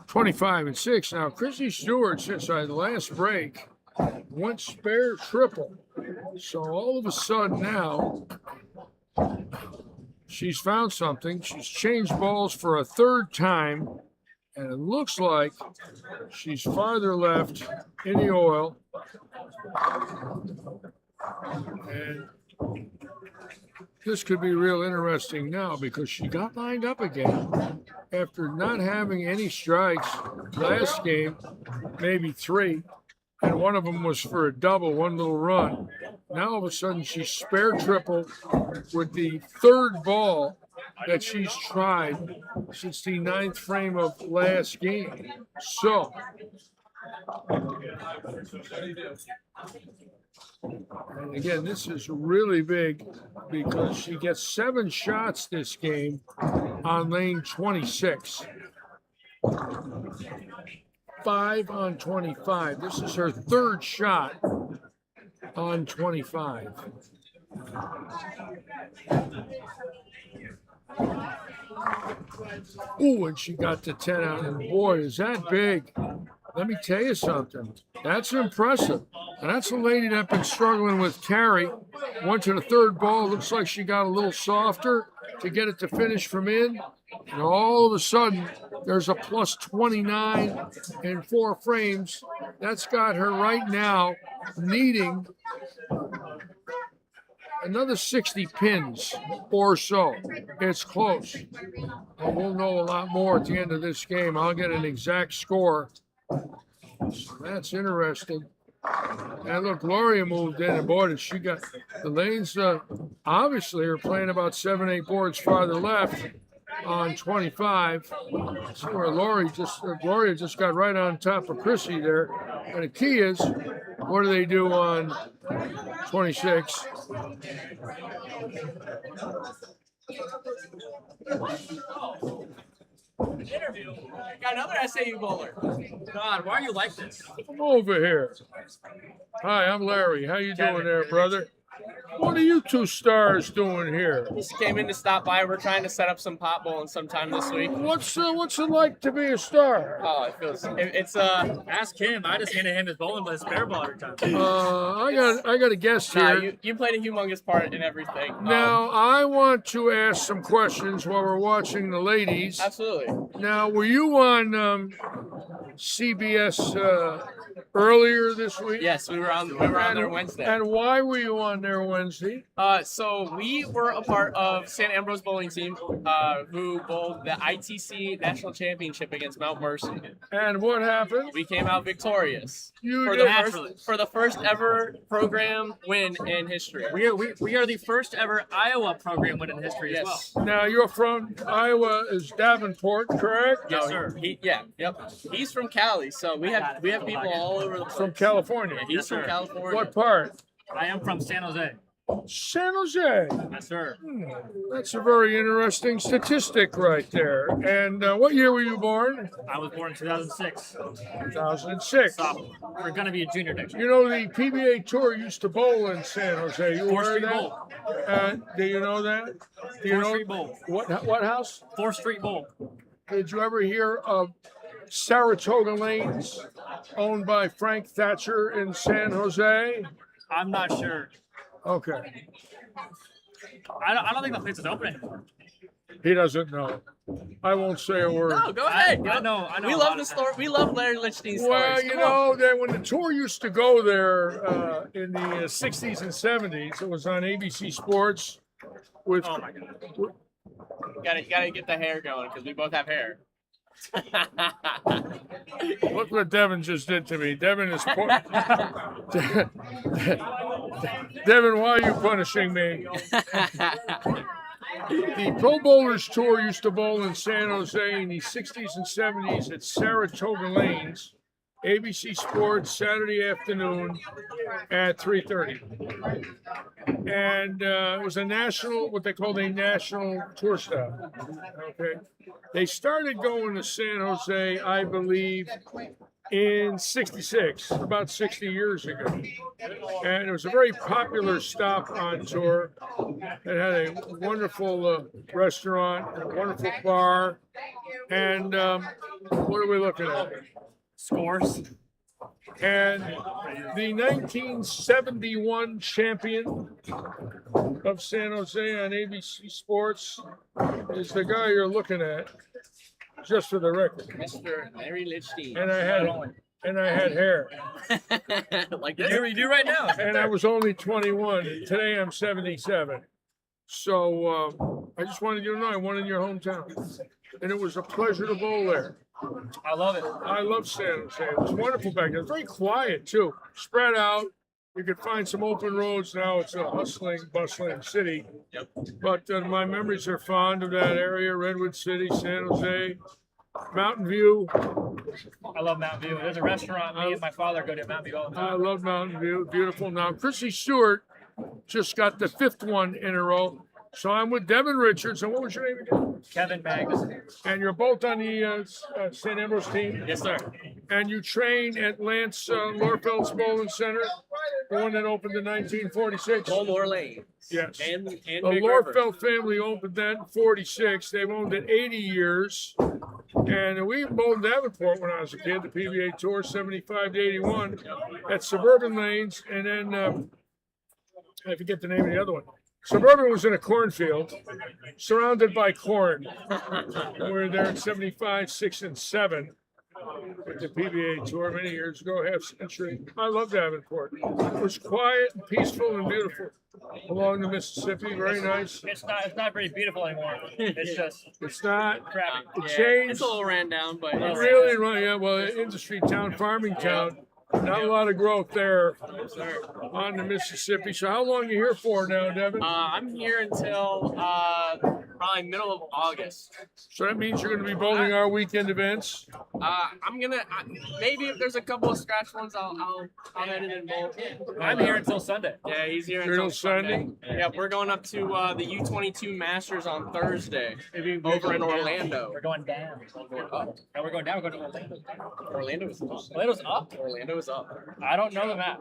25 and 6. Now, Chrissy Stewart, since our last break, went spare triple. So all of a sudden now, she's found something. She's changed balls for a third time, and it looks like she's farther left in the oil. And this could be real interesting now because she got lined up again after not having any strikes last game, maybe 3, and one of them was for a double, one little run. Now all of a sudden she's spare triple with the 3rd ball that she's tried since the 9th frame of last game. So, and again, this is really big because she gets 7 shots this game on lane 26. 5 on 25. This is her 3rd shot on 25. Ooh, and she got to 10 out, and boy, is that big. Let me tell you something. That's impressive. And that's a lady that's been struggling with carry. Went to the 3rd ball. Looks like she got a little softer to get it to finish from in. And all of a sudden, there's a plus 29 in 4 frames. That's got her right now needing another 60 pins or so. It's close. And we'll know a lot more at the end of this game. I'll get an exact score. So that's interesting. And look, Gloria moved in, and boy, did she got the lanes. Obviously, are playing about 7, 8 boards farther left on 25. See where Gloria just got right on top of Chrissy there. And the key is, what do they do on 26? Interview. Got another SAU bowler. God, why are you like this? Come over here. Hi, I'm Larry. How you doing there, brother? What are you 2 stars doing here? Just came in to stop by. We're trying to set up some pot bowling sometime this week. What's it like to be a star? Oh, it's Ask him. I just handed him his bowling with a spare ball every time. I got a guest nah, here. you played a humongous part in everything. Now I want to ask some questions while we're watching the ladies. Absolutely. Now, were you on CBS earlier this week? Yes, we were on there Wednesday. And why were you on there Wednesday? So we were a part of San Ambrose bowling team, who bowled the ITC National Championship against Mount Mercy. And what happened? We came out victorious You for did. the first ever program win in history. We are the first ever Iowa program win in history as well. Yes. Now you're from Iowa, is Davenport, correct? Yes, sir. He's from Cali, so we have people all over the place. From California. He's from California. What part? I am from San Jose. San Jose. Yes, sir. That's a very interesting statistic right there. And what year were you born? I was born in 2006. 2006. So we're going to be a junior next year. You know, the PBA Tour used to bowl in San Jose. You aware of that? Do you know that? Do you 4th know Street Bowl. what house? 4th Street Bowl. Did you ever hear of Saratoga Lanes, owned by Frank Thatcher in San Jose? I'm not sure. Okay. I don't think the place is open anymore. He doesn't know. I won't say a word. No, go ahead. I know. We love the story. We love Larry Lichtenstein's Well, stories. you know, that when the tour used to go there in the 60s and 70s, it was on ABC Sports with. Oh my God. You gotta get the hair going because we both have hair. Look what Devin just did to me. Devin is. Devin, why are you punishing me? The Pro Bowlers Tour used to bowl in San Jose in the 60s and 70s at Saratoga Lanes, ABC Sports, Saturday afternoon at 3:30. And it was a national, what they called a national tour stop. Okay. They started going to San Jose, I believe, in 66, about 60 years ago. And it was a very popular stop on tour. It had a wonderful restaurant, a wonderful bar. And what are we looking at? Scores. And the 1971 champion of San Jose on ABC Sports is the guy you're looking at, just for the record. Mr. Larry Lichtenstein. And I had hair. Like this? You do right now. And I was only 21. Today I'm 77. So I just wanted you to know I won in your hometown, and it was a pleasure to bowl there. I love it. I love San Jose. It was wonderful back then. Very quiet too, spread out. You could find some open roads. Now it's a hustling, bustling city. Yep. But my memories are fond of that area: Redwood City, San Jose, Mountain View. I love Mountain View. There's a restaurant me and my father go to Mountain View all the time. I love Mountain View. Beautiful. Now, Chrissy Stewart just got the 5th one in a row. So I'm with Devin Richards. And what was your name again? Kevin Magnuson. And you're both on the St. Ambrose team? Yes, sir. And you train at Lance Lorfeld's Bowling Center, the one that opened in 1946? Baltimore Lane. Yes. And The Big River. Lorfeld family opened that in 46. They've owned it 80 years. And we bowled Davenport when I was a kid, the PBA Tour, 75 to 81, at Suburban Lanes. And then I forget the name of the other one. Suburban was in a cornfield, surrounded by corn. We were there in 75, 6, and 7 with the PBA Tour many years ago, half century. I love Davenport. It was quiet and peaceful and beautiful along the Mississippi. Very nice. It's not very beautiful anymore. It's just It's not. crappy. It changed. It's a little ran down, but it's, Really, right? Yeah. Well, industry town, farming town. Not a lot of growth there on the Mississippi. So how long are you here for now, Devin? I'm here until probably middle of August. So that means you're going to be bowling our weekend events. I'm gonna maybe if there's a couple of scratch ones, I'll head in and bowl. I'm here until Sunday. Yeah, he's here Until until Sunday? Yeah, we're going up to the U22 Masters on Thursday over in Orlando. We're going down. We're up. No, we're going down. We're going to Orlando. Orlando is up. Orlando's up? Orlando is up. I don't know the map.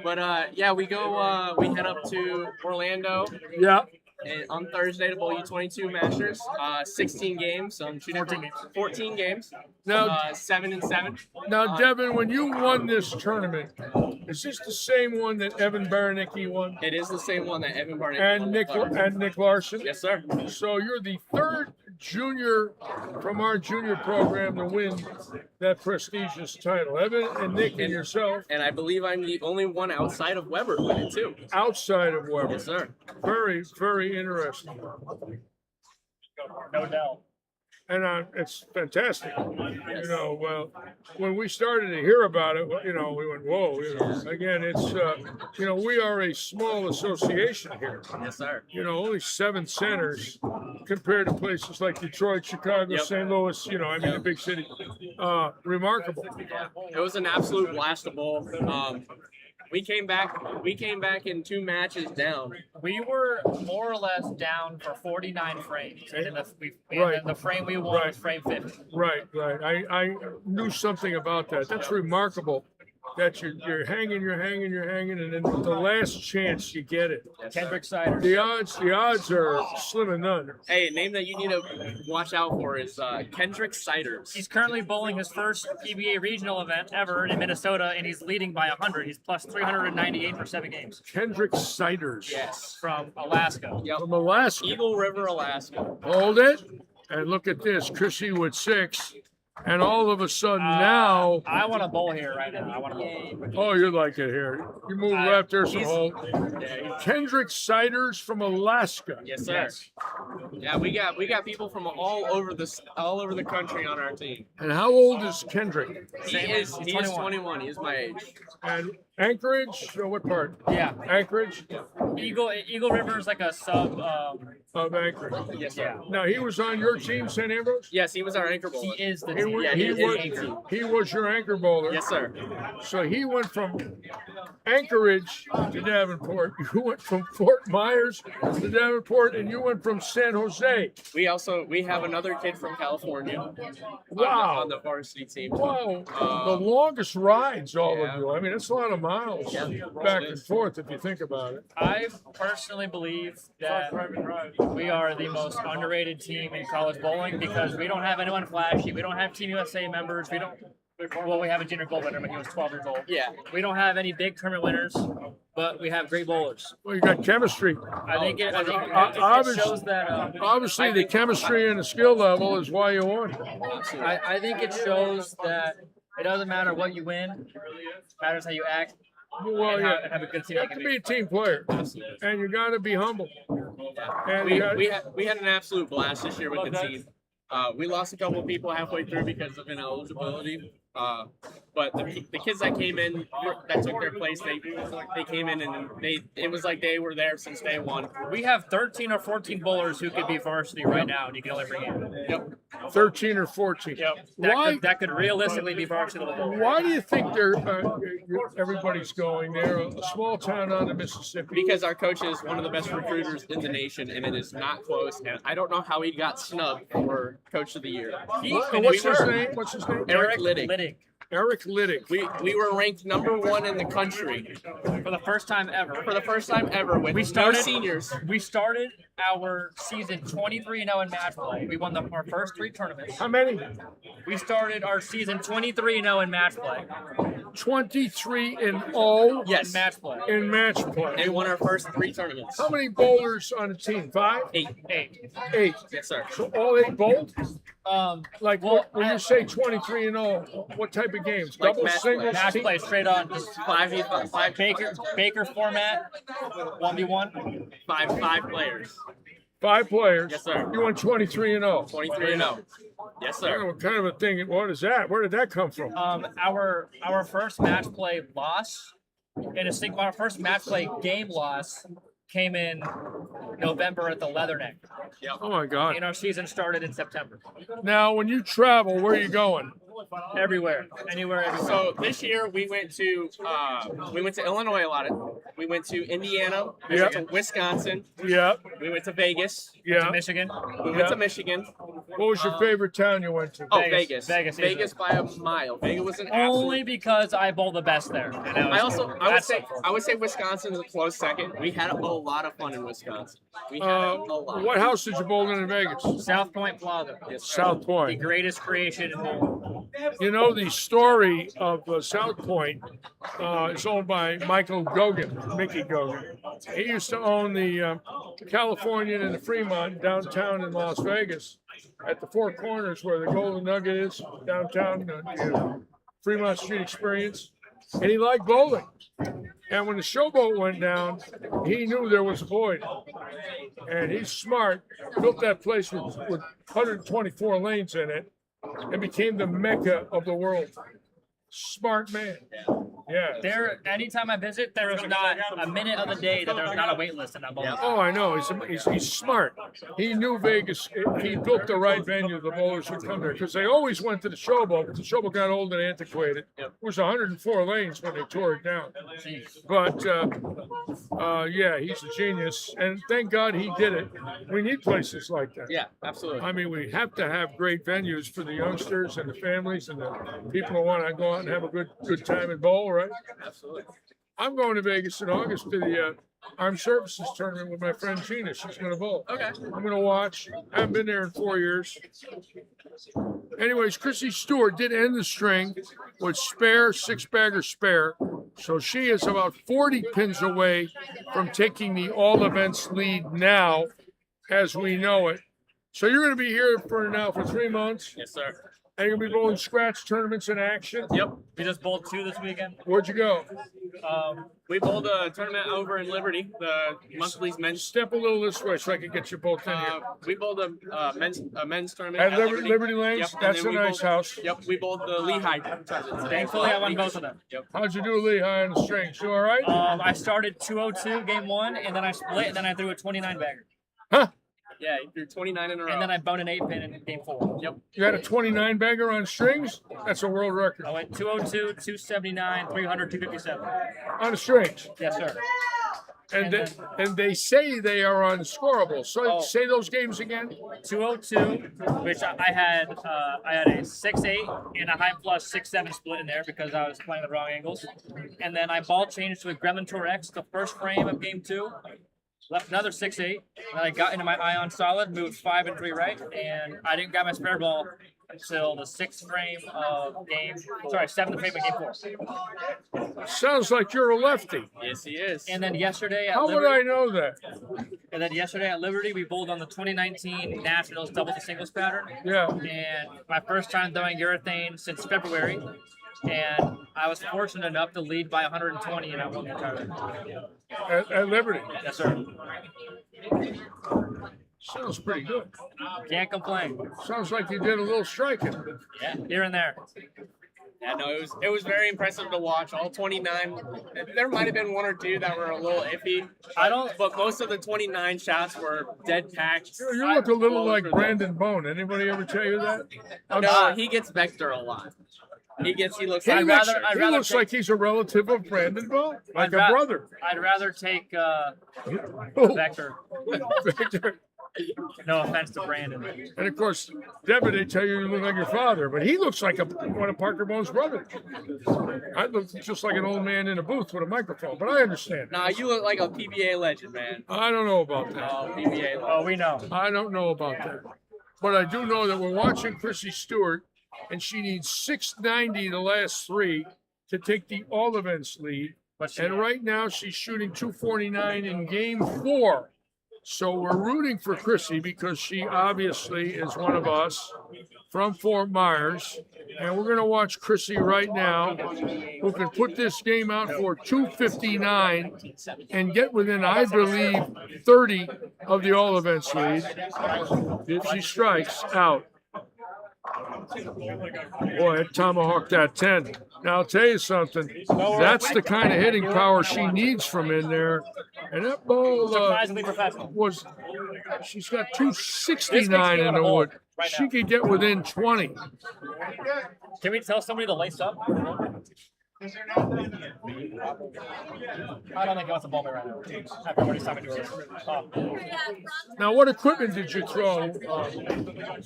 But yeah, we go. We head up to Orlando Yeah. on Thursday to bowl U22 Masters. 16 games. So I'm shooting 14 games. Now, 7 and 7. now, Devin, when you won this tournament, is this the same one that Evan Baranicki won? It is the same one that Evan Barnett And Nick Larson? Yes, sir. So you're the 3rd junior from our junior program to win that prestigious title. Evan and Nick and yourself And I believe I'm the only one outside of Weber to win it too. outside of Weber. Yes, sir. Very, very interesting. No doubt. And it's fantastic. You know, well, when we started to hear about it, you know, we went, whoa. You know, again, it's, you know, we are a small association here. Yes, sir. You know, only 7 centers compared to places like Detroit, Chicago, Yep. St. Louis, you know, I mean, the big city. Remarkable. It was an absolute blast to bowl. We came back in 2 matches down. We were more or less down for 49 frames. And Right. the frame we won Right. was frame 50. Right, right. I knew something about that. That's remarkable. That you're hanging, and then the last chance you get it. Kendrick Siders. The odds are slim and none. Hey, a name that you need to watch out for is Kendrick Siders. He's currently bowling his first PBA regional event ever in Minnesota, and he's leading by 100. He's plus 398 for 7 games. Kendrick Siders. Yes. From Alaska. Yep. From Alaska. Eagle River, Alaska. Hold it. And look at this. Chrissy with 6. And all of a sudden now, I want to bowl here right now. I want to bowl. oh, you like it here. You move left, there's some he's- hold. Kendrick Siders from Alaska. Yes, sir. Yeah, we got people from all over the country on our team. And how old is Kendrick? He is 21. He is my age. And Anchorage? Or what part? Yeah. Anchorage? Eagle River is like a sub. Of Anchorage. Yes, sir. Now, he was on your team, St. Ambrose? Yes, he was our anchor bowler. He is the He team. was, Yeah, he, he is was, anchor. he was your anchor bowler. Yes, sir. So he went from Anchorage to Davenport. You went from Fort Myers to Davenport, and you went from San Jose. We have another kid from California. Wow. On the varsity team. Wow, the longest rides, all yeah. of you. I mean, it's a lot of miles back and forth if you think about it. I personally believe that we are the most underrated team in college bowling because we don't have anyone flashy. We don't have Team USA members. We have a junior gold winner, but he was 12 years old. Yeah. We don't have any big tournament winners, but we have great bowlers. Well, you got chemistry. I think it Obviously- shows that. Obviously, the chemistry and the skill level is why you won. I think it shows that it doesn't matter what you win, it matters how you act. Well, and yeah. have a good team. You have to be a team player, and you got to be humble. And you gotta- We had an absolute blast this year with the team. We lost a couple of people halfway through because of ineligibility. But the kids that came in that took their place, they came in and it was like they were there since day one. We have 13 or 14 bowlers who could be varsity right now, and you can only bring in. Yep. 13 or 14. Yep. Why? That could realistically be varsity level. Why do you think everybody's going there? A small town on the Mississippi. Because our coach is one of the best recruiters in the nation, and it is not close. And I don't know how he got snubbed for Coach of the Year. What's his name? What's his name? Eric Liddick. Eric Liddick. We were ranked #1 in the country For the first time ever. for the first time ever with no seniors. We started our season 23-0 in match play. We won our first 3 tournaments. How many? We started our season 23-0 in match play. 23-0. Yes. In match play. In match play. And won our first 3 tournaments. How many bowlers on the team? 5? 8. 8. Yes, sir. So all 8 bowled? Like well, when you say 23-0, what type of games? Like Double, match singles, Match team? play straight on. Just 5 Baker format. 1v1. 5 players. 5 players. Yes, sir. You won 23-0. 23-0. Yes, I don't know sir. what kind of a thing? What is that? Where did that come from? Our first match play loss, our first match play game loss came in November at the Leatherneck, Oh my God! and our season started in September. Now, when you travel, where are you going? Everywhere, anywhere. So this year we went to Illinois a lot. We went to Indiana. We went to Wisconsin. Yeah. We went to Vegas. Yeah. To Michigan. We went to Michigan. What was your favorite town you went to? Oh, Vegas. Vegas. Vegas, Vegas by a mile. Vegas was an Only absolute. because I bowled the best there. And I would say Wisconsin is a close second. We had a lot of fun in Wisconsin. We had a lot. What house did you bowl in Vegas? South Point Plaza. South The Point. greatest creation in bowling. You know, the story of South Point is owned by Michael Gogan, Mickey Gogan. He used to own the Californian and the Fremont downtown in Las Vegas at the Four Corners where the Golden Nugget is, downtown, Fremont Street Experience. And he liked bowling. And when the showboat went down, he knew there was a void. And he's smart, built that place with 124 lanes in it, and became the mecca of the world. Smart man. Yeah. Anytime I visit, there is not a minute of the day that there's not a wait list in that bowling. Oh, I know. He's smart. He knew Vegas. He built the right venue. The bowlers would come there because they always went to the showboat. But the showboat got old and antiquated. It was 104 lanes when they tore it down. But yeah, he's a genius, and thank God he did it. We need places like that. Yeah, absolutely. I mean, we have to have great venues for the youngsters and the families and the people who want to go out and have a good time and bowl, right? Absolutely. I'm going to Vegas in August to the Armed Services tournament with my friend Gina. She's going to bowl. Okay. I'm going to watch. I haven't been there in 4 years. Anyways, Chrissy Stewart did end the string with spare, 6-bagger spare. So she is about 40 pins away from taking the all events lead now as we know it. So you're going to be here for 3 months. Yes, sir. And you're going to be bowling scratch tournaments in action. Yep. We just bowled 2 this weekend. Where'd you go? We bowled a tournament over in Liberty, the monthly men's. Step a little this way so I can get you both in here. We bowled a men's tournament At Liberty Lanes? Yep. and That's then a we nice bowled- house. Yep, we bowled the Lehigh tournament. Thankfully, I won both of them. Yep. How'd you do, Lehigh, on the strings? You all right? I started 202 game 1, and then I split, and then I threw a 29 bagger. Huh? Yeah, you're 29 in a row. And then I boned an 8-pin in game 4. Yep. You had a 29 bagger on strings? That's a world record. I went 202, 279, 300, 257. On the strings. Yes, sir. And they say they are unscorable. So Oh. say those games again. 202, which I had a 6-8 and a high plus 6-7 split in there because I was playing the wrong angles. And then I ball changed to a Gremlin Tour X the first frame of game 2. Left another 6-8. And I got into my ion solid, moved 5 and 3 right, and I didn't got my spare ball until the 7th frame of game 4. Sounds like you're a lefty. Yes, he is. And then yesterday at How would Liberty, I know that? and then yesterday at Liberty, we bowled on the 2019 Nationals double to singles pattern. Yeah. And my first time throwing urethane since February. and I was fortunate enough to lead by 120, and I won the tournament. At Liberty. Yes, sir. Sounds pretty good. Can't complain. Sounds like you did a little striking. Yeah, here and there. Yeah, no, it was very impressive to watch. All 29. There might have been one or two that were a little iffy. But most of the 29 shots were dead packed. You look a little like Brandon Bone. Anybody ever tell you that? No, he gets Vector a lot. He looks. He looks like he's a relative of Brandon Bone, like a brother. I'd rather take Vector. Vector. No offense to Brandon. And of course, Devin, they tell you look like your father, but he looks like one of Parker Bone's brothers. I look just like an old man in a booth with a microphone, but I understand. Nah, you look like a PBA legend, man. I don't know about that. Oh, PBA legend. Oh, we know. I don't know about that. But I do know that we're watching Chrissy Stewart, and she needs 690 the last three to take the all events lead. And right now she's shooting 249 in game 4. So we're rooting for Chrissy because she obviously is one of us from Fort Myers. And we're going to watch Chrissy right now, who can put this game out for 259 and get within, I believe, 30 of the all events lead. If she strikes out. Boy, it tomahawked that 10. Now, I'll tell you something. That's the kind of hitting power she needs from in there. And that ball was, she's got 269 in the wood. She could get within 20. Can we tell somebody to lace up? I don't think he wants a ball right now. Everybody's talking to her. Now, what equipment did you throw?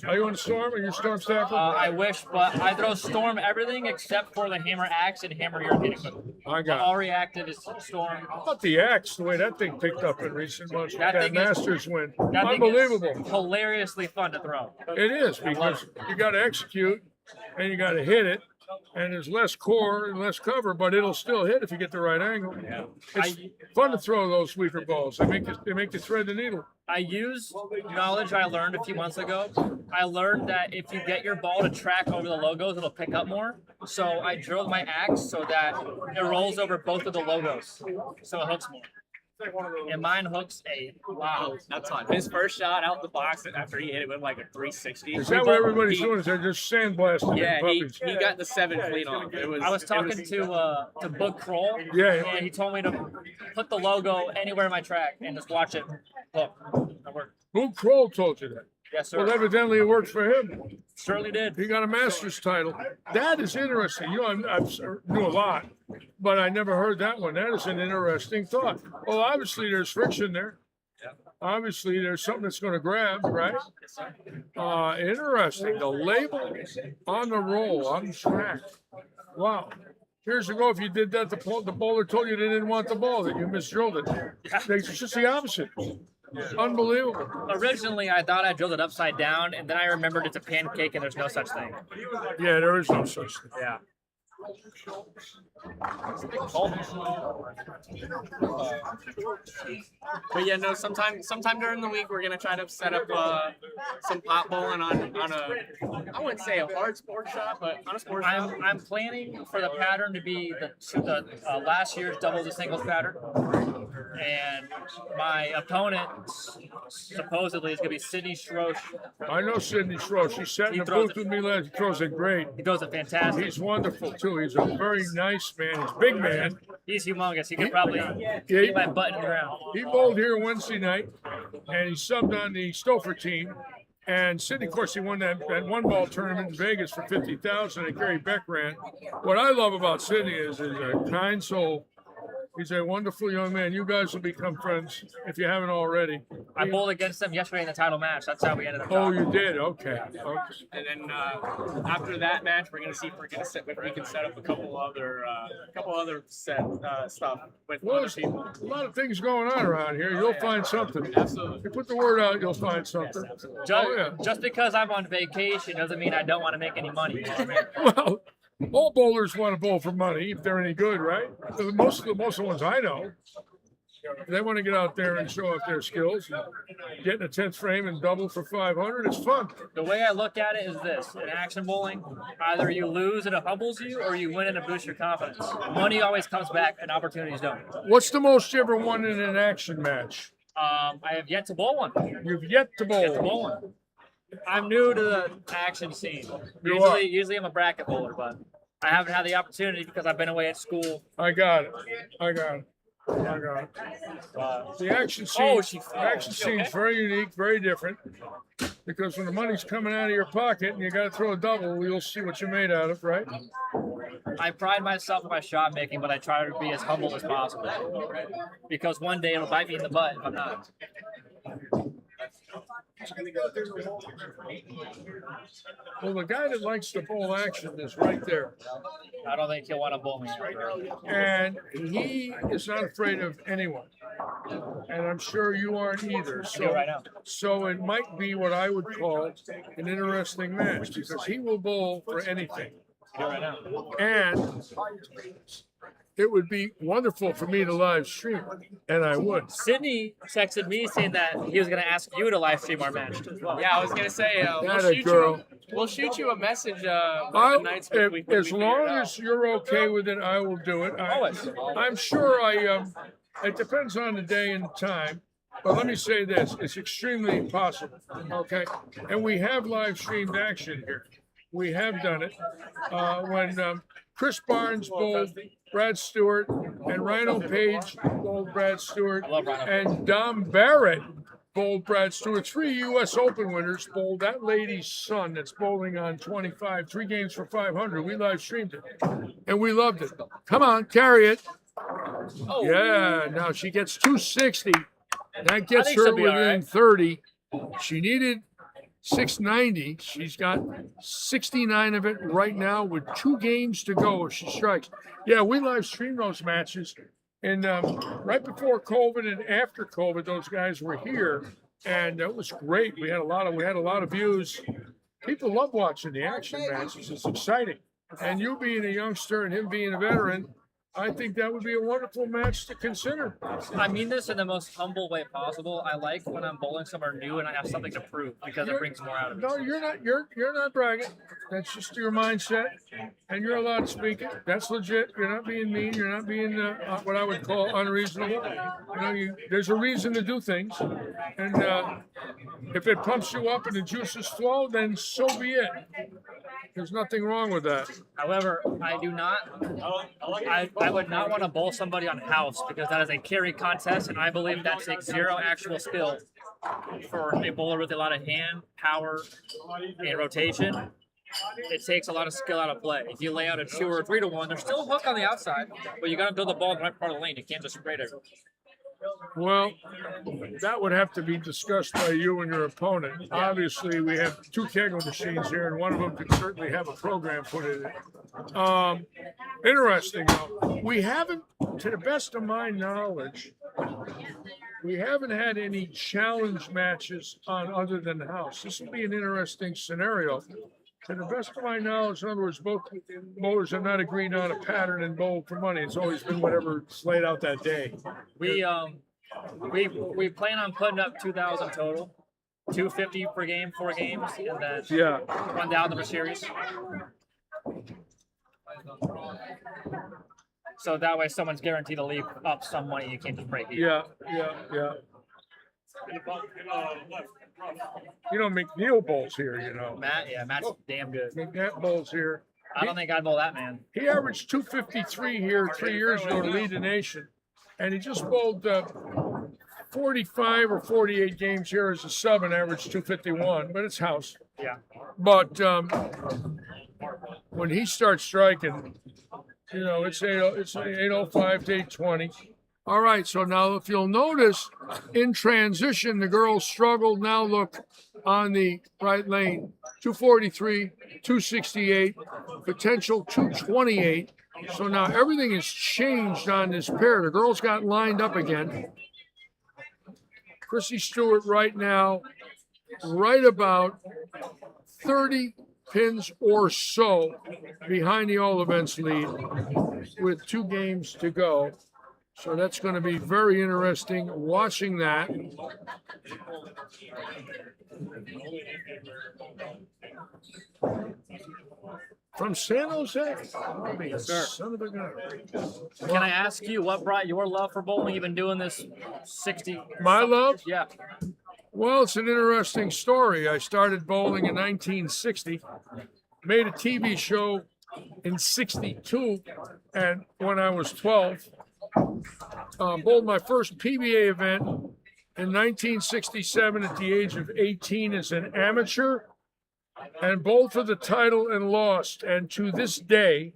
Are you on Storm? Are you Storm staffer? I wish, but I throw Storm everything except for the hammer axe and hammer European equipment. I got all reactive is Storm. How about the axe, the way that thing picked up in recent months? That Masters win. That Unbelievable. Hilariously fun to throw. It is, because you got to execute and you got to hit it. And there's less core and less cover, but it'll still hit if you get the right angle. Yeah. It's fun to throw those sweeper balls. They make you thread the needle. I use knowledge I learned a few months ago. I learned that if you get your ball to track over the logos, it'll pick up more. So I drilled my axe so that it rolls over both of the logos, so it hooks more. And mine hooks a wow. That's fun. His first shot out the box after he hit it with like a 360. Is that what everybody's doing? Is they're just sandblasting? Yeah, he got the 7 clean off. I was talking to Book Kroll. Yeah. And he told me to put the logo anywhere in my track and just watch it hook. That worked. Book Kroll told you that. Yes, sir. Well, evidently it worked for him. Certainly did. He got a master's title. That is interesting. You know, I knew a lot, but I never heard that one. That is an interesting thought. Well, obviously there's friction there. Obviously there's something that's going to grab, right? Interesting. The label on the roll, on the track. Wow. Years ago, if you did that, the bowler told you they didn't want the ball, that you misdrilled it. It's just the opposite. Unbelievable. Originally, I thought I drilled it upside down, and then I remembered it's a pancake and there's no such thing. Yeah, there is no such thing. Yeah. But yeah, no. Sometime during the week, we're gonna try to set up some pot bowling on a, I wouldn't say a hard sports shop, but on a sports shop. I'm planning for the pattern to be the last year's doubles and singles pattern, and my opponent supposedly is gonna be Sydney Schroesch. I know Sydney Schroesch. He sat in the booth with me last. He throws it great. He throws it fantastic. He's wonderful too. He's a very nice man. He's a big man. He's humongous. He could probably get my butt in the ground. He bowled here Wednesday night, and he subbed on the Stouffer team. And Sidney, of course, he won that one-ball tournament in Vegas for $50,000 that Gary Beck ran. What I love about Sidney is he's a kind soul. He's a wonderful young man. You guys will become friends if you haven't already. I bowled against him yesterday in the title match. That's how we ended up. Oh, you did? Okay. And then after that match, we're gonna see if we can set up a couple other stuff with other people. A lot of things going on around here. You'll find something. Absolutely. If you put the word out, you'll find something. Just because I'm on vacation doesn't mean I don't want to make any money. Well, all bowlers want to bowl for money if they're any good, right? Most of the ones I know. They want to get out there and show off their skills. Get in a 10th frame and double for 500. It's fun. The way I look at it is this: in action bowling, either you lose and it humbles you, or you win and it boosts your confidence. Money always comes back, and opportunities don't. What's the most you ever won in an action match? I have yet to bowl one. You've yet to bowl. Yet to bowl one. I'm new to the action scene. Usually I'm a bracket bowler, but I haven't had the opportunity because I've been away at school. I got it. The action scene, is very unique, very different. Because when the money's coming out of your pocket and you got to throw a double, you'll see what you're made out of, right? I pride myself in my shot making, but I try to be as humble as possible. Because one day it'll bite me in the butt if I'm not. Well, the guy that likes to bowl action is right there. I don't think he'll want to bowl me. And he is not afraid of anyone. And I'm sure you aren't either. So it might be what I would call an interesting match because he will bowl for anything. And it would be wonderful for me to live stream, and I would. Sydney texted me saying that he was going to ask you to live stream our match as well. Yeah, I was going to say, we'll shoot you a message as long as you're okay with it, I will do it. I'm sure it depends on the day and time. But let me say this, it's extremely possible, okay? And we have live streamed action here. We have done it. When Chris Barnes bowled Brad Stewart and Rhino Page bowled Brad Stewart and Dom Barrett bowled Brad Stewart. 3 U.S. Open winners bowled that lady's son that's bowling on 25, 3 games for 500. We live streamed it and we loved it. Come on, carry it. Oh. Yeah, now she gets 260. That gets her within 30. She needed 690. She's got 69 of it right now with 2 games to go if she strikes. Yeah, we live stream those matches. And right before COVID and after COVID, those guys were here. And it was great. We had a lot of views. People love watching the action matches. It's exciting. And you being a youngster and him being a veteran, I think that would be a wonderful match to consider. I mean this in the most humble way possible. I like when I'm bowling somewhere new and I have something to prove because it brings more out of me. No, you're not bragging. That's just your mindset, and you're allowed to speak it. That's legit. You're not being mean. You're not being what I would call unreasonable. There's a reason to do things, and if it pumps you up and the juices flow, then so be it. There's nothing wrong with that. However, I would not want to bowl somebody on house because that is a carry contest, and I believe that takes 0 actual skill for a bowler with a lot of hand, power, and rotation. It takes a lot of skill out of play. If you lay out a 2 or 3 to 1, there's still a hook on the outside, but you got to build the ball in the right part of the lane. You can't just spray it. Well, that would have to be discussed by you and your opponent. Obviously, we have 2 Kegel machines here, and one of them could certainly have a program put in it. Interesting, though. We haven't, to the best of my knowledge, we haven't had any challenge matches on other than the house. This would be an interesting scenario. To the best of my knowledge, in other words, both bowlers have not agreed on a pattern and bowl for money. It's always been whatever's laid out that day. We plan on putting up 2,000 total, 250 per game, 4 games, and then 1,000 per series. So that way, someone's guaranteed to leave up some money. You can't just break it. Yeah. McNeil bowls here, Matt's damn good. Matt bowls here. I don't think I'd bowl that man. He averaged 253 here 3 years ago to lead the nation. And he just bowled 45 or 48 games here as a sub and averaged 251, but it's house. Yeah. But when he starts striking, it's 805 to 820. All right, so now if you'll notice, in transition, the girls struggled. Now look on the right lane, 243, 268, potential 228. So now everything has changed on this pair. The girls got lined up again. Chrissy Stewart right now, right about 30 pins or so behind the all events lead with 2 games to go. So that's going to be very interesting watching that. From San Jose? Yes, sir. Son of a gun. Can I ask you what brought your love for bowling? You've been doing this 60. My love? Yeah. Well, it's an interesting story. I started bowling in 1960, made a TV show in 62, and when I was 12, bowled my first PBA event in 1967 at the age of 18 as an amateur, and bowled for the title and lost. And to this day,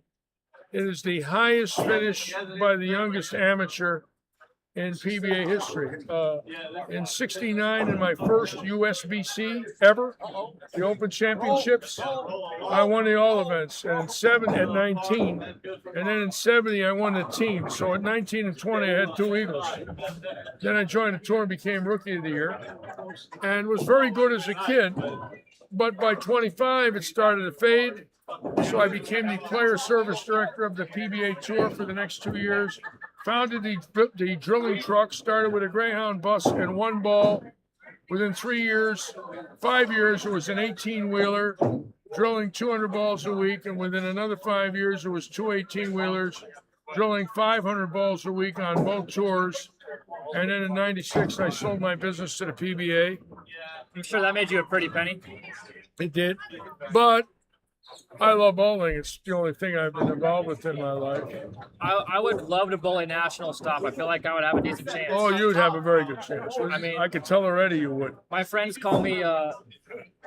it is the highest finish by the youngest amateur in PBA history. In 69, in my first Usbc ever, the Open Championships, I won the all events. And at 19, and then in 70, I won the team. So at 19 and 20, I had 2 Eagles. Then I joined the tour and became Rookie of the Year, and was very good as a kid. But by 25, it started to fade. So I became the player service director of the PBA Tour for the next 2 years. Founded the drilling truck, started with a Greyhound bus and 1 ball. Within 3 years, 5 years, it was an 18-wheeler, drilling 200 balls a week. And within another 5 years, it was 2 18-wheelers, drilling 500 balls a week on both tours. And then in 96, I sold my business to the PBA. I'm sure that made you a pretty penny. It did. But I love bowling. It's the only thing I've been involved with in my life. I would love to bowl a national stop. I feel like I would have a decent chance. Oh, you'd have a very good chance. I mean, I could tell already you would. My friends call me,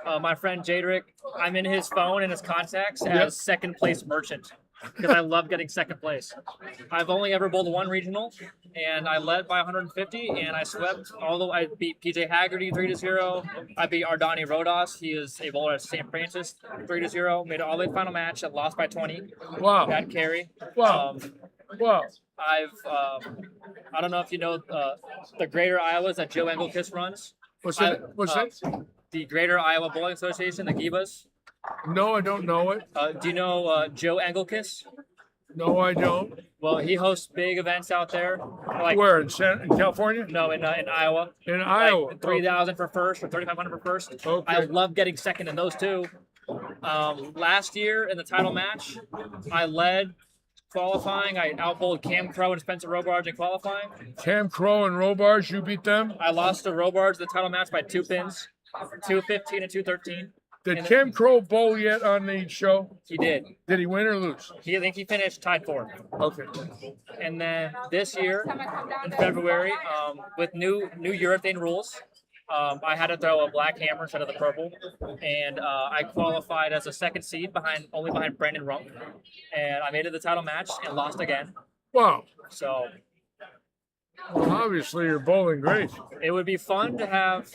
my friend Jadrick, I'm in his phone and his contacts as second place merchant because I love getting second place. I've only ever bowled 1 regional, and I led by 150, and I swept I beat PJ Haggerty 3-0. I beat Ardani Rodas. He is a bowler at St. Francis 3-0. Made it all the way to the final match and lost by 20. Wow. Bad carry. Wow. Wow. I don't know if you know the Greater Iowas that Joe Engelkiss runs. What's that? The Greater Iowa Bowling Association, the GIBAs. No, I don't know it. Do you know Joe Engelkiss? No, I don't. Well, he hosts big events out there. Like where in California? No, in Iowa. In Iowa, like 3,000 for first or 3,500 for first. Okay. I love getting second in those two. Last year in the title match, I led qualifying. I outbowled Cam Crow and Spencer Robards in qualifying. Cam Crow and Robards, you beat them? I lost to Robards in the title match by 2 pins, 215 and 213. Did Cam Crow bowl yet on the show? He did. Did he win or lose? I think he finished tied 4th. Okay. And then this year, in February, with new urethane rules, I had to throw a black hammer instead of the purple, and I qualified as a second seed only behind Brandon Rump, and I made it to the title match and lost again. Wow. So. Well, obviously, you're bowling great. It would be fun to have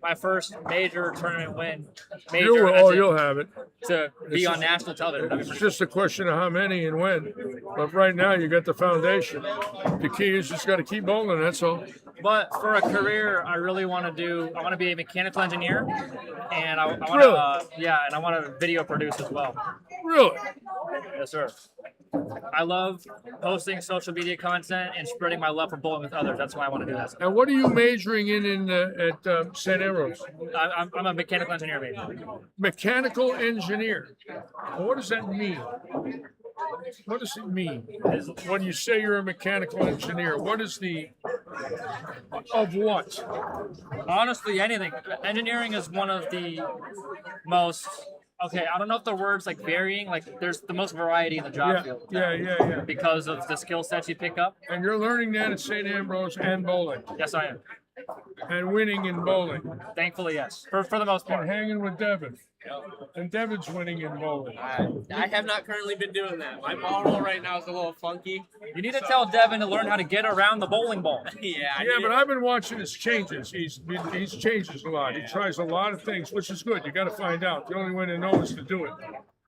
my first major tournament win. You'll have it. To be on national television. It's just a question of how many and when. But right now, you got the foundation. The key is just got to keep bowling, that's all. But for a career, I really want to be a mechanical engineer, and I want Really? to, and I want to video produce as well. Really? Yes, sir. I love posting social media content and spreading my love for bowling with others. That's why I want to do that. And what are you majoring in at St. Ambrose? I'm a mechanical engineer major. Mechanical engineer. Well, what does that mean? What does it mean when you say you're a mechanical engineer? What is of what? Honestly, anything. Engineering is one of the most. Okay, I don't know if the word's like varying. Like, there's the most variety in the job field. Yeah. Because of the skill sets you pick up. And you're learning that at St. Ambrose and bowling. Yes, I am. And winning in bowling. Thankfully, yes. For the most part. And hanging with Devin. And Devin's winning in bowling. I have not currently been doing that. My ball roll right now is a little funky. You need to tell Devin to learn how to get around the bowling ball. But I've been watching his changes. He's changes a lot. He tries a lot of things, which is good. You got to find out. The only way to know is to do it.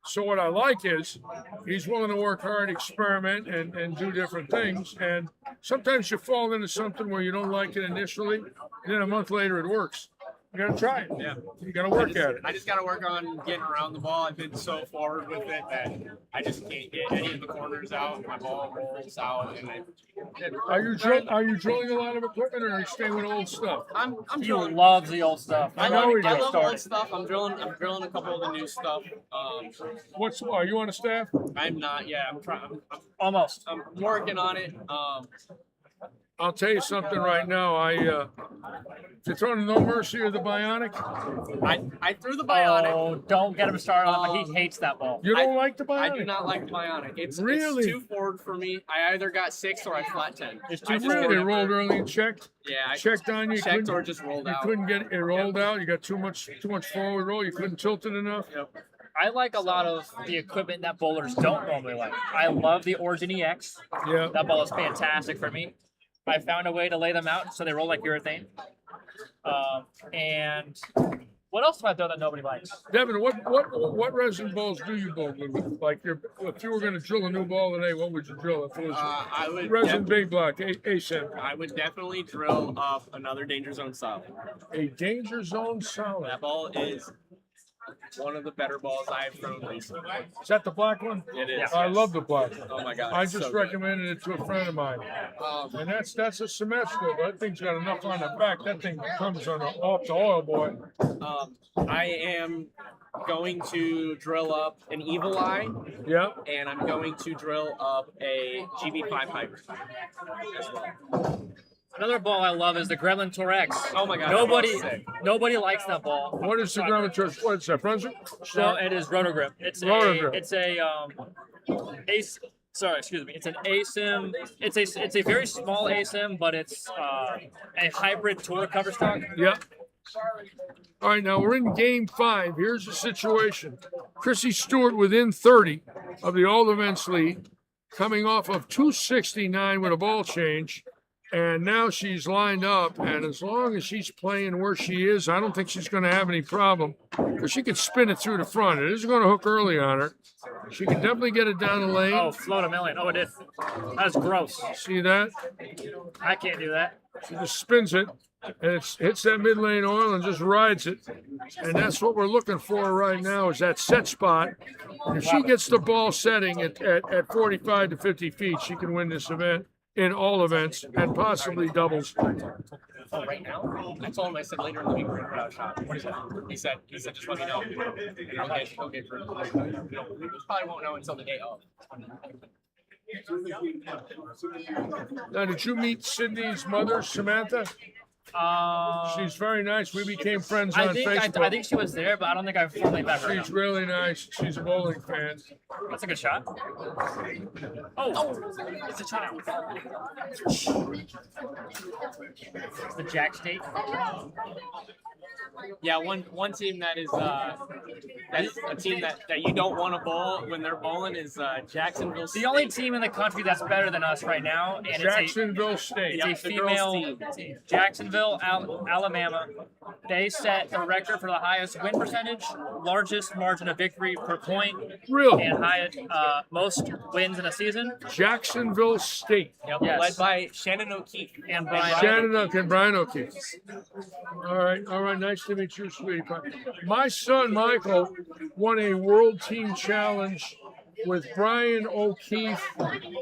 So what I like is he's willing to work hard, experiment, and do different things. And sometimes you fall into something where you don't like it initially, and then a month later it works. You gotta try it. Yeah. You gotta work at it. I just got to work on getting around the ball. I've been so forward with it that I just can't get any of the corners out. My ball rolls out, and Are you drilling a lot of equipment, or are you staying with old stuff? I'm He drilling. loves the old stuff. I know he I does. love old stuff. I'm drilling a couple of the new stuff. Are you on the staff? I'm not. Yeah, I'm trying. Almost. I'm working on it. I'll tell you something right now. If you're throwing No Mercy or the Bionic, I threw the Bionic. Oh, don't get him started on it. He hates that ball. you don't like the I Bionic? do not like the Bionic. It's Really? too forward for me. I either got 6 or I flat 10. It's I too just forward. Really never- rolled early and checked. Yeah, I Checked on you. checked couldn't- or just rolled You out. couldn't get it rolled out. You got too much forward roll. You couldn't tilt it enough. Yep. I like a lot of the equipment that bowlers don't normally like. I love the Origin EX. Yeah. That ball is fantastic for me. I found a way to lay them out so they roll like urethane. And what else do I throw that nobody likes? Devin, what resin balls do you bowl with? Like, if you were going to drill a new ball today, what would you drill? If it was I would resin def- big block, ASIM, I would definitely drill up another danger zone solid. a danger zone solid. That ball is one of the better balls I've thrown recently. Is that the black one? It is. I yes. love the black one. Oh my god. I it's just so good. recommended it to a friend of mine, and that's a symmetrical. That thing's got enough on the back. That thing comes off the oil, boy. I am going to drill up an Evil Eye, Yeah. and I'm going to drill up a GB5 Hyper as well. Another ball I love is the Gremlin Tour X. Oh my god. Nobody, that ball's sick. nobody likes that ball. What is the gravity? What's that? Brunswick? No, it is Rotogrip. It's Rotogrip. It's a ace. Sorry, excuse me. It's an ASIM. It's a very small ASIM, but it's a hybrid tour cover stock. Yeah. All right, now we're in game 5. Here's the situation. Chrissy Stewart within 30 of the all events lead, coming off of 269 with a ball change. And now she's lined up, and as long as she's playing where she is, I don't think she's going to have any problem, because she can spin it through the front. It isn't going to hook early on her. She can definitely get it down the lane. Oh, float a million. Oh, it is. That's gross. See that? I can't do that. She just spins it, and it hits that mid lane oil and just rides it. And that's what we're looking for right now, is that set spot. If she gets the ball setting at 45 to 50 feet, she can win this event. In all events, and possibly doubles. Oh, right now? I told him, I said later in the week we're gonna put out a shot. What is that? He said just let me know. And I'll get for it. We probably won't know until the day of. Now, did you meet Sydney's mother, Samantha? She's very nice. We became friends on Facebook. I think she was there, but I don't think I've formally met her. She's really nice. She's a bowling fan. That's a good shot. Oh, it's a shot. It's the Jack State. Yeah, one team that is a team that you don't want to bowl when they're bowling is Jacksonville State. The only team in the country that's better than us right now, and Jacksonville State. it's a the girls' female team. Jacksonville, Alabama. They set the record for the highest win percentage, largest margin of victory per point, Really? and highest most wins in a season. Jacksonville State. Yep, Yes. led by Shannon O'Keefe And Brian. Shannon and Brian O'Keefe. All right. Nice to meet you, sweetie pie. My son Michael won a World Team Challenge with Brian O'Keefe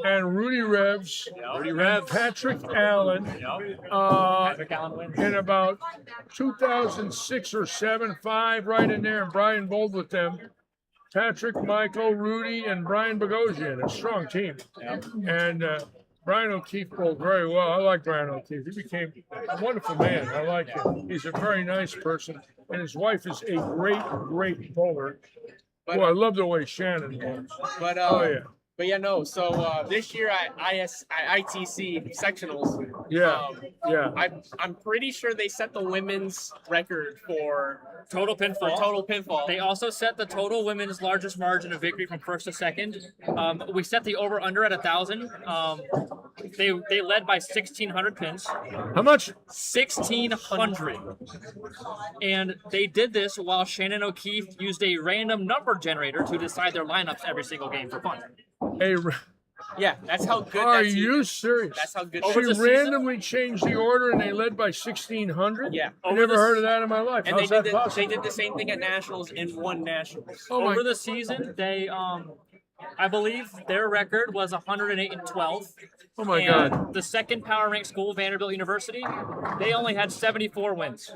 and Rudy Revs, and Patrick Allen, Patrick Allen wins. in about 2006 or 7, 5, right in there. And Brian bowled with them. Patrick, Michael, Rudy, and Brian Bogosian, a strong team. And Brian O'Keefe bowled very well. I like Brian O'Keefe. He became a wonderful man. I like him. He's a very nice person. And his wife is a great bowler. Boy, I love the way Shannon bowls. But Oh, yeah. But yeah, no. So this year at ITC sectionals, Yeah. I'm pretty sure they set the women's record for Total pinfall. total pinfall. They also set the total women's largest margin of victory from first to second. We set the over under at 1,000. They led by 1,600 pins. How much? 1,600. And they did this while Shannon O'Keefe used a random number generator to decide their lineups every single game for fun. Yeah, that's how good. Are that team you is. serious? That's how good. She Over the randomly changed the order and they led by 1,600? Yeah. I never heard of that in my life. And How's they that did possible? they did the same thing at nationals and won nationals. Oh my! Over the season, they I believe their record was 108-12. Oh my and God! The second power ranked school, Vanderbilt University, they only had 74 wins.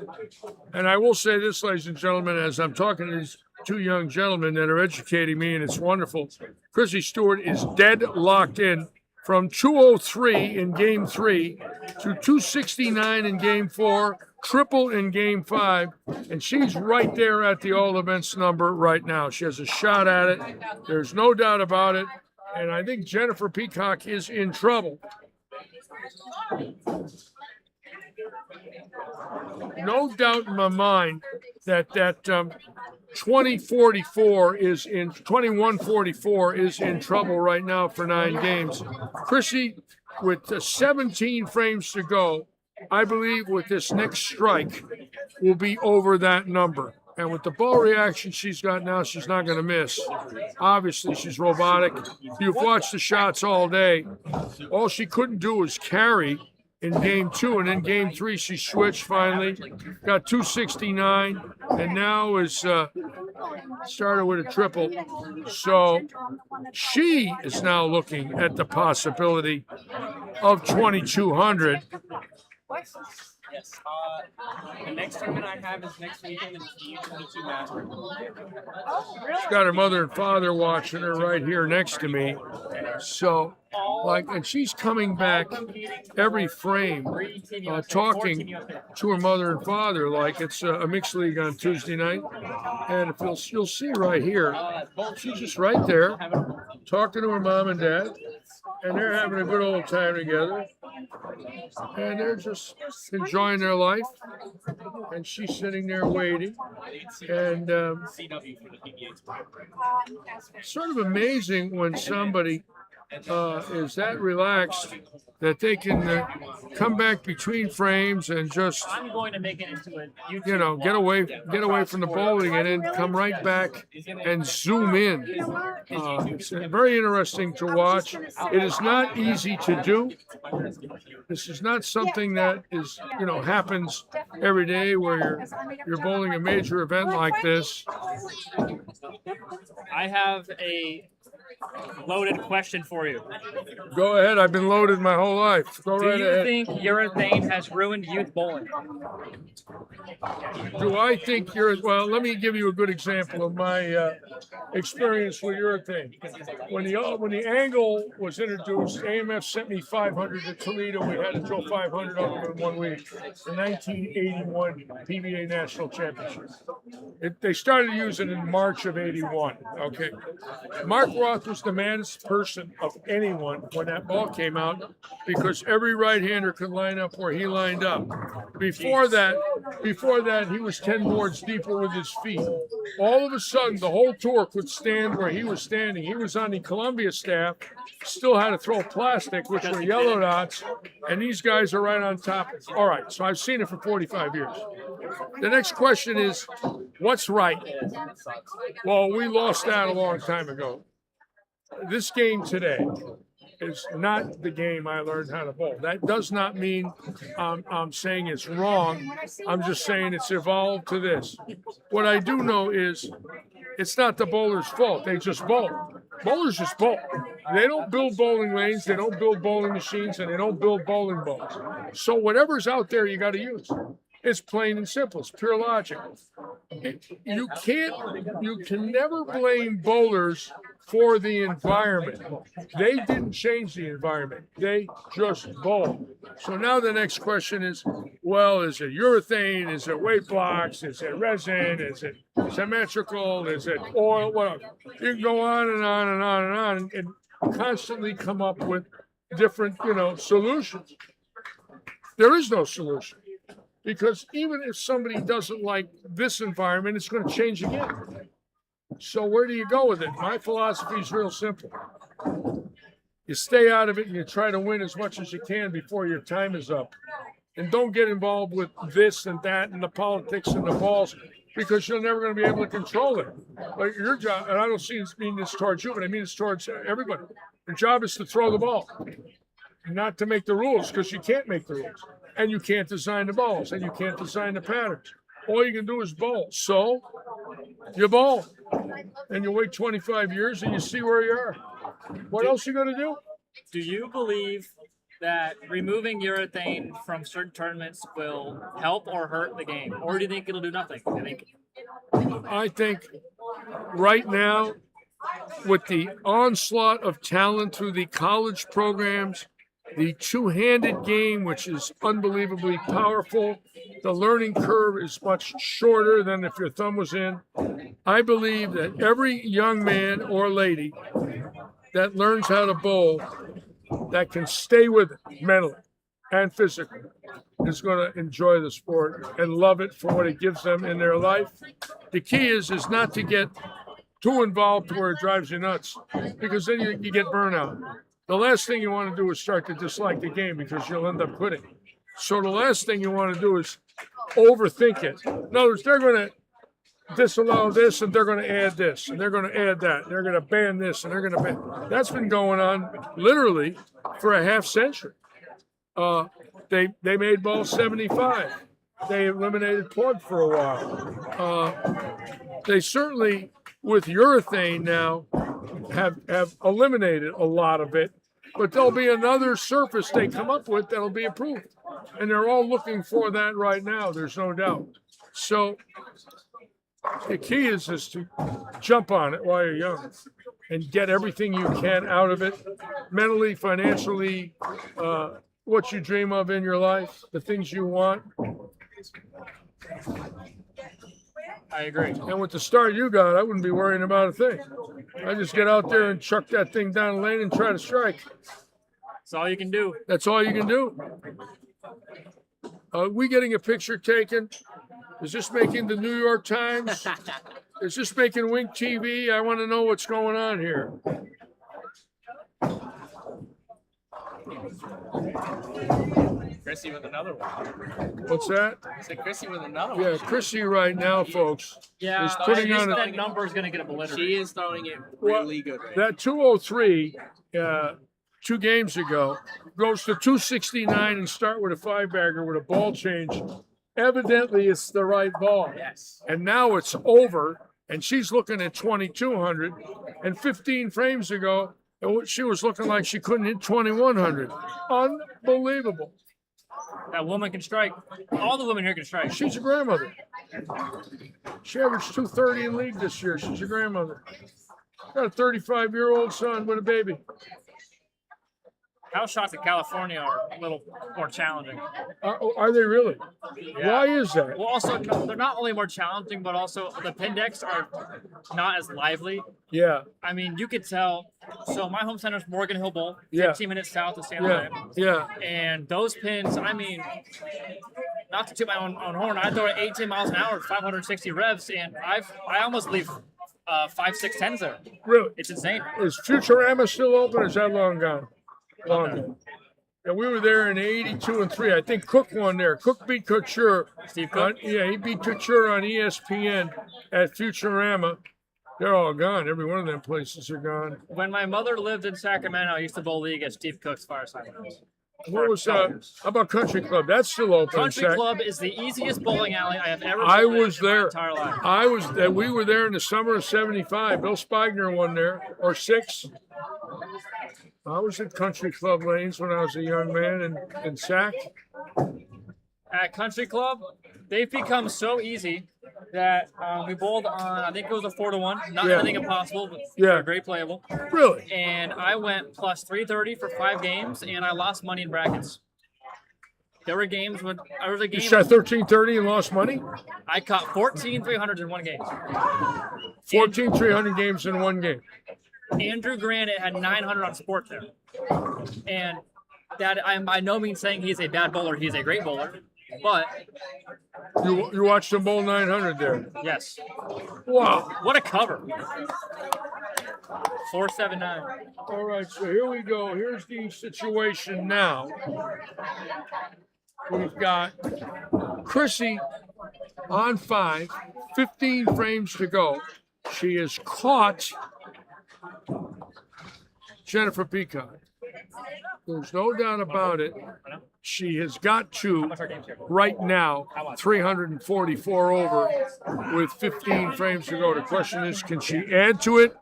And I will say this, ladies and gentlemen, as I'm talking to these two young gentlemen that are educating me, and it's wonderful. Chrissy Stewart is dead locked in from 203 in Game 3 to 269 in Game 4, triple in Game 5, and she's right there at the all events number right now. She has a shot at it. There's no doubt about it. And I think Jennifer Peacock is in trouble. No doubt in my mind that 2144 is in trouble right now for 9 games. Chrissy, with 17 frames to go, I believe with this next strike will be over that number. And with the ball reaction she's got now, she's not going to miss. Obviously, she's robotic. You've watched the shots all day. All she couldn't do was carry in Game 2, and in Game 3 she switched finally, got 269, and now is started with a triple. So she is now looking at the possibility of 2,200. Yes. The next tournament I have is next weekend. It's the U22 Masters. She's got her mother and father watching her right here next to me. So, and she's coming back every frame, talking to her mother and father like it's a mixed league on Tuesday night. And if you'll see right here, she's just right there talking to her mom and dad, and they're having a good old time together. And they're just enjoying their life, and she's sitting there waiting. And sort of amazing when somebody is that relaxed that they can come back between frames and just I'm going to make it into a YouTube get away from the bowling and then come right back and zoom in. It's very interesting to watch. It is not easy to do. This is not something that is happens every day where you're bowling a major event like this. I have a loaded question for you. Go ahead. I've been loaded my whole life. Go Do right you ahead. think urethane has ruined youth bowling? Do I think well, let me give you a good example of my experience with urethane. When the angle was introduced, AMF sent me 500 to Toledo. We had to throw 500 of them in 1 week. The 1981 PBA National Championship. They started using it in March of '81. Okay. Mark Roth was the maddest person of anyone when that ball came out because every right-hander could line up where he lined up. Before that, he was 10 boards deeper with his feet. All of a sudden, the whole tour could stand where he was standing. He was on the Columbia staff, still had to throw plastic, which were yellow dots, and these guys are right on top. All right, so I've seen it for 45 years. The next question is, what's right? Well, we lost that a long time ago. This game today is not the game I learned how to bowl. That does not mean I'm saying it's wrong. I'm just saying it's evolved to this. What I do know is it's not the bowler's fault. They just bowl. Bowlers just bowl. They don't build bowling lanes, they don't build bowling machines, and they don't build bowling balls. So whatever's out there, you got to use. It's plain and simple. It's pure logic. You can never blame bowlers for the environment. They didn't change the environment. They just bowled. So now the next question is, well, is it urethane? Is it weight blocks? Is it resin? Is it symmetrical? Is it oil? Whatever. You can go on and on and on and on and constantly come up with different, solutions. There is no solution. Because even if somebody doesn't like this environment, it's going to change again. So where do you go with it? My philosophy is real simple. You stay out of it and you try to win as much as you can before your time is up. And don't get involved with this and that and the politics and the balls because you're never going to be able to control it. Like your job, and I don't mean this towards you, but I mean this towards everybody. Your job is to throw the ball, not to make the rules, because you can't make the rules. And you can't design the balls, and you can't design the patterns. All you can do is bowl. So you bowl, and you wait 25 years, and you see where you are. What else you going to do? Do you believe that removing urethane from certain tournaments will help or hurt the game? Or do you think it'll do nothing? I think right now, with the onslaught of talent through the college programs, the two-handed game, which is unbelievably powerful, the learning curve is much shorter than if your thumb was in. I believe that every young man or lady that learns how to bowl, that can stay with it mentally and physically, is going to enjoy the sport and love it for what it gives them in their life. The key is not to get too involved to where it drives you nuts, because then you get burnout. The last thing you want to do is start to dislike the game, because you'll end up quitting. So the last thing you want to do is overthink it. In other words, they're going to disallow this, and they're going to add this, and they're going to add that. They're going to ban this, and they're going to ban. That's been going on literally for a half century. They made ball 75. They eliminated plug for a while. They certainly, with urethane now, have eliminated a lot of it, but there'll be another surface they come up with that'll be approved. And they're all looking for that right now, there's no doubt. So the key is to jump on it while you're young and get everything you can out of it, mentally, financially, what you dream of in your life, the things you want. I agree. And with the start you got, I wouldn't be worrying about a thing. I just get out there and chuck that thing down the lane and try to strike. That's all you can do. That's all you can do. Are we getting a picture taken? Is this making the New York Times? Is this making Wink TV? I want to know what's going on here. Chrissy with another one. What's that? I said Chrissy with another one. Yeah, Chrissy right now, folks, Yeah, is putting on that number is going to get obliterated. She is throwing it really good right that 203 2 games ago goes to 269 and start with a 5-bagger with a ball change. Evidently, it's the right ball. Yes. And now it's over, and she's looking at 2,200. And 15 frames ago, she was looking like she couldn't hit 2,100. Unbelievable. That woman can strike. All the women here can strike. She's a grandmother. She averaged 230 in league this year. She's a grandmother. Got a 35-year-old son with a baby. House shots in California are a little more challenging. Are they really? Yeah. Why is that? Well, also, they're not only more challenging, but also the pin decks are not as lively. Yeah. I mean, you could tell. So my home center is Morgan Hill Bowl, Yeah. 15 minutes south of San Yeah. Diego. Yeah. And those pins, I mean, not to toot my own horn, I throw at 18 miles an hour, 560 revs, and I almost leave 5, 6, 10s there. Really? It's insane. Is Futurama still open, or is that long gone? Long gone. And we were there in 82 and 3. I think Cook won there. Cook beat Couture. Steve Cook? Yeah, he beat Couture on ESPN at Futurama. They're all gone. Every one of them places are gone. When my mother lived in Sacramento, I used to bowl league at Steve Cook's Fireside. What was how about Country Club? That's still open. Country Club is the easiest bowling alley I have ever I bowled in was my there. entire life. We were there in the summer of '75. Bill Spigner won there, or 6. I was at Country Club lanes when I was a young man in Sac. At Country Club, they've become so easy that we bowled on, I think it was a 4-1. Not Yeah. anything impossible, but Yeah. they're very playable. Really? And I went plus 330 for 5 games, and I lost money in brackets. There were games when there was a You game shot 1330 and lost money? I caught 14 300s in one game. 14 300 games in one game. Andrew Granite had 900 on sport there. And that I'm by no means saying he's a bad bowler, he's a great bowler. But You watched him bowl 900 there. yes. Wow. What a cover. 479. All right, so here we go. Here's the situation now. We've got Chrissy on 5, 15 frames to go. She is caught Jennifer Peacock. There's no doubt about it. She has got to, right now, 344 over with 15 frames to go. The question is, can she add to it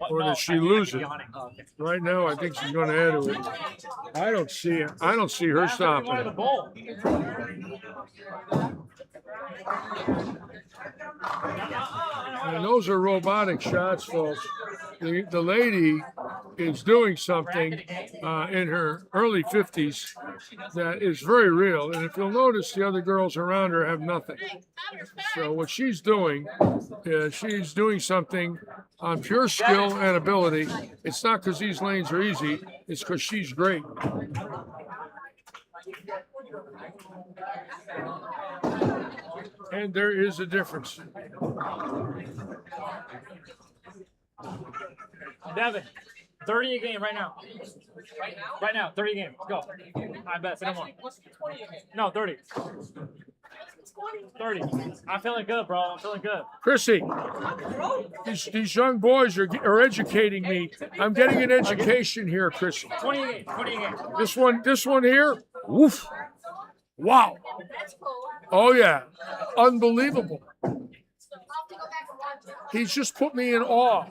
or does she lose it? Right now, I think she's going to add to it. I don't see it. I don't see her stopping it. And those are robotic shots, folks. The lady is doing something in her early 50s that is very real. And if you'll notice, the other girls around her have nothing. So what she's doing is she's doing something on pure skill and ability. It's not because these lanes are easy. It's because she's great. And there is a difference. Devin, 30 a game right now. Right now, 30 a game. Go. I bet. Say no more. No, 30. 30. I'm feeling good, bro. I'm feeling good. Chrissy, these young boys are educating me. I'm getting an education here, Chrissy. 20 a game. 20 a game. This one here, woof. Wow. Oh, yeah. Unbelievable. He's just put me in awe.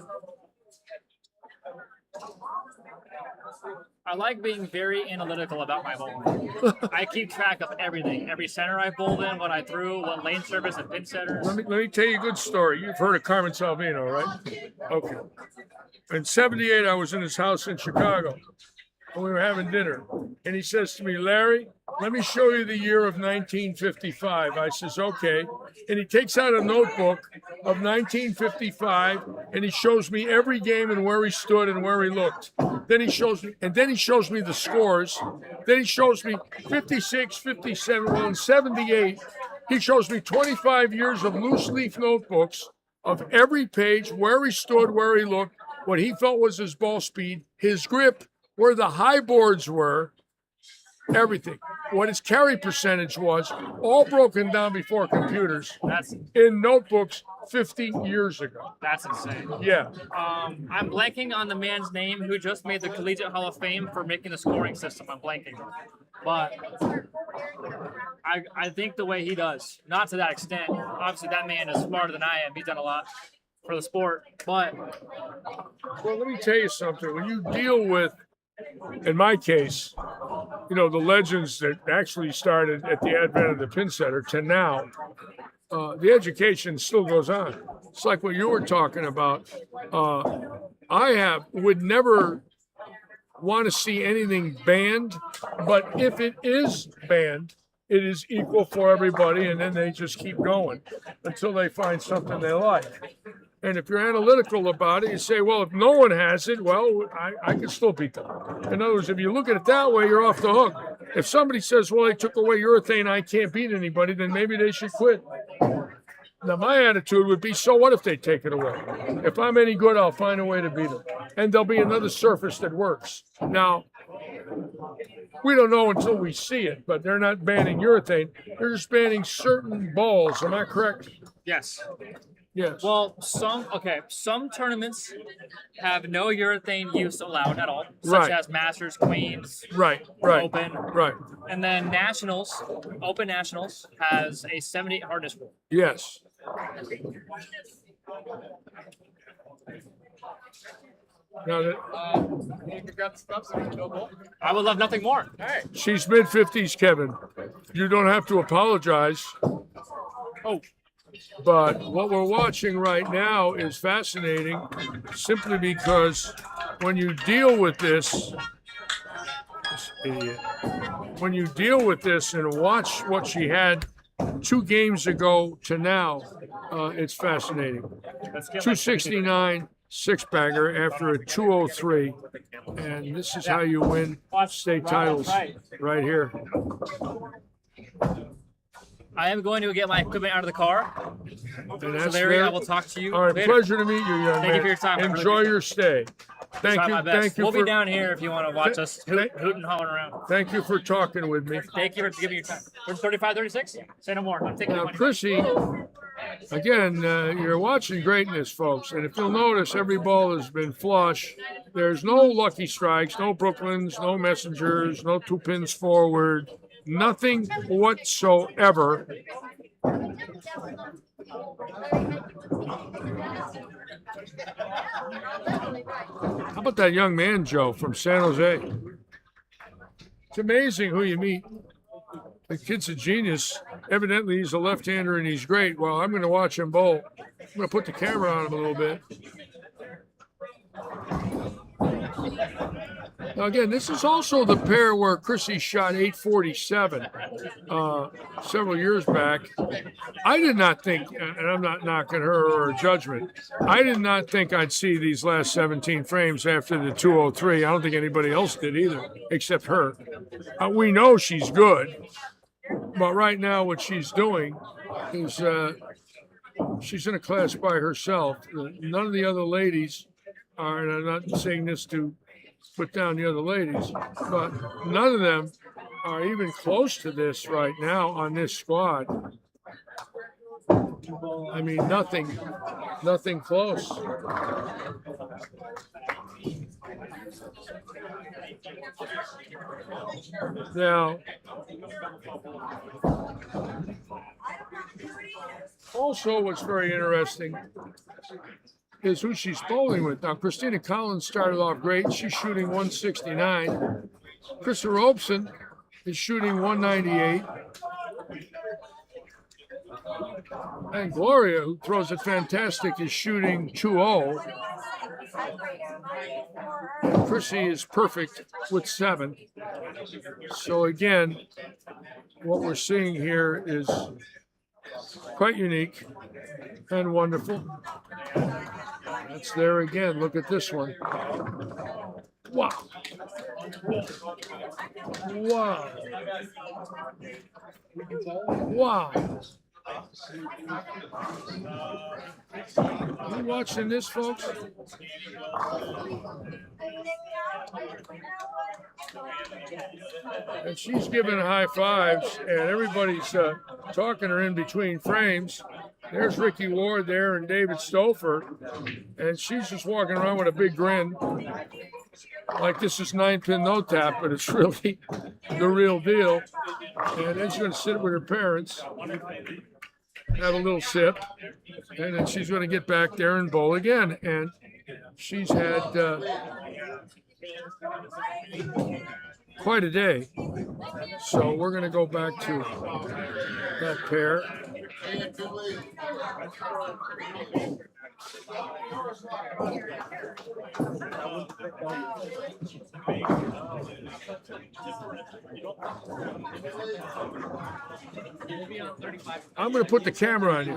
I like being very analytical about my bowling. I keep track of everything. Every center I bowled in, what I threw, what lane service and pin setters. Let me tell you a good story. You've heard of Carmen Salvino, right? Okay. In 78, I was in his house in Chicago, and we were having dinner. And he says to me, Larry, let me show you the year of 1955. I says, okay. And he takes out a notebook of 1955, and he shows me every game and where he stood and where he looked. Then he shows me the scores. Then he shows me 56, 57, well, in 78, he shows me 25 years of loose leaf notebooks of every page, where he stood, where he looked, what he felt was his ball speed, his grip, where the high boards were, everything. What his carry percentage was, all broken down before computers. That's in notebooks 50 years ago. That's insane. Yeah. I'm blanking on the man's name who just made the Collegiate Hall of Fame for making the scoring system. I'm blanking. But I think the way he does, not to that extent. Obviously, that man is smarter than I am. He's done a lot for the sport. But well, let me tell you something. When you deal with, in my case, you know, the legends that actually started at the advent of the pin setter to now, the education still goes on. It's like what you were talking about. I would never want to see anything banned, but if it is banned, it is equal for everybody, and then they just keep going until they find something they like. And if you're analytical about it, you say, well, if no one has it, well, I can still beat them. In other words, if you look at it that way, you're off the hook. If somebody says, well, they took away urethane, I can't beat anybody, then maybe they should quit. Now, my attitude would be, so what if they take it away? If I'm any good, I'll find a way to beat them. And there'll be another surface that works. Now, we don't know until we see it, but they're not banning urethane. They're just banning certain balls. Am I correct? yes. Yes. Well, some tournaments have no urethane use allowed at all, such Right. as Masters, Queens, Right. Open. Right. And then Nationals, Open Nationals, has a 78 hardness rule. Yes. Now that I would love nothing more. she's mid-50s, Kevin, you don't have to apologize. Oh. But what we're watching right now is fascinating simply because when you deal with this idiot, when you deal with this and watch what she had 2 games ago to now, it's fascinating. 269 six-bagger after a 203, and this is how you win state titles right here. I am going to get my equipment out of the car. And So that's Larry, there. I will talk to you All right, later. pleasure to meet you, young man. Thank you for your time. I really Enjoy appreciate your stay. Thank Try you. my best. Thank you We'll for be down here if you want to watch us hoot and holler around. Thank you for talking with me. Thank you for giving your time. We're 35, 36? Say no more. I'm taking your Now, money. Chrissy, Again, you're watching greatness, folks. And if you'll notice, every ball has been flush. There's no lucky strikes, no Brooklyns, no messengers, no 2 pins forward, nothing whatsoever. How about that young man, Joe, from San Jose? It's amazing who you meet. The kid's a genius. Evidently, he's a left-hander and he's great. Well, I'm going to watch him bowl. I'm going to put the camera on him a little bit. Now, again, this is also the pair where Chrissy shot 847 several years back. I did not think, and I'm not knocking her or her judgment, I did not think I'd see these last 17 frames after the 203. I don't think anybody else did either, except her. We know she's good, but right now what she's doing is she's in a class by herself. None of the other ladies are, and I'm not saying this to put down the other ladies, but none of them are even close to this right now on this squad. I mean, nothing close. Now, also what's very interesting is who she's bowling with. Now, Christina Collins started off great. She's shooting 169. Krista Robeson is shooting 198. And Gloria, who throws it fantastic, is shooting 2-0. And Chrissy is perfect with 7. So again, what we're seeing here is quite unique and wonderful. That's there again. Look at this one. Wow. Wow. Wow. You watching this, folks? And she's giving high fives, and everybody's talking her in between frames. There's Ricky Ward there and David Stouffer, and she's just walking around with a big grin, like this is 9-pin no tap, but it's really the real deal. And then she's going to sit with her parents, have a little sip, and then she's going to get back there and bowl again. And she's had quite a day. So we're going to go back to that pair. I'm going to put the camera on you.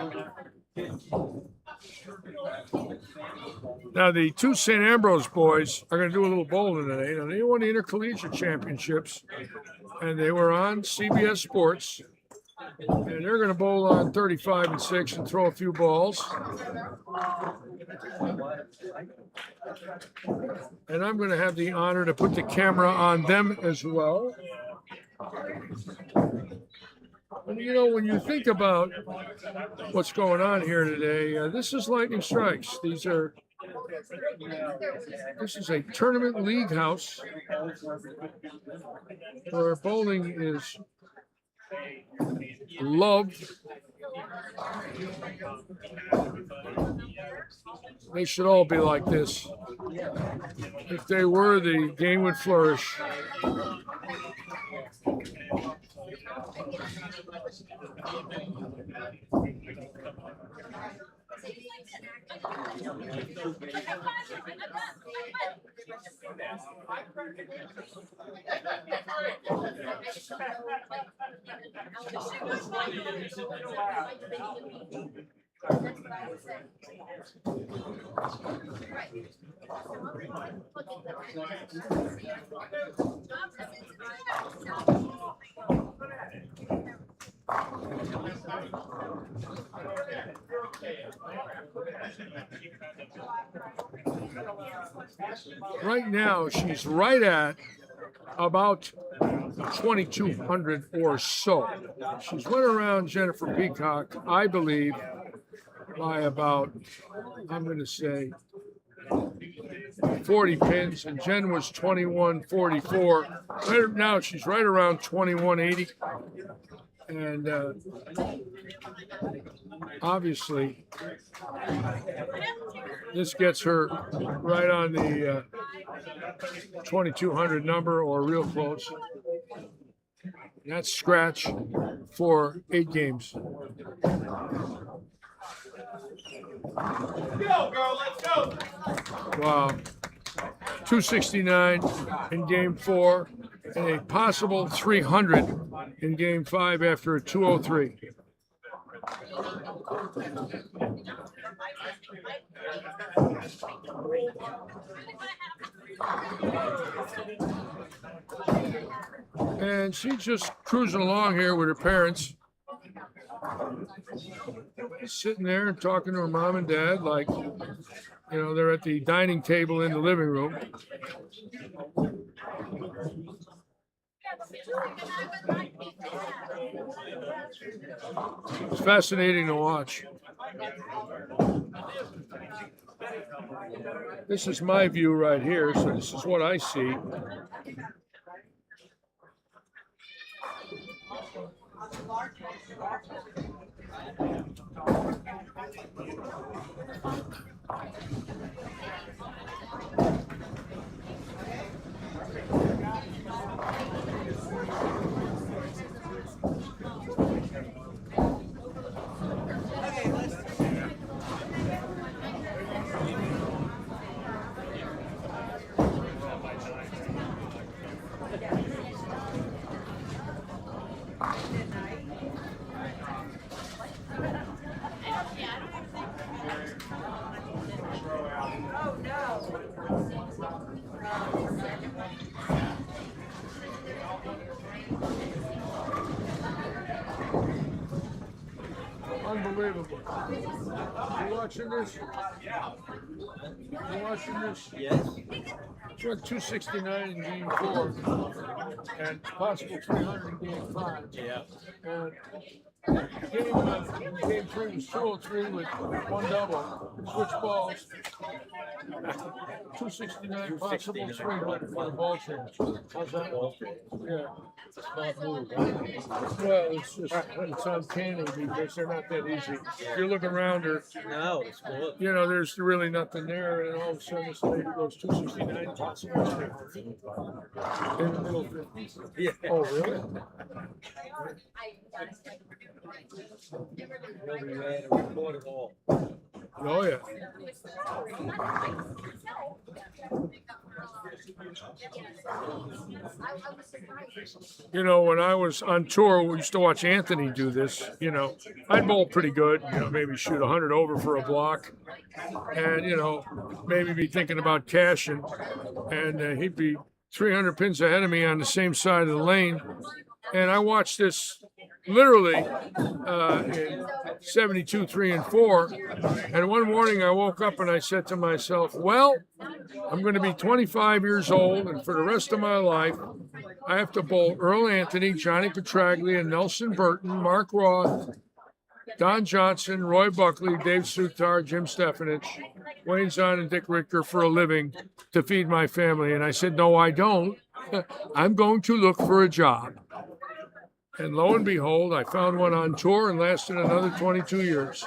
Now, the 2 St. Ambrose boys are going to do a little bowling today. Now, they won the Intercollegiate Championships, and they were on CBS Sports. And they're going to bowl on 35 and 6 and throw a few balls. And I'm going to have the honor to put the camera on them as well. And, you know, when you think about what's going on here today, this is Lightning Strikes. This is a tournament league house where bowling is loved. They should all be like this. If they were, the game would flourish. Right now, she's right at about 2,200 or so. She's went around Jennifer Peacock, I believe, by about, I'm going to say, 40 pins, and Jen was 21.44. Right now, she's right around 21.80. And obviously, this gets her right on the 2,200 number or real close. That's scratch for 8 games. Go, girl, let's go. Wow. 269 in game 4 and a possible 300 in game 5 after a 203. And she's just cruising along here with her parents, sitting there and talking to her mom and dad like, you know, they're at the dining table in the living room. It's fascinating to watch. This is my view right here, so this is what I see. Unbelievable. You watching this? You watching this? Yes. It's went 269 in game 4 and possible 300 in game 5. Yeah. And game 3 was 203 with 1 double. Switch balls. 269 possible 300 for the ball change. How's that? Yeah. It's a smart move. Well, it's uncanny because they're not that easy. If you look around her, No, it's good. you know, there's really nothing there, and all of a sudden this lady goes 269 possible 300 in the middle of it. Yeah. Oh, really? Oh, yeah. You know, when I was on tour, we used to watch Anthony do this. You know, I'd bowl pretty good, you know, maybe shoot 100 over for a block, and, you know, maybe be thinking about cashing, and he'd be 300 pins ahead of me on the same side of the lane. And I watched this literally in 72, 3, and 4. And one morning I woke up and I said to myself, well, I'm going to be 25 years old, and for the rest of my life, I have to bowl Earl Anthony, Johnny Petraglia, Nelson Burton, Mark Roth, Don Johnson, Roy Buckley, Dave Sutar, Jim Stefanich, Wayne Zahn, and Dick Richter for a living to feed my family. And I said, no, I don't. I'm going to look for a job. And lo and behold, I found one on tour and lasted another 22 years.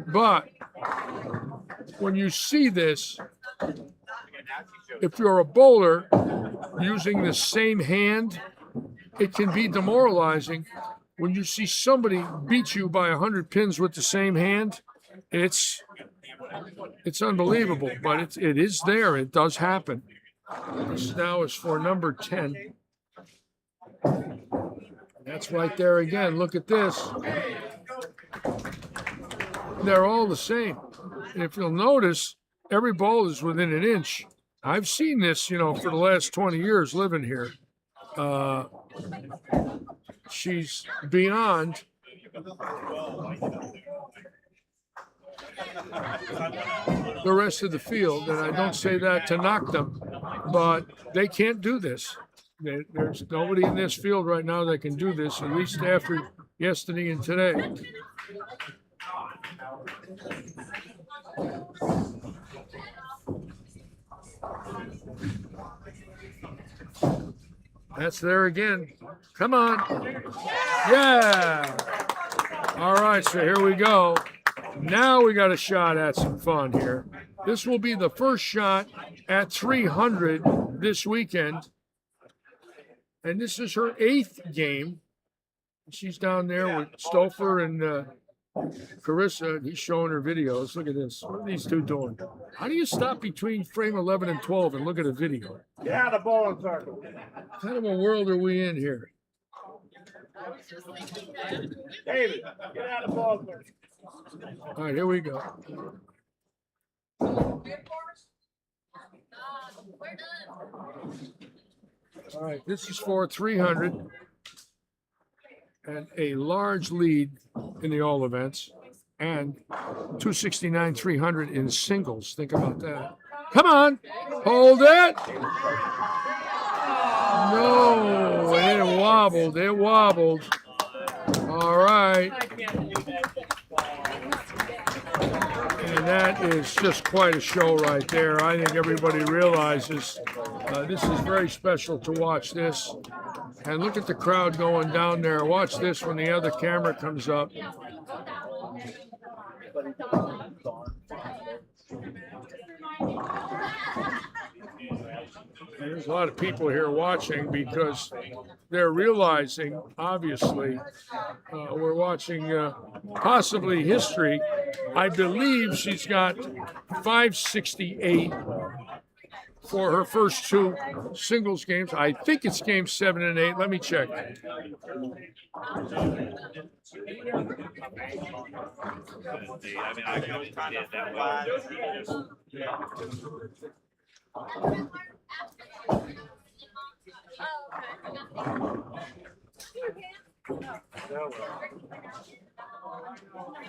But when you see this, if you're a bowler using the same hand, it can be demoralizing. When you see somebody beat you by 100 pins with the same hand, it's unbelievable, but it is there. It does happen. This now is for number 10. That's right there again. Look at this. They're all the same. And if you'll notice, every ball is within an inch. I've seen this, you know, for the last 20 years living here. She's beyond the rest of the field, and I don't say that to knock them, but they can't do this. There's nobody in this field right now that can do this, at least after yesterday and today. That's there again. Come on. Yeah. All right, so here we go. Now we got a shot at some fun here. This will be the first shot at 300 this weekend. And this is her 8th game. She's down there with Stouffer and Carissa. He's showing her videos. Look at this. What are these two doing? How do you stop between frame 11 and 12 and look at a video? Get out of the bowling circle. What kind of a world are we in here? David, get out of the bowling circle. All right, here we go. All right, this is for 300 and a large lead in the all events and 269 300 in singles. Think about that. Come on, hold it. No, it wobbled. It wobbled. All right. And that is just quite a show right there. I think everybody realizes this is very special to watch this. And look at the crowd going down there. Watch this when the other camera comes up. There's a lot of people here watching because they're realizing, obviously, we're watching possibly history. I believe she's got 568 for her first 2 singles games. I think it's game 7 and 8. Let me check.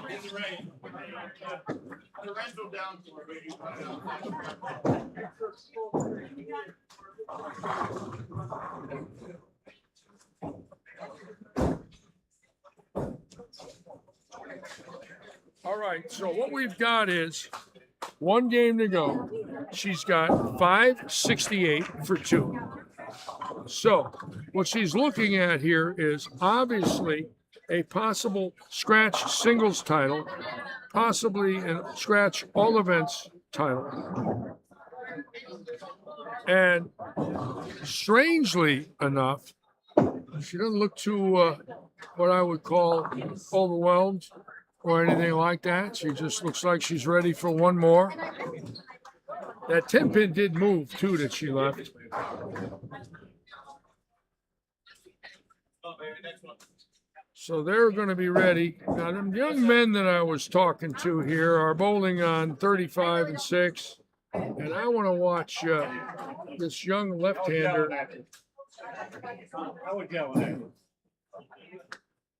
It's rain. The rental down for me. All right, so what we've got is 1 game to go. She's got 568 for 2. So what she's looking at here is obviously a possible scratch singles title, possibly a scratch all events title. And strangely enough, she doesn't look too what I would call overwhelmed or anything like that. She just looks like she's ready for one more. That 10-pin did move too that she left. So they're going to be ready. Now, them young men that I was talking to here are bowling on 35 and 6. And I want to watch this young left-hander. I would yell at him.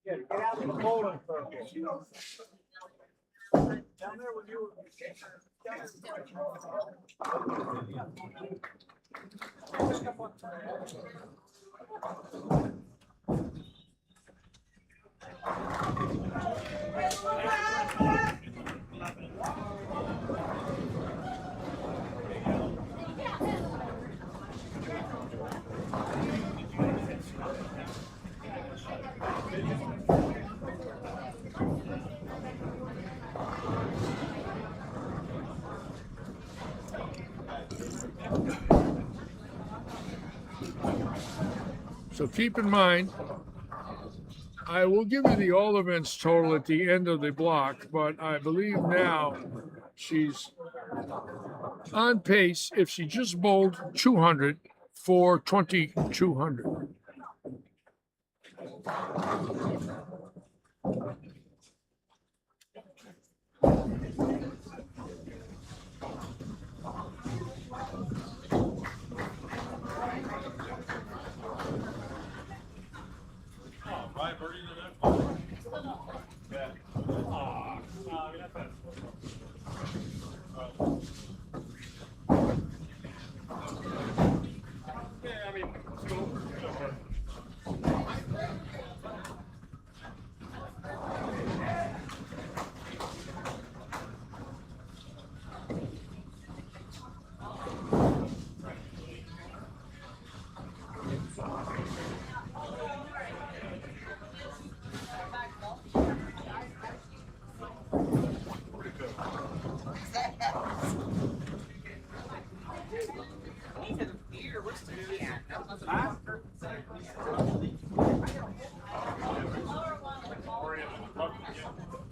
Get out of the bowling circle. Down there with you. So keep in mind, I will give you the all events total at the end of the block, but I believe now she's on pace if she just bowled 200 for 2,200.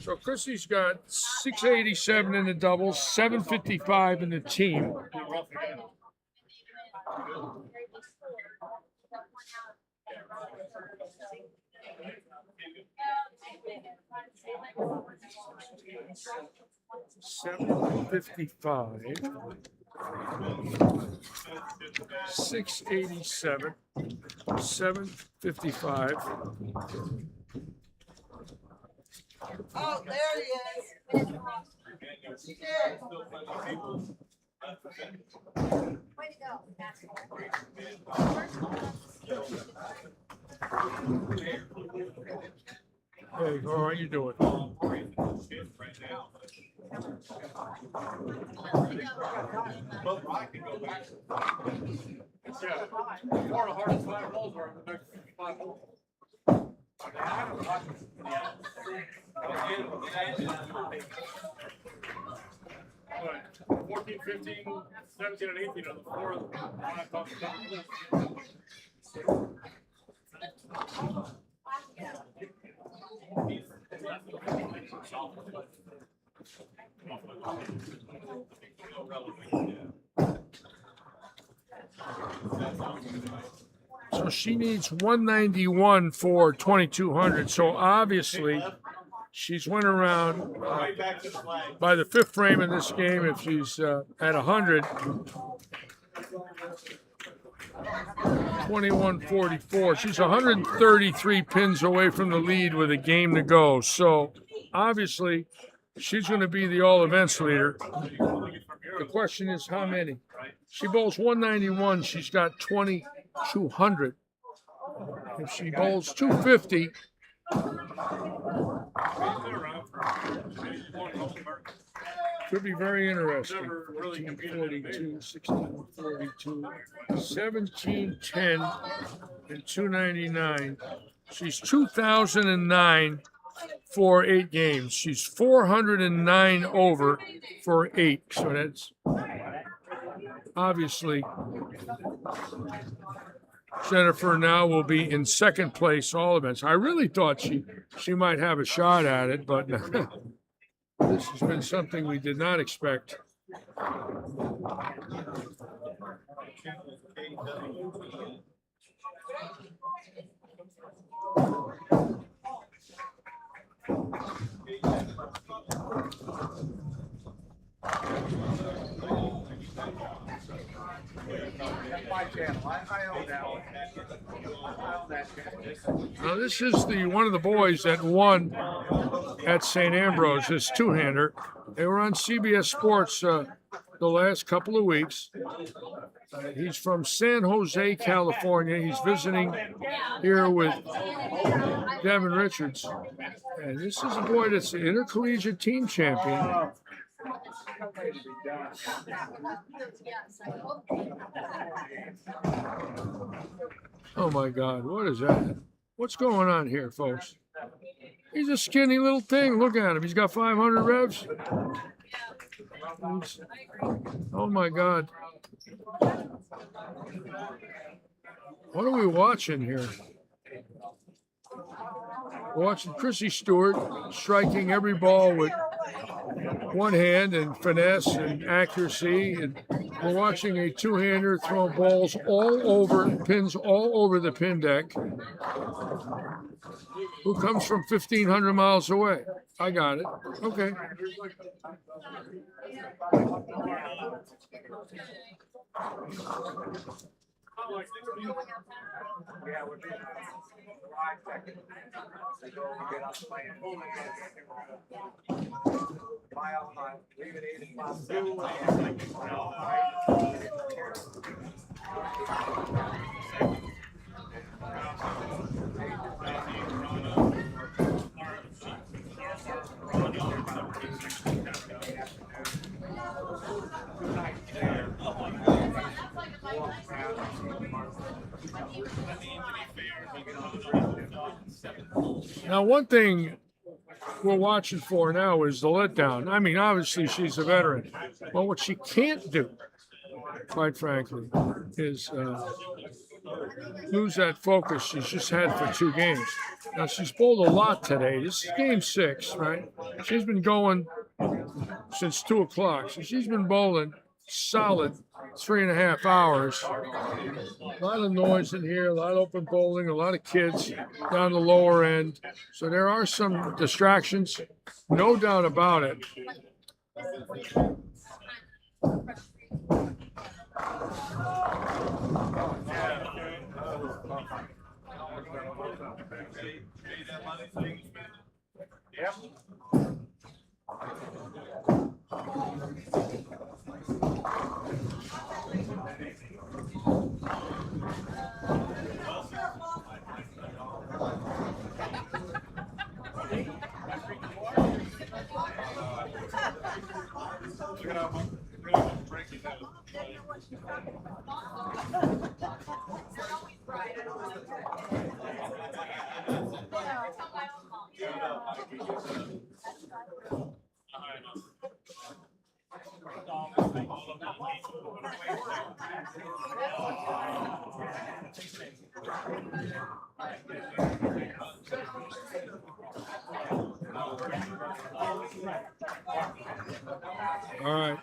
So Chrissy's got 687 in the doubles, 755 in the team. $755, 687, 755. Oh, there he is. She did. Way to go. Hey, how are you doing? Four of the hardest 5 holes are the next 5 holes. 14, 15, 17, and 18 are the 4 that I talked about. So she needs 191 for 2200. So obviously, she's went around by the 5th frame in this game. If she's at 100, 2144. She's 133 pins away from the lead with a game to go. So obviously, she's going to be the all events leader. The question is how many? She bowls 191. She's got 2200. If she bowls 250, could be very interesting. 1542, 1642, 1710, and 299. She's 2009 for 8 games. She's 409 over for 8. So that's obviously Jennifer now will be in 2nd place all events. I really thought she might have a shot at it, but this has been something we did not expect. Now this is one of the boys that won at St. Ambrose, this 2-hander. They were on CBS Sports the last couple of weeks. He's from San Jose, California. He's visiting here with Devin Richards. And this is a boy that's the intercollegiate team champion. Oh my God, what is that? What's going on here, folks? He's a skinny little thing. Look at him. He's got 500 revs. Oh my God. What are we watching here? We're watching Chrissy Stewart striking every ball with one hand and finesse and accuracy. And we're watching a 2-hander throw balls all over, pins all over the pin deck. Who comes from 1,500 miles away? I got it. Okay. Now, one thing we're watching for now is the letdown. I mean, obviously she's a veteran, but what she can't do, quite frankly, is lose that focus she's just had for 2 games. Now, she's bowled a lot today. This is game 6, right? She's been going since 2 o'clock. So she's been bowling solid 3.5 hours. A lot of noise in here, a lot of open bowling, a lot of kids down the lower end. So there are some distractions, no doubt about it. All right.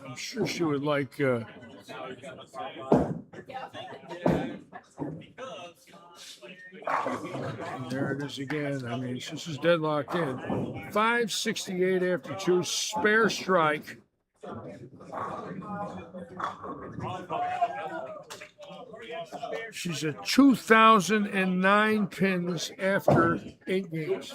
I'm sure she would like. And there it is again. I mean, this is deadlocked in. 568 after 2, spare strike. She's at 2,009 pins after 8 games.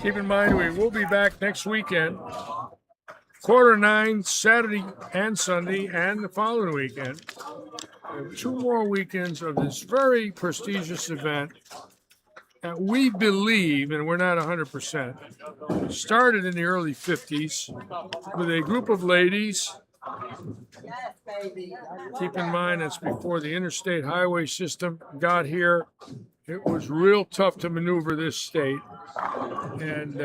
Keep in mind, we will be back next weekend, 9:15, Saturday and Sunday, and the following weekend. We have 2 more weekends of this very prestigious event that we believe, and we're not 100%, started in the early 50s with a group of ladies. Keep in mind, that's before the interstate highway system got here. It was real tough to maneuver this state. And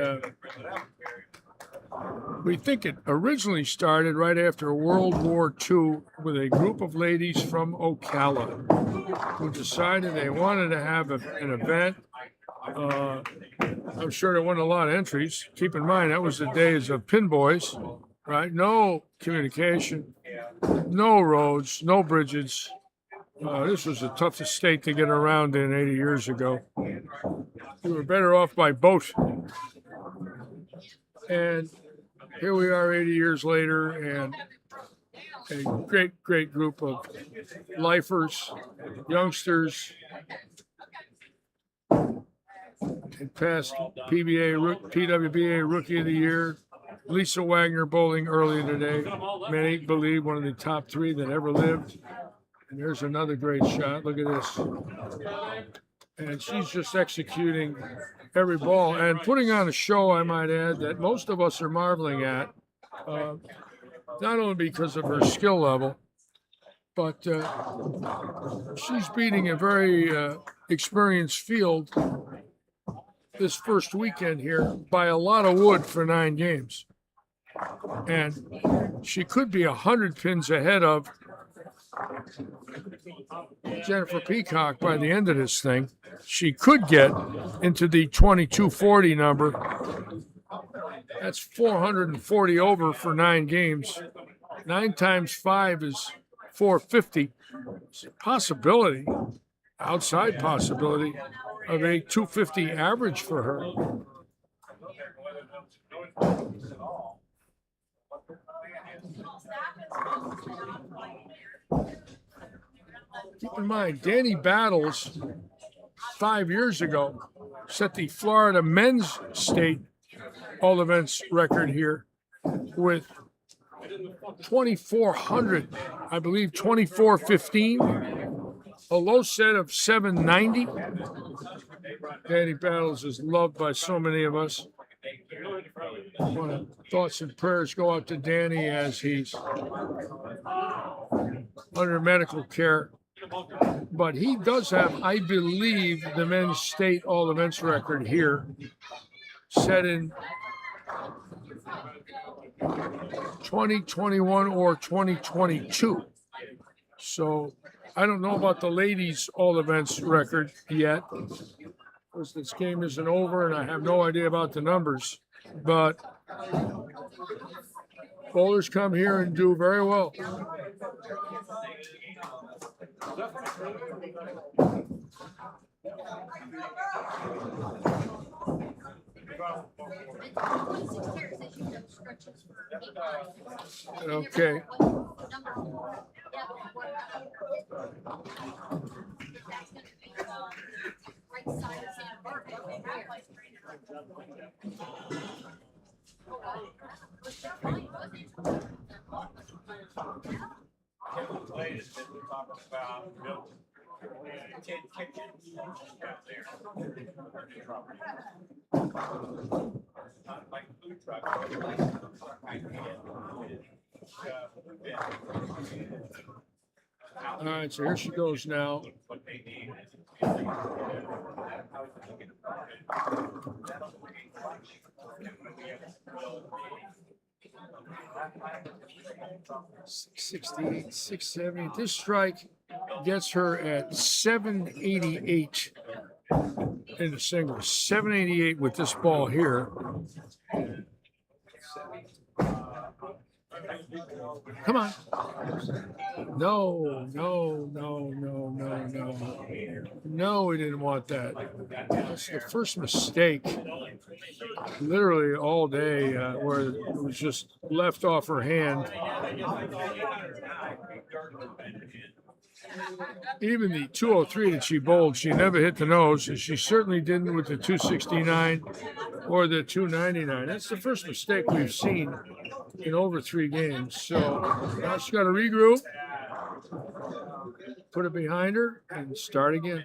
we think it originally started right after World War II with a group of ladies from Ocala who decided they wanted to have an event. I'm sure they won a lot of entries. Keep in mind, that was the days of pin boys, right? No communication, no roads, no bridges. This was the toughest state to get around in 80 years ago. We were better off by boat. And here we are 80 years later, and a great, great group of lifers, youngsters, and past PWBA Rookie of the Year, Lisa Wagner bowling earlier today. Many believe one of the top 3 that ever lived. And there's another great shot. Look at this. And she's just executing every ball and putting on a show, I might add, that most of us are marveling at. Not only because of her skill level, but she's beating a very experienced field this first weekend here by a lot of wood for 9 games. And she could be 100 pins ahead of Jennifer Peacock by the end of this thing. She could get into the 2240 number. That's 440 over for 9 games. 9 times 5 is 450. It's a possibility, outside possibility, of a 250 average for her. Keep in mind, Danny Battles 5 years ago set the Florida men's state all events record here with 2,400, I believe 2,415, a low set of 790. Danny Battles is loved by so many of us. Thoughts and prayers go out to Danny as he's under medical care. But he does have, I believe, the men's state all events record here, set in 2021 or 2022. So I don't know about the ladies all events record yet, because this game isn't over and I have no idea about the numbers. But bowlers come here and do very well. Okay. All right, so here she goes now. $668, $670. This strike gets her at 788 in the singles. 788 with this ball here. Come on. No. No, we didn't want that. That's the first mistake, literally all day, where it was just left off her hand. Even the 203 that she bowled, she never hit the nose, and she certainly didn't with the 269 or the 299. That's the first mistake we've seen in over 3 games. So now she's got to regroup, put it behind her, and start again.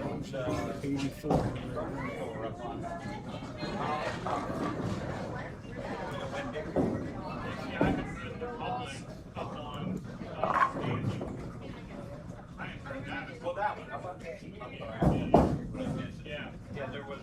one time. 84. Well, that one. How about that? Yeah, there was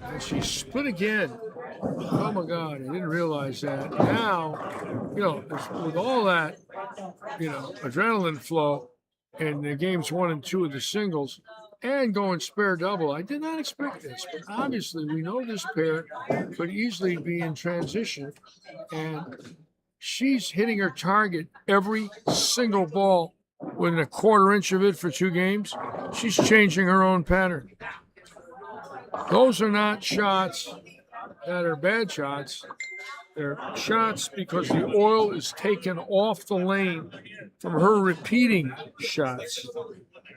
And she split again. Oh my God, I didn't realize that. Now, with all that, adrenaline flow in the games 1 and 2 of the singles and going spare double, I did not expect this. But obviously, we know this pair could easily be in transition. And she's hitting her target every single ball within a quarter inch of it for 2 games. She's changing her own pattern. Those are not shots that are bad shots. They're shots because the oil is taken off the lane from her repeating shots.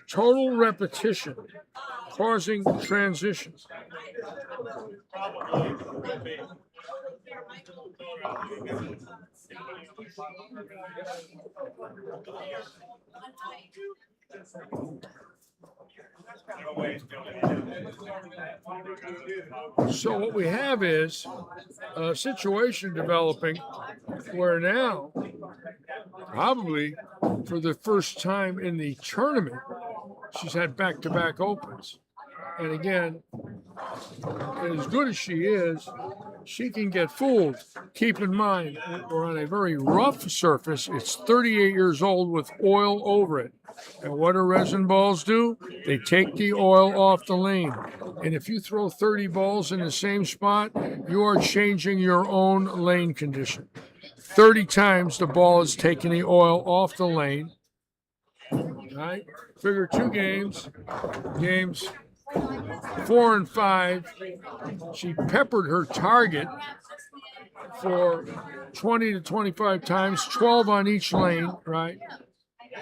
Total repetition causing transitions. So what we have is a situation developing where now, probably for the first time in the tournament, she's had back-to-back opens. And again, as good as she is, she can get fooled. Keep in mind, we're on a very rough surface. It's 38 years old with oil over it. And what do resin balls do? They take the oil off the lane. And if you throw 30 balls in the same spot, you are changing your own lane condition. 30 times the ball is taking the oil off the lane. All right? Figure 2 games. Games 4 and 5, she peppered her target for 20 to 25 times, 12 on each lane, right?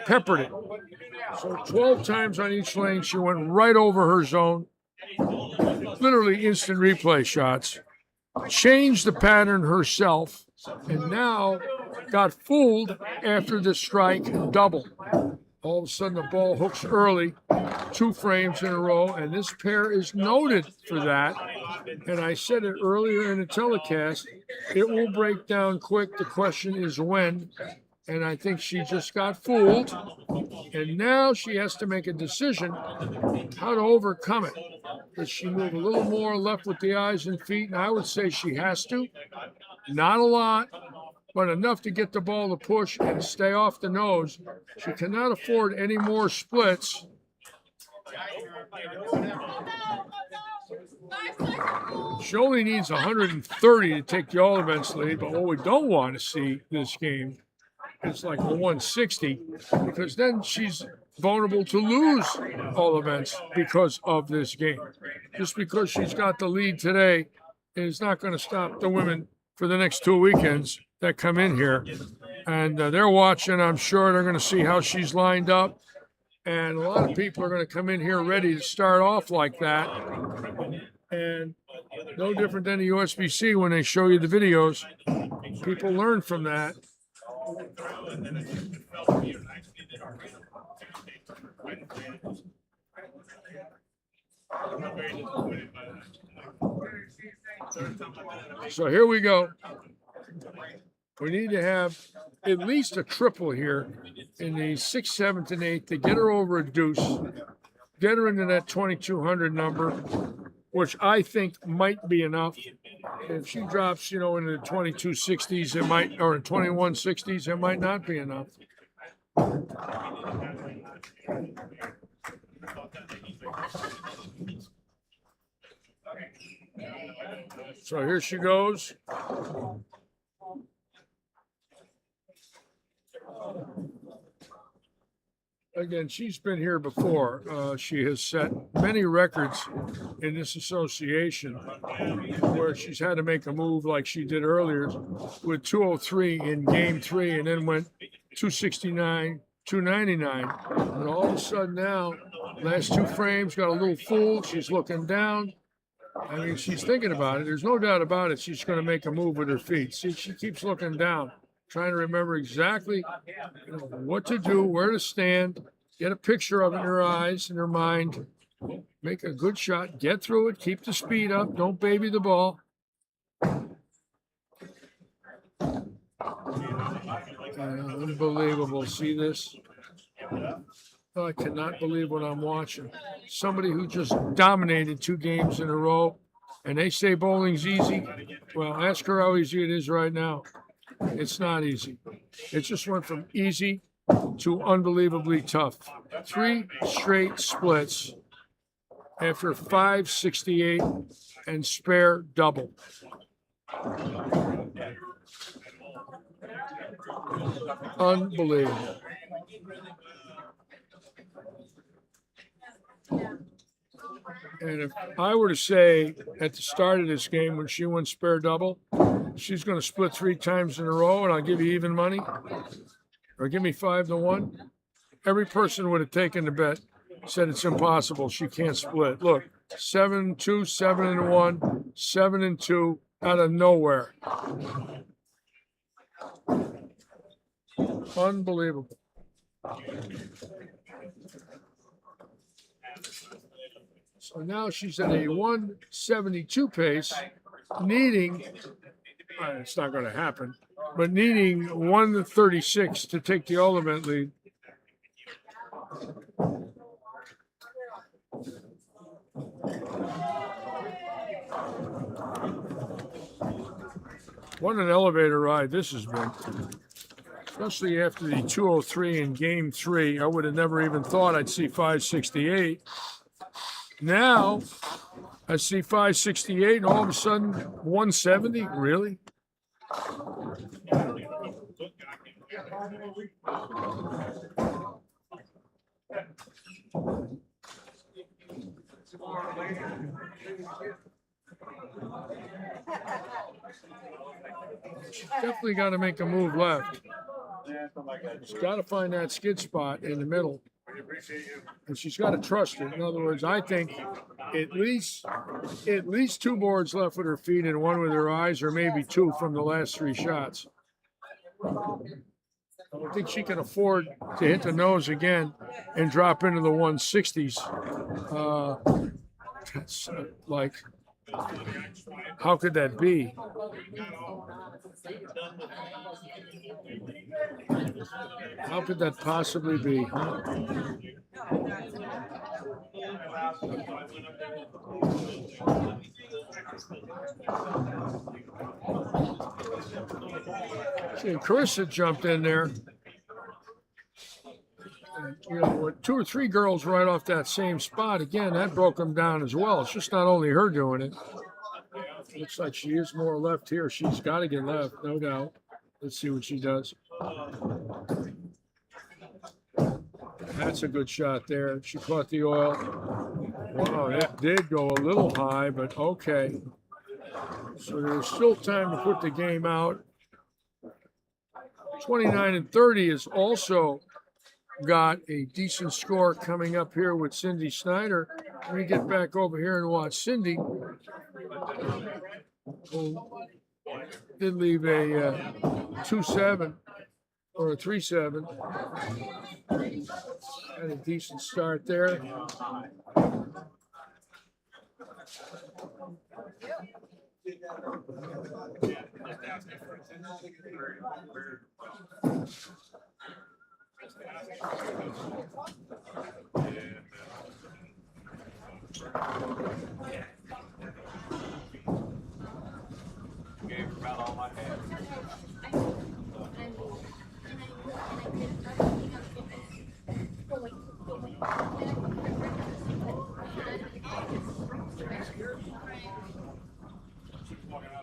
Peppered it. So 12 times on each lane, she went right over her zone. Literally instant replay shots. Changed the pattern herself, and now got fooled after the strike double. All of a sudden, the ball hooks early, 2 frames in a row, and this pair is noted for that. And I said it earlier in the telecast, it will break down quick. The question is when. And I think she just got fooled. And now she has to make a decision how to overcome it. Does she move a little more left with the eyes and feet? And I would say she has to. Not a lot, but enough to get the ball to push and stay off the nose. She cannot afford any more splits. She only needs 130 to take the all events lead, but what we don't want to see this game is like a 160, because then she's vulnerable to lose all events because of this game. Just because she's got the lead today is not going to stop the women for the next 2 weekends that come in here. And they're watching. I'm sure they're going to see how she's lined up. And a lot of people are going to come in here ready to start off like that. And no different than the USBC when they show you the videos. People learn from that. So here we go. We need to have at least a triple here in the 6th, 7th, and 8th to get her over a deuce, get her into that 2,200 number, which I think might be enough. If she drops, into the 2260s, it might, or 2160s, it might not be enough. So here she goes. Again, she's been here before. She has set many records in this association where she's had to make a move like she did earlier with 203 in game 3 and then went 269, $2.99. And all of a sudden now, last two frames, got a little fooled. She's looking down. I mean, she's thinking about it. There's no doubt about it. She's going to make a move with her feet. See, she keeps looking down, trying to remember exactly what to do, where to stand, get a picture of it in her eyes, in her mind, make a good shot, get through it, keep the speed up, don't baby the ball. Unbelievable. See this? Oh, I cannot believe what I'm watching. Somebody who just dominated 2 games in a row, and they say bowling's easy. Well, ask her how easy it is right now. It's not easy. It just went from easy to unbelievably tough. 3 straight splits after 568 and spare double. Unbelievable. And if I were to say at the start of this game when she went spare double, she's going to split 3 times in a row and I'll give you even money, or give me 5-1, every person would have taken the bet, said it's impossible. She can't split. Look, 7-2, 7-1, 7-2 out of nowhere. Unbelievable. So now she's at a 172 pace, needing, it's not going to happen, but needing 136 to take the ultimate lead. What an elevator ride this has been. Especially after the 203 in game 3. I would have never even thought I'd see 568. Now I see 568 and all of a sudden 170. Really? She's definitely got to make a move left. She's got to find that skid spot in the middle. And she's got to trust it. In other words, I think at least 2 boards left with her feet and 1 with her eyes, or maybe 2 from the last 3 shots. I don't think she can afford to hit the nose again and drop into the 160s. That's like, how could that be? How could that possibly be? See, Carissa jumped in there. You know, with 2 or 3 girls right off that same spot, again, that broke them down as well. It's just not only her doing it. Looks like she is more left here. She's got to get left, no doubt. Let's see what she does. That's a good shot there. She caught the oil. Wow, that did go a little high, but okay. So there's still time to put the game out. 29-30 has also got a decent score coming up here with Cindy Snyder. Let me get back over here and watch Cindy, who did leave a 2-7 or a 3-7. Had a decent start there.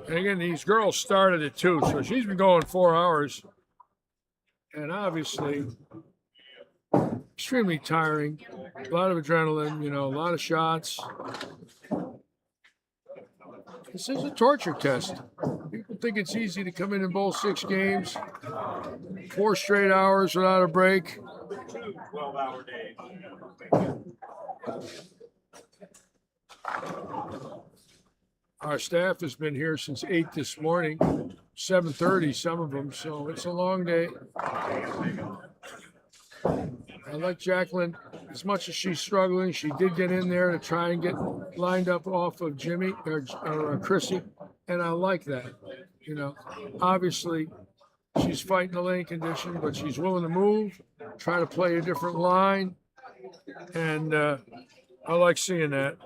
And again, these girls started at 2, so she's been going 4 hours. And obviously, extremely tiring. A lot of adrenaline, you know, a lot of shots. This is a torture test. People think it's easy to come in and bowl 6 games, 4 straight hours without a break. Our staff has been here since 8 this morning, 7:30, some of them, so it's a long day. I like Jacqueline. As much as she's struggling, she did get in there to try and get lined up off of Jimmy or Chrissy, and I like that. You know, obviously she's fighting the lane condition, but she's willing to move, try to play a different line, and I like seeing that.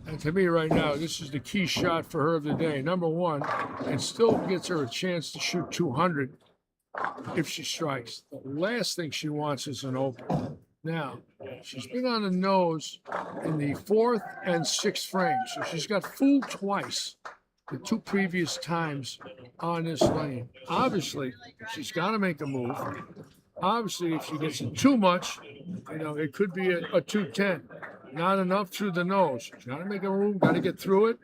And to me right now, this is the key shot for her of the day. Number one, and still gets her a chance to shoot 200 if she strikes. The last thing she wants is an open. Now, she's been on the nose in the 4th and 6th frames, so she's got fooled twice the 2 previous times on this lane. Obviously, she's got to make a move. Obviously, if she gets it too much, you know, it could be a 210. Not enough through the nose. She's got to make a move, got to get through it.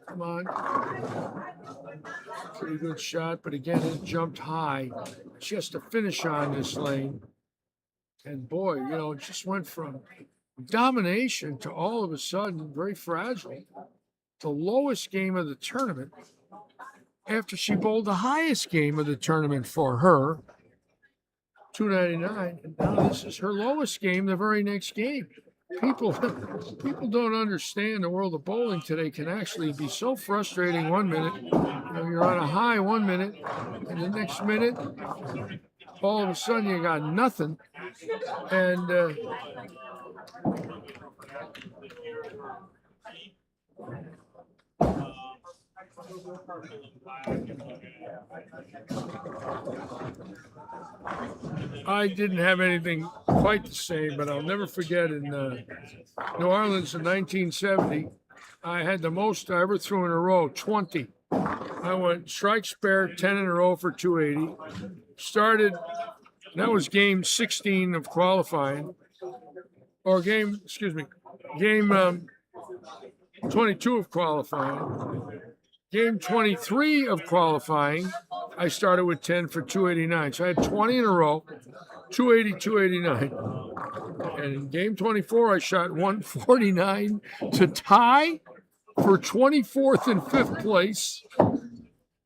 Come on. Pretty good shot, but again, it jumped high. She has to finish on this lane. And boy, you know, it just went from domination to all of a sudden very fragile. The lowest game of the tournament after she bowled the highest game of the tournament for her, 299, and now this is her lowest game the very next game. People don't understand the world of bowling today can actually be so frustrating 1 minute. You know, you're on a high 1 minute, and the next minute, all of a sudden you got nothing. And I didn't have anything quite the same, but I'll never forget in New Orleans in 1970, I had the most I ever threw in a row, 20. I went strike spare, 10 in a row for 280. Started, that was game 16 of qualifying, or game 22 of qualifying. Game 23 of qualifying, I started with 10 for 289. So I had 20 in a row, 280, 289. And in game 24, I shot 149 to tie for 24th and 5th place. And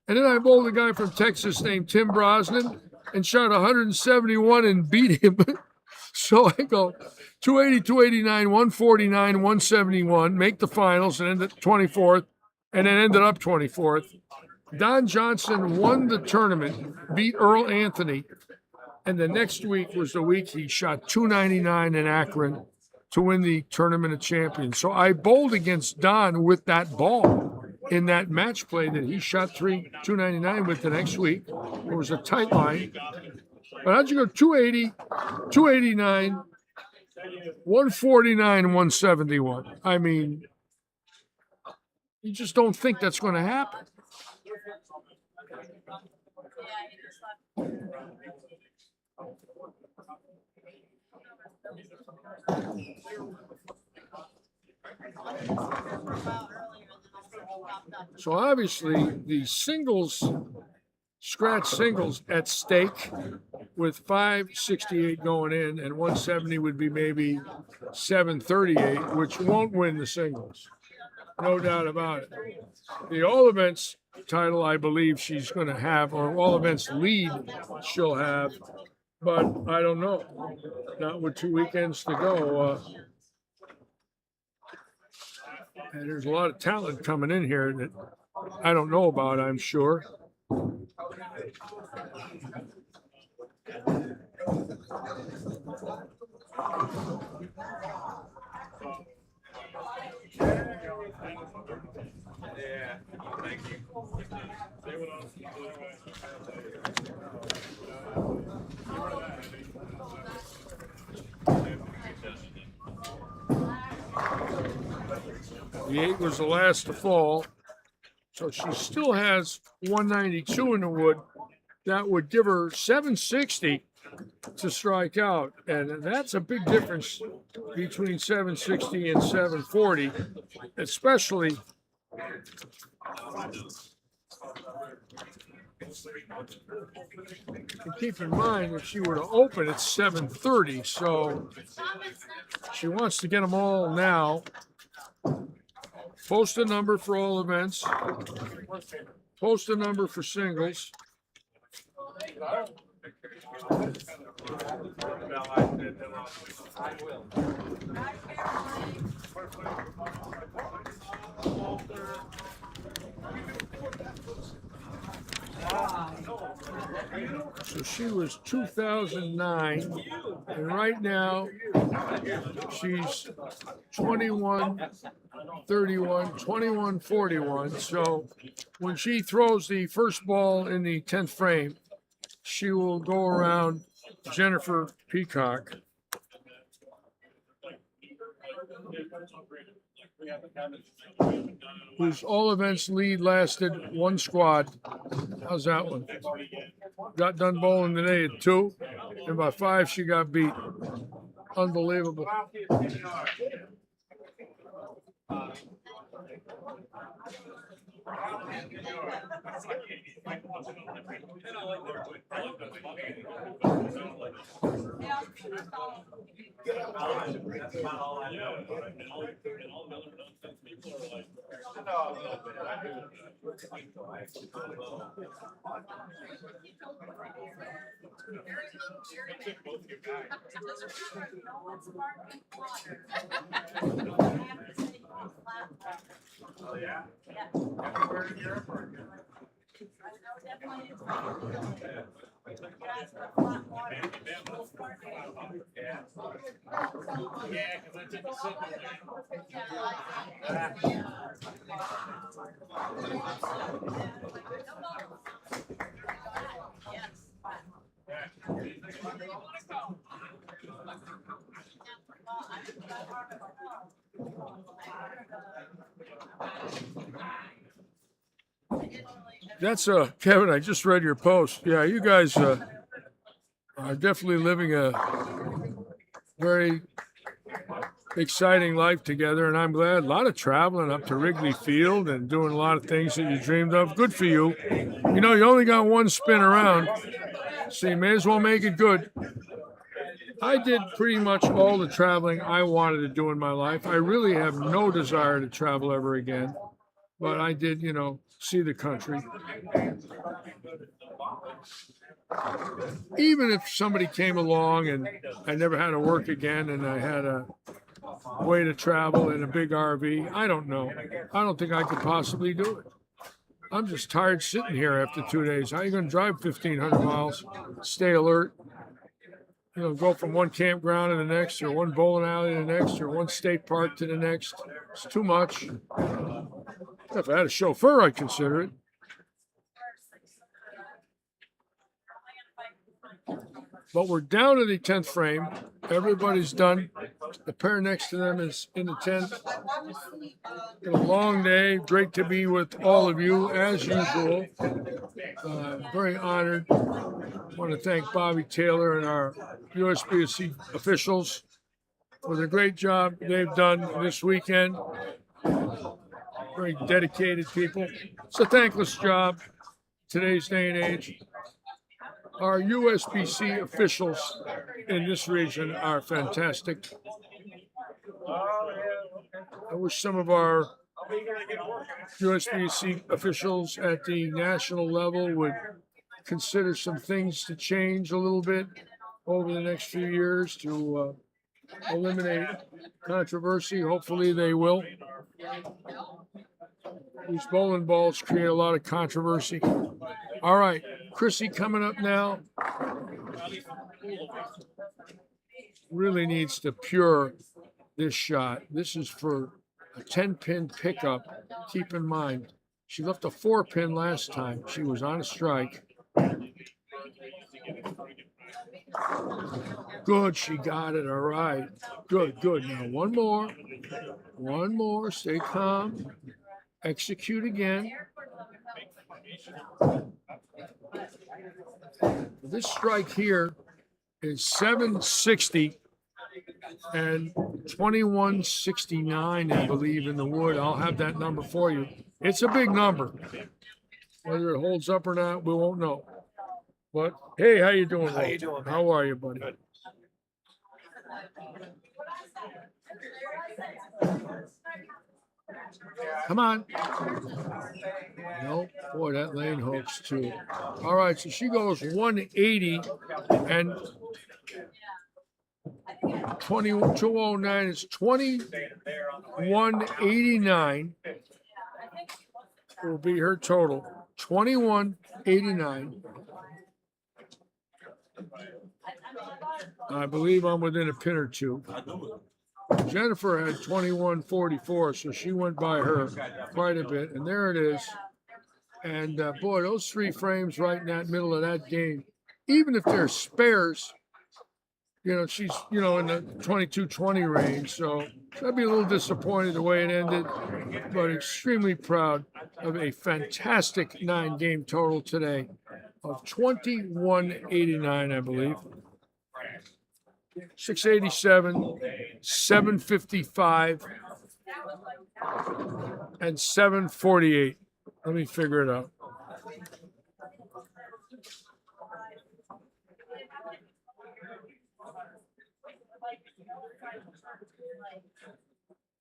then I bowled a guy from Texas named Tim Brosnan and shot 171 and beat him. So I go 280, 289, 149, 171, make the finals and end at 24th. And then ended up 24th. Don Johnson won the tournament, beat Earl Anthony, and the next week was the week he shot 299 in Akron to win the Tournament of Champions. So I bowled against Don with that ball in that match play that he shot 299 with the next week. It was a tight line. But how'd you go 280, 289, 149, 171? I mean, you just don't think that's going to happen. So obviously the singles, scratch singles at stake with 568 going in, and 170 would be maybe 738, which won't win the singles. No doubt about it. The all events title, I believe she's going to have, or all events lead she'll have, but I don't know. Not with 2 weekends to go. And there's a lot of talent coming in here that I don't know about, I'm sure. Yeah, thank you. The 8 was the last to fall. So she still has 192 in the wood. That would give her 760 to strike out. And that's a big difference between 760 and 740, especially and keep in mind if she were to open at 730. So she wants to get them all now. Post a number for all events. Post a number for singles. So she was 2009, and right now she's 21, 31, 21, 41. So when she throws the first ball in the 10th frame, she will go around Jennifer Peacock. Whose all events lead lasted one squad. How's that one? Got done bowling today at 2, and by 5 she got beat. Unbelievable. That's Kevin, I just read your post. Yeah, you guys are definitely living a very exciting life together, and I'm glad. A lot of traveling up to Wrigley Field and doing a lot of things that you dreamed of. Good for you. You know, you only got one spin around, so you may as well make it good. I did pretty much all the traveling I wanted to do in my life. I really have no desire to travel ever again, but I did, you know, see the country. Even if somebody came along and I never had to work again and I had a way to travel in a big RV, I don't know. I don't think I could possibly do it. I'm just tired sitting here after 2 days. How are you going to drive 1,500 miles, stay alert, you know, go from one campground to the next, or one bowling alley to the next, or one state park to the next? It's too much. If I had a chauffeur, I'd consider it. But we're down to the 10th frame. Everybody's done. The pair next to them is in the 10th. Been a long day. Great to be with all of you, as usual. Very honored. I want to thank Bobby Taylor and our Usbc officials for the great job they've done this weekend. Very dedicated people. It's a thankless job today's day and age. Our USBC officials in this region are fantastic. I wish some of our USBC officials at the national level would consider some things to change a little bit over the next few years to eliminate controversy. Hopefully they will. These bowling balls create a lot of controversy. All right, Chrissy coming up now. Really needs to pure this shot. This is for a 10-pin pickup. Keep in mind, she left a 4-pin last time. She was on a strike. Good, she got it. All right. Good, good. Now one more. One more. Stay calm. Execute again. This strike here is 760 and 2169, I believe, in the wood. I'll have that number for you. It's a big number. Whether it holds up or not, we won't know. But hey, how you doing? How you doing, man? How are you, buddy? Good. Come on. No, boy, that lane hooks too. All right, so she goes 180 and 209 is 2189 will be her total. 2189. I believe I'm within a pin or two. Jennifer had 2144, so she went by her quite a bit. And there it is. And boy, those 3 frames right in that middle of that game, even if they're spares, you know, she's, you know, in the 22-20 range. So I'd be a little disappointed the way it ended, but extremely proud of a fantastic 9-game total today of 2189, I believe. 687, 755, and 748. Let me figure it out.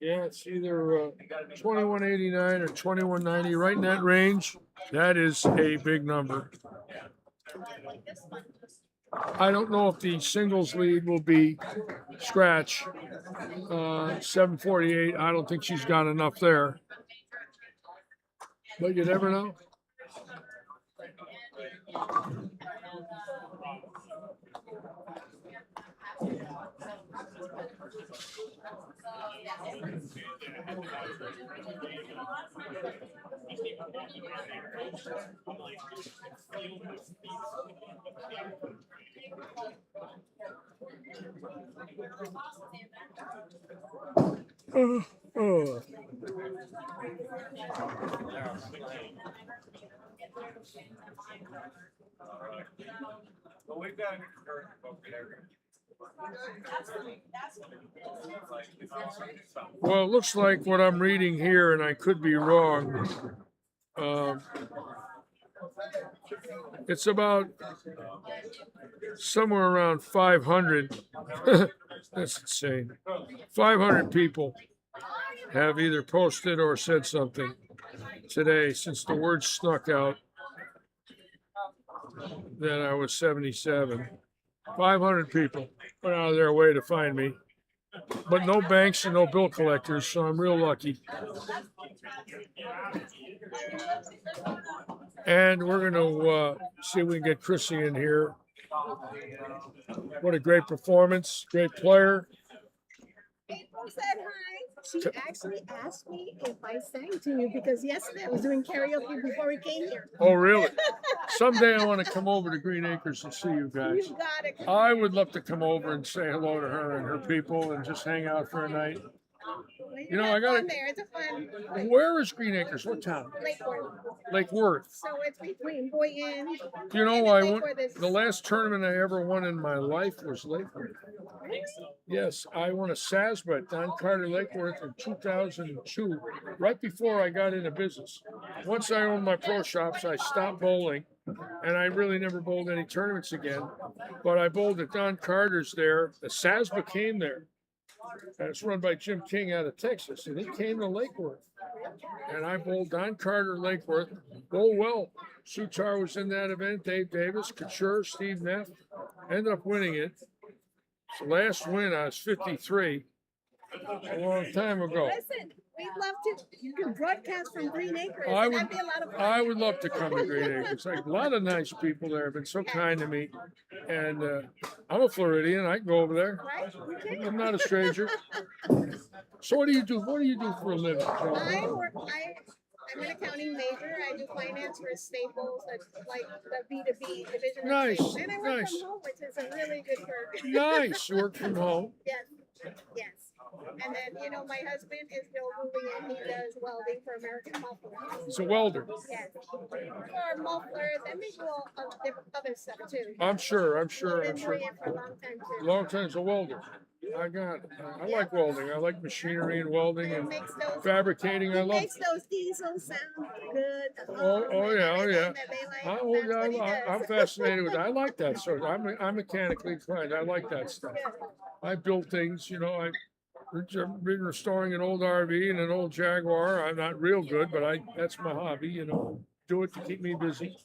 Yeah, it's either 2189 or 2190, right in that range. That is a big number. I don't know if the singles lead will be scratch. 748. I don't think she's got enough there. But you never know. Oh. Well, it looks like what I'm reading here, and I could be wrong. It's about somewhere around 500. That's insane. 500 people have either posted or said something today since the word snuck out that I was 77. 500 people went out of their way to find me, but no banks and no bill collectors, so I'm real lucky. And we're going to see if we can get Chrissy in here. What a great performance, great player. April said hi. She actually asked me if I sang to you because yesterday I was doing karaoke before we came here. Oh, really? Someday I want to come over to Green Acres and see you guys. You got it. I would love to come over and say hello to her and her people and just hang out for a night. You know, I got there. It's a fun. Where is Green Acres? What town? Lake Worth. Lake Worth. So it's between Boynton. You know, I won the last tournament I ever won in my life was Lake Worth. Yes, I won a SASBA at Don Carter Lake Worth in 2002, right before I got into business. Once I owned my pro shops, I stopped bowling and I really never bowled any tournaments again. But I bowled at Don Carter's there. The SASBA came there. And it's run by Jim King out of Texas, and he came to Lake Worth. And I bowled Don Carter, Lake Worth, bowled well. Sutar was in that event, Dave Davis, Couture, Steve Neff, ended up winning it. It's the last win, I was 53, a long time ago. Listen, we'd love to. You can broadcast from Green Acres. I would, That'd be a lot of fun. I would love to come to Green Acres. Like, a lot of nice people there have been so kind to me. And I'm a Floridian. I can go over there. Right? Okay. I'm not a stranger. So what do you do? What do you do for a living? I'm an accounting major. I do finance for Staples, like the B2B division. Nice, Of Staples. And I work nice. from home, which is a really good perk. Nice. You work from home. Yes, yes. And then, my husband is Bill Moving, and he does welding for American Muffler. He's a welder. Yes. For mufflers, and they do all different other stuff too. I'm sure. He's been doing it for a long time too. Long time as a welder. I got it. I like welding. I like machinery and welding and fabricating. I love. Makes those diesels sound good. Oh yeah, oh yeah. That's what he does. I'm fascinated with that. I like that sort. I'm mechanically inclined. I like that stuff. I build things. I've been restoring an old RV and an old Jaguar. I'm not real good, but that's my hobby. Do it to keep me busy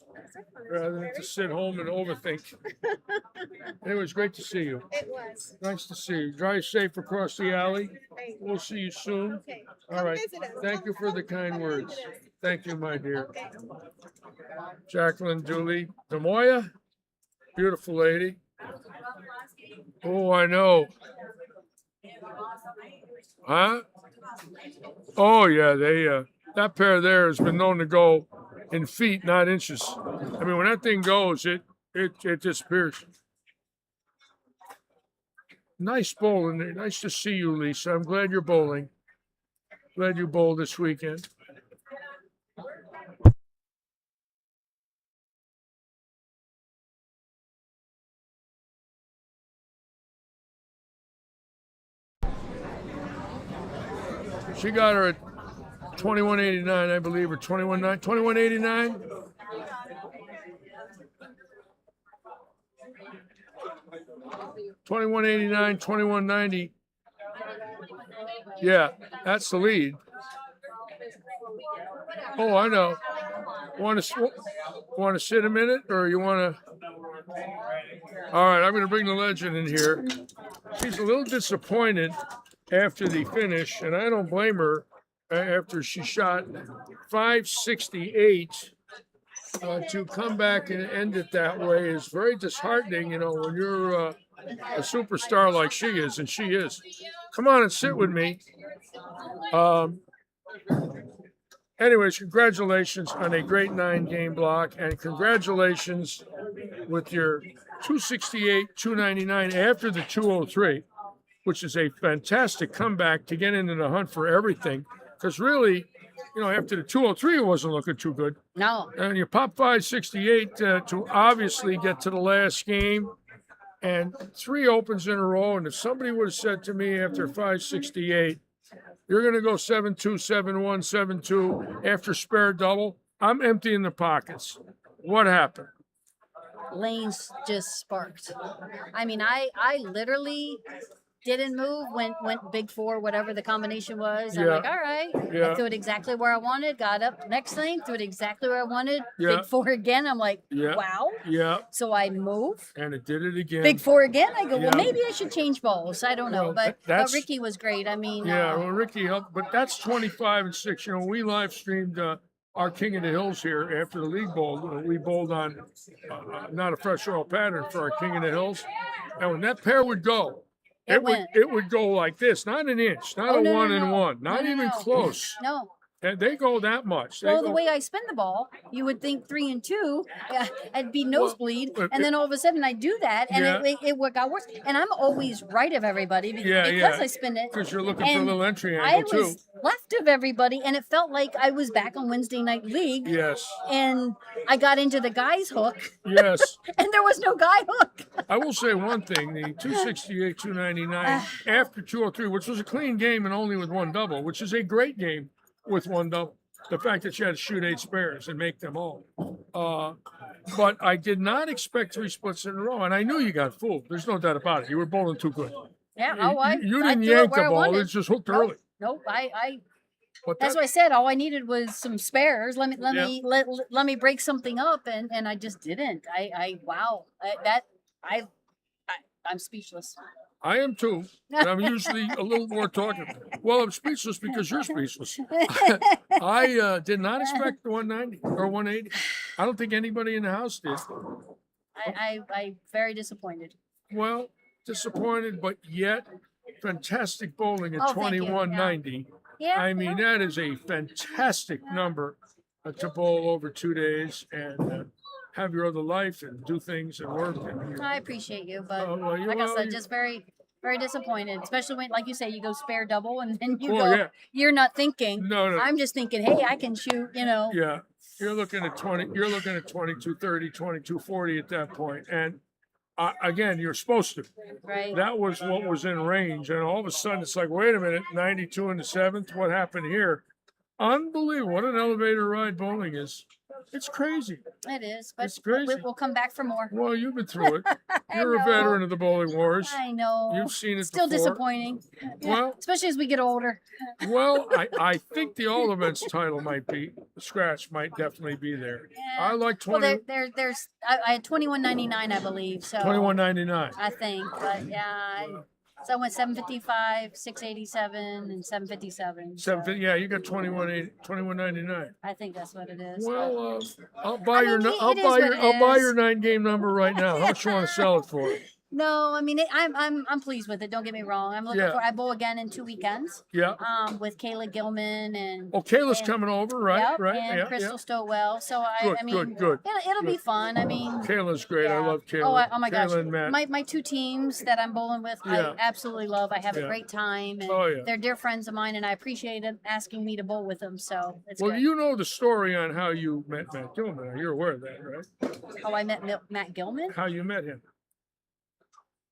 rather than to sit home and overthink. Anyway, it's great to see you. It was. Nice to see you. Drive safe across the alley. Thank you. We'll see you soon. Okay. All Come right. visit us. Thank you for the kind come words. visit us. Thank you, my dear. Okay. Jacqueline Dooley Demoya. Beautiful lady. Oh, I know. Huh? Oh, yeah. That pair there has been known to go in feet, not inches. I mean, when that thing goes, it disappears. Nice bowling. Nice to see you, Lisa. I'm glad you're bowling. Glad you bowled this weekend. She got her at 21.89, I believe, or 21.89. $21.89, $21.90. Yeah, that's the lead. Oh, I know. Want to sit a minute, or you want to? All right, I'm going to bring the legend in here. She's a little disappointed after the finish, and I don't blame her. After she shot 568, to come back and end it that way is very disheartening. When you're a superstar like she is, and she is. Come on and sit with me. Anyways, congratulations on a great 9-game block, and congratulations with your 268, 299 after the 203, which is a fantastic comeback to get into the hunt for everything. Because really, after the 203, it wasn't looking too good. No. And you pop 568 to obviously get to the last game, and 3 opens in a row. And if somebody would have said to me after 568, you're going to go 7-2, 7-1, 7-2 after spare double, I'm emptying the pockets. What happened? Lanes just sparked. I mean, I literally didn't move, went big 4, whatever the combination was. I'm like, all right. Yeah. I threw it exactly where I wanted, got up next thing, threw it exactly where I wanted. Yeah. Big 4 again. I'm like, Yeah. wow. Yeah. So I move. And it did it again. Big 4 again. I go, Yeah. well, maybe I should change balls. I don't know. Well, But that's- Ricky was great. I mean, Yeah, well, Ricky helped, but that's 25-6. We live streamed our King of the Hills here after the league bowl. We bowled on not a fresh oil pattern for our King of the Hills, and when that pair would go, it would go like this, not an inch, not Oh, a no, no, 1 and no. 1, not No, no, even no. close. No. And they go that much. They Well, the go- way I spin the ball, you would think 3 and 2, I'd be nosebleed, Well, and then all of a sudden I do that, and Yeah. it got worse. And I'm always right of everybody because, Yeah. I spin it. Because you're looking for a And little entry I angle too. was left of everybody, and it felt like I was back on Wednesday Night League. Yes. And I got into the guy's hook, Yes. and there was no guy hook. I will say one thing: the 268, 299 after 203, which was a clean game and only with 1 double, which is a great game with 1 double. the fact that you had to shoot 8 spares and make them all. But I did not expect 3 splits in a row, and I knew you got fooled. There's no doubt about it. You were bowling too good. Yeah, You I didn't threw it yank the where I ball; it wanted. just hooked Nope, early. nope. But That's that- what I said. All I needed was some spares. Let Yeah. me break something up, and I just didn't. Wow. I'm speechless. I am too, and I'm usually a little more talkative. Well, I'm speechless because you're speechless. I did not expect the 190 or 180. I don't think anybody in the house did. I very disappointed. Well, disappointed, but yet fantastic bowling at Oh, thank you. 2190. Yeah. I mean, that is a fantastic number to bowl over 2 days and have your other life and do things and work. And, I appreciate you, but well, like I said, just very, very disappointed. Especially when, like you say, you go spare double and then you go. yeah. You're not thinking. No. I'm just thinking, hey, I can shoot. Yeah. You're looking at 20. You're looking at 2230, 2240 at that point, and again, you're supposed to. Right. That was what was in range, and all of a sudden, it's like, wait a minute, 92 in the 7th. What happened here? Unbelievable! What an elevator ride bowling is. It's crazy. It is, but It's crazy. we'll come back for more. Well, you've been through it. I You're a know. veteran of the bowling wars. I know. You've seen it Still before. disappointing. Well- especially as we get older. Well, I think the all events title might be scratch. Might definitely be there. I like 20. Well, there's I had 21.99, I believe. So 21.99. I think, but yeah. So I went 755, 687, and 757. 750. Yeah, you got 21.99. I think that's what it is. Well, I'll buy I your mean, I'll it is buy what your it I'll buy is. your 9-game number right now. How much you want to sell it for? No, I mean I'm pleased with it. Don't get me wrong. I'm looking Yeah. for. I bowl again in 2 weekends. Yeah. With Kayla Gilman and. Oh, Kayla's and- coming over, right? Yep, right. and yeah, Crystal yeah. Stowell. So Good, I mean, good. it'll be fun. I mean, Kayla's great. I yeah. love Kayla. Oh my gosh. Kayla and Matt. My 2 teams that I'm bowling with, Yeah. I absolutely love. I have Yeah. a great time, and Oh, yeah. they're dear friends of mine, and I appreciate them asking me to bowl with them. So it's Well, good. you know the story on how you met Matt Gilman. You're aware of that, right? How I met Matt Gilman. How you met him.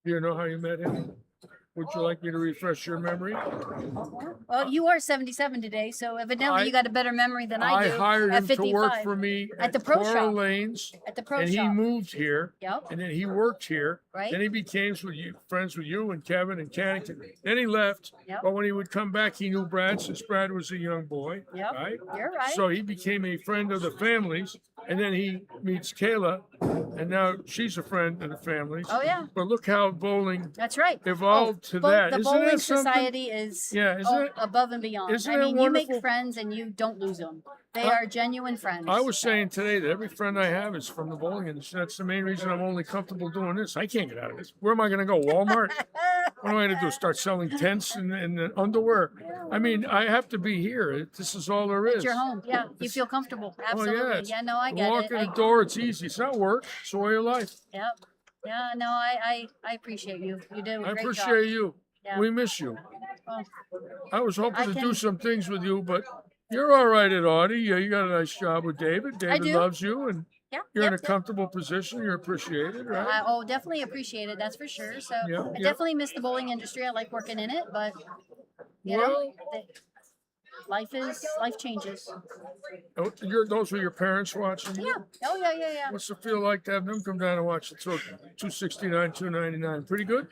You know how you met him? Would you like me to refresh your memory? Well, you are 77 today, so evidently I- you got a better memory than I do. hired at him 55. to work for me At the pro Coral shop. Lanes, At the pro and he shop. moved here. Yep. And then he worked here. Right. Then he became friends with you and Kevin and Cannington. Then he left. Yep. But when he would come back, he knew Brad since Brad was a young boy. Yep. Right. You're right. So he became a friend of the families, and then he meets Kayla, and now she's a friend of the families. Oh yeah. But look how bowling That's right. evolved to that. The Isn't bowling that something? society is Yeah, isn't it- above and beyond. isn't I it mean, you wonderful? make friends and you don't lose them. They I- are genuine friends. I was saying today that every friend I have is from the bowling industry. That's the main reason I'm only comfortable doing this. I can't get out of this. Where am I going to go? Walmart? What am I going to do? Start selling tents and underwear? I mean, I have to be here. This is all there is. It's your home. Yeah, you feel comfortable. Absolutely. Oh, Yeah, no, I get Walk it. in the door, it's easy. It's not work. It's the way of life. Yep. Yeah, no, I appreciate you. You do a I great appreciate job. you. Yeah. We miss you. Well, I was hoping I to do can- some things with you, but you're all right at Audie. You got a nice job with David. David do. loves you, and yeah, you're in a yep, comfortable position. You're appreciated, right? definitely appreciate it. That's for sure. So Yeah, I yeah. definitely miss the bowling industry. I like working in it, but you Well- know, life changes. Oh, those were your parents watching you? Yeah. Oh yeah. What's it feel like to have them come down and watch the throw 269, 299? Pretty good?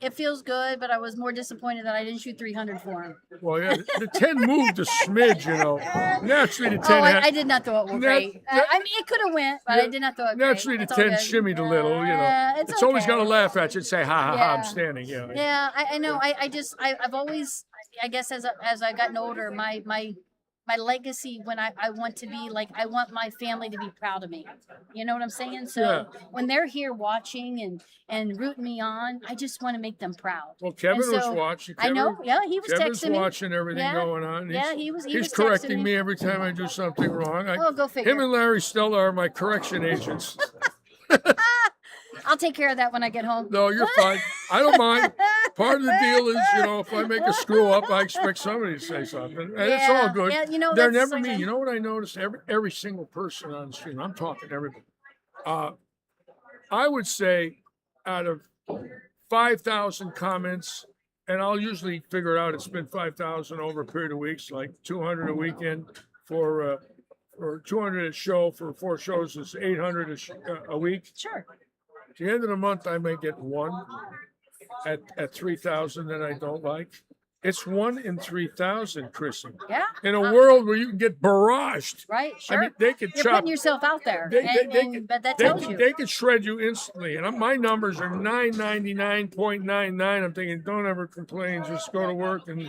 It feels good, but I was more disappointed that I didn't shoot 300 for him. Well, yeah, the 10 moved a smidge, you know. Naturally, the 10 Oh, had, I did not throw it Nat- great. nat- I mean, it could have went, but Yeah, I did not throw it naturally, great. the It's all 10 good. shimmied a little, you know. Yeah, It's always okay. going to laugh at you and say, ha, ha, ha, I'm Yeah. standing. Yeah. Yeah, I know. I've always, I guess as I've gotten older, my legacy when I want to be like, I want my family to be proud of me. You know what I'm saying? So Yeah. when they're here watching and rooting me on, I just want to make them proud. Well, Kevin And was so- watching. I know. Yeah, he was Kevin's texting me. watching everything Yeah, going on. yeah, he was He's texting correcting me. me every time I do something wrong. Oh, go figure. Him and Larry Stella are my correction agents. I'll take care of that when I get home. No, you're fine. I don't mind. Part of the deal is, you know, if I make a screw up, I expect somebody to say something. And it's all Yeah, good. yeah, you know, They're that's never me. okay. You know what I noticed? Every single person on the stream, I'm talking to everybody. I would say out of 5,000 comments, and I'll usually figure out it's been 5,000 over a period of weeks, like 200 a weekend, for 200 a show for 4 shows is 800 a week. Sure. At the end of the month, I may get one at 3,000 that I don't like. It's 1 in 3,000, Chrissy. Yeah. In a world where you can get barraged. Right. Sure. I mean, they could You're chop. putting yourself out there, but that tells you. They could shred you instantly, and my numbers are 999.99. I'm thinking, don't ever complain. Just go to work and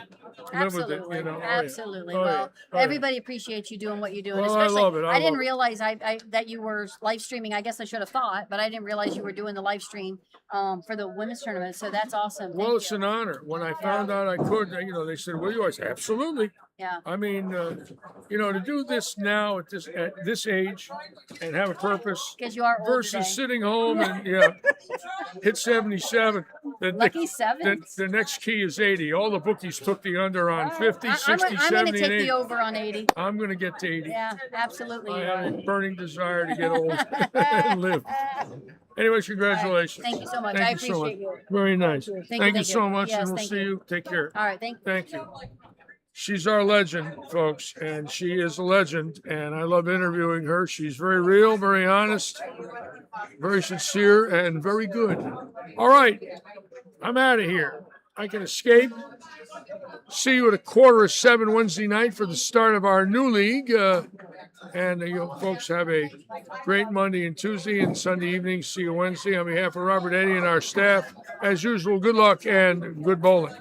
live with it. You know. Absolutely. Oh, yeah. Well, Oh, yeah. everybody appreciates you doing what you're doing. Well, Especially, I love it. I didn't love it. realize that you were live streaming. I guess I should have thought, but I didn't realize you were doing the live stream for the women's tournament. So that's awesome. Thank Well, it's you. an honor. When I found out I could, they said, "Will you?" I said, "Absolutely." Yeah. I mean, to do this now at this age and have a purpose Because you are old versus today. sitting home and hit 77. Lucky seven. The next key is 80. All the bookies took the under on 50, 60, I'm going 70, to and take 80. the over on 80. I'm going to get to 80. Yeah, absolutely. I you have are. a burning desire to get old and live. Anyways, congratulations. Thank you so much. Thank I you so much. appreciate you. Very nice. Thank you, you so much, Yes, and we'll thank see you. Take care. All right. Thank you. She's our legend, folks, and she is a legend, and I love interviewing her. She's very real, very honest, very sincere, and very good. All right, I'm out of here. I can escape. See you at 6:45 Wednesday night for the start of our new league. And you folks have a great Monday and Tuesday and Sunday evening. See you Wednesday. On behalf of Robert Eddy and our staff, as usual, good luck and good bowling.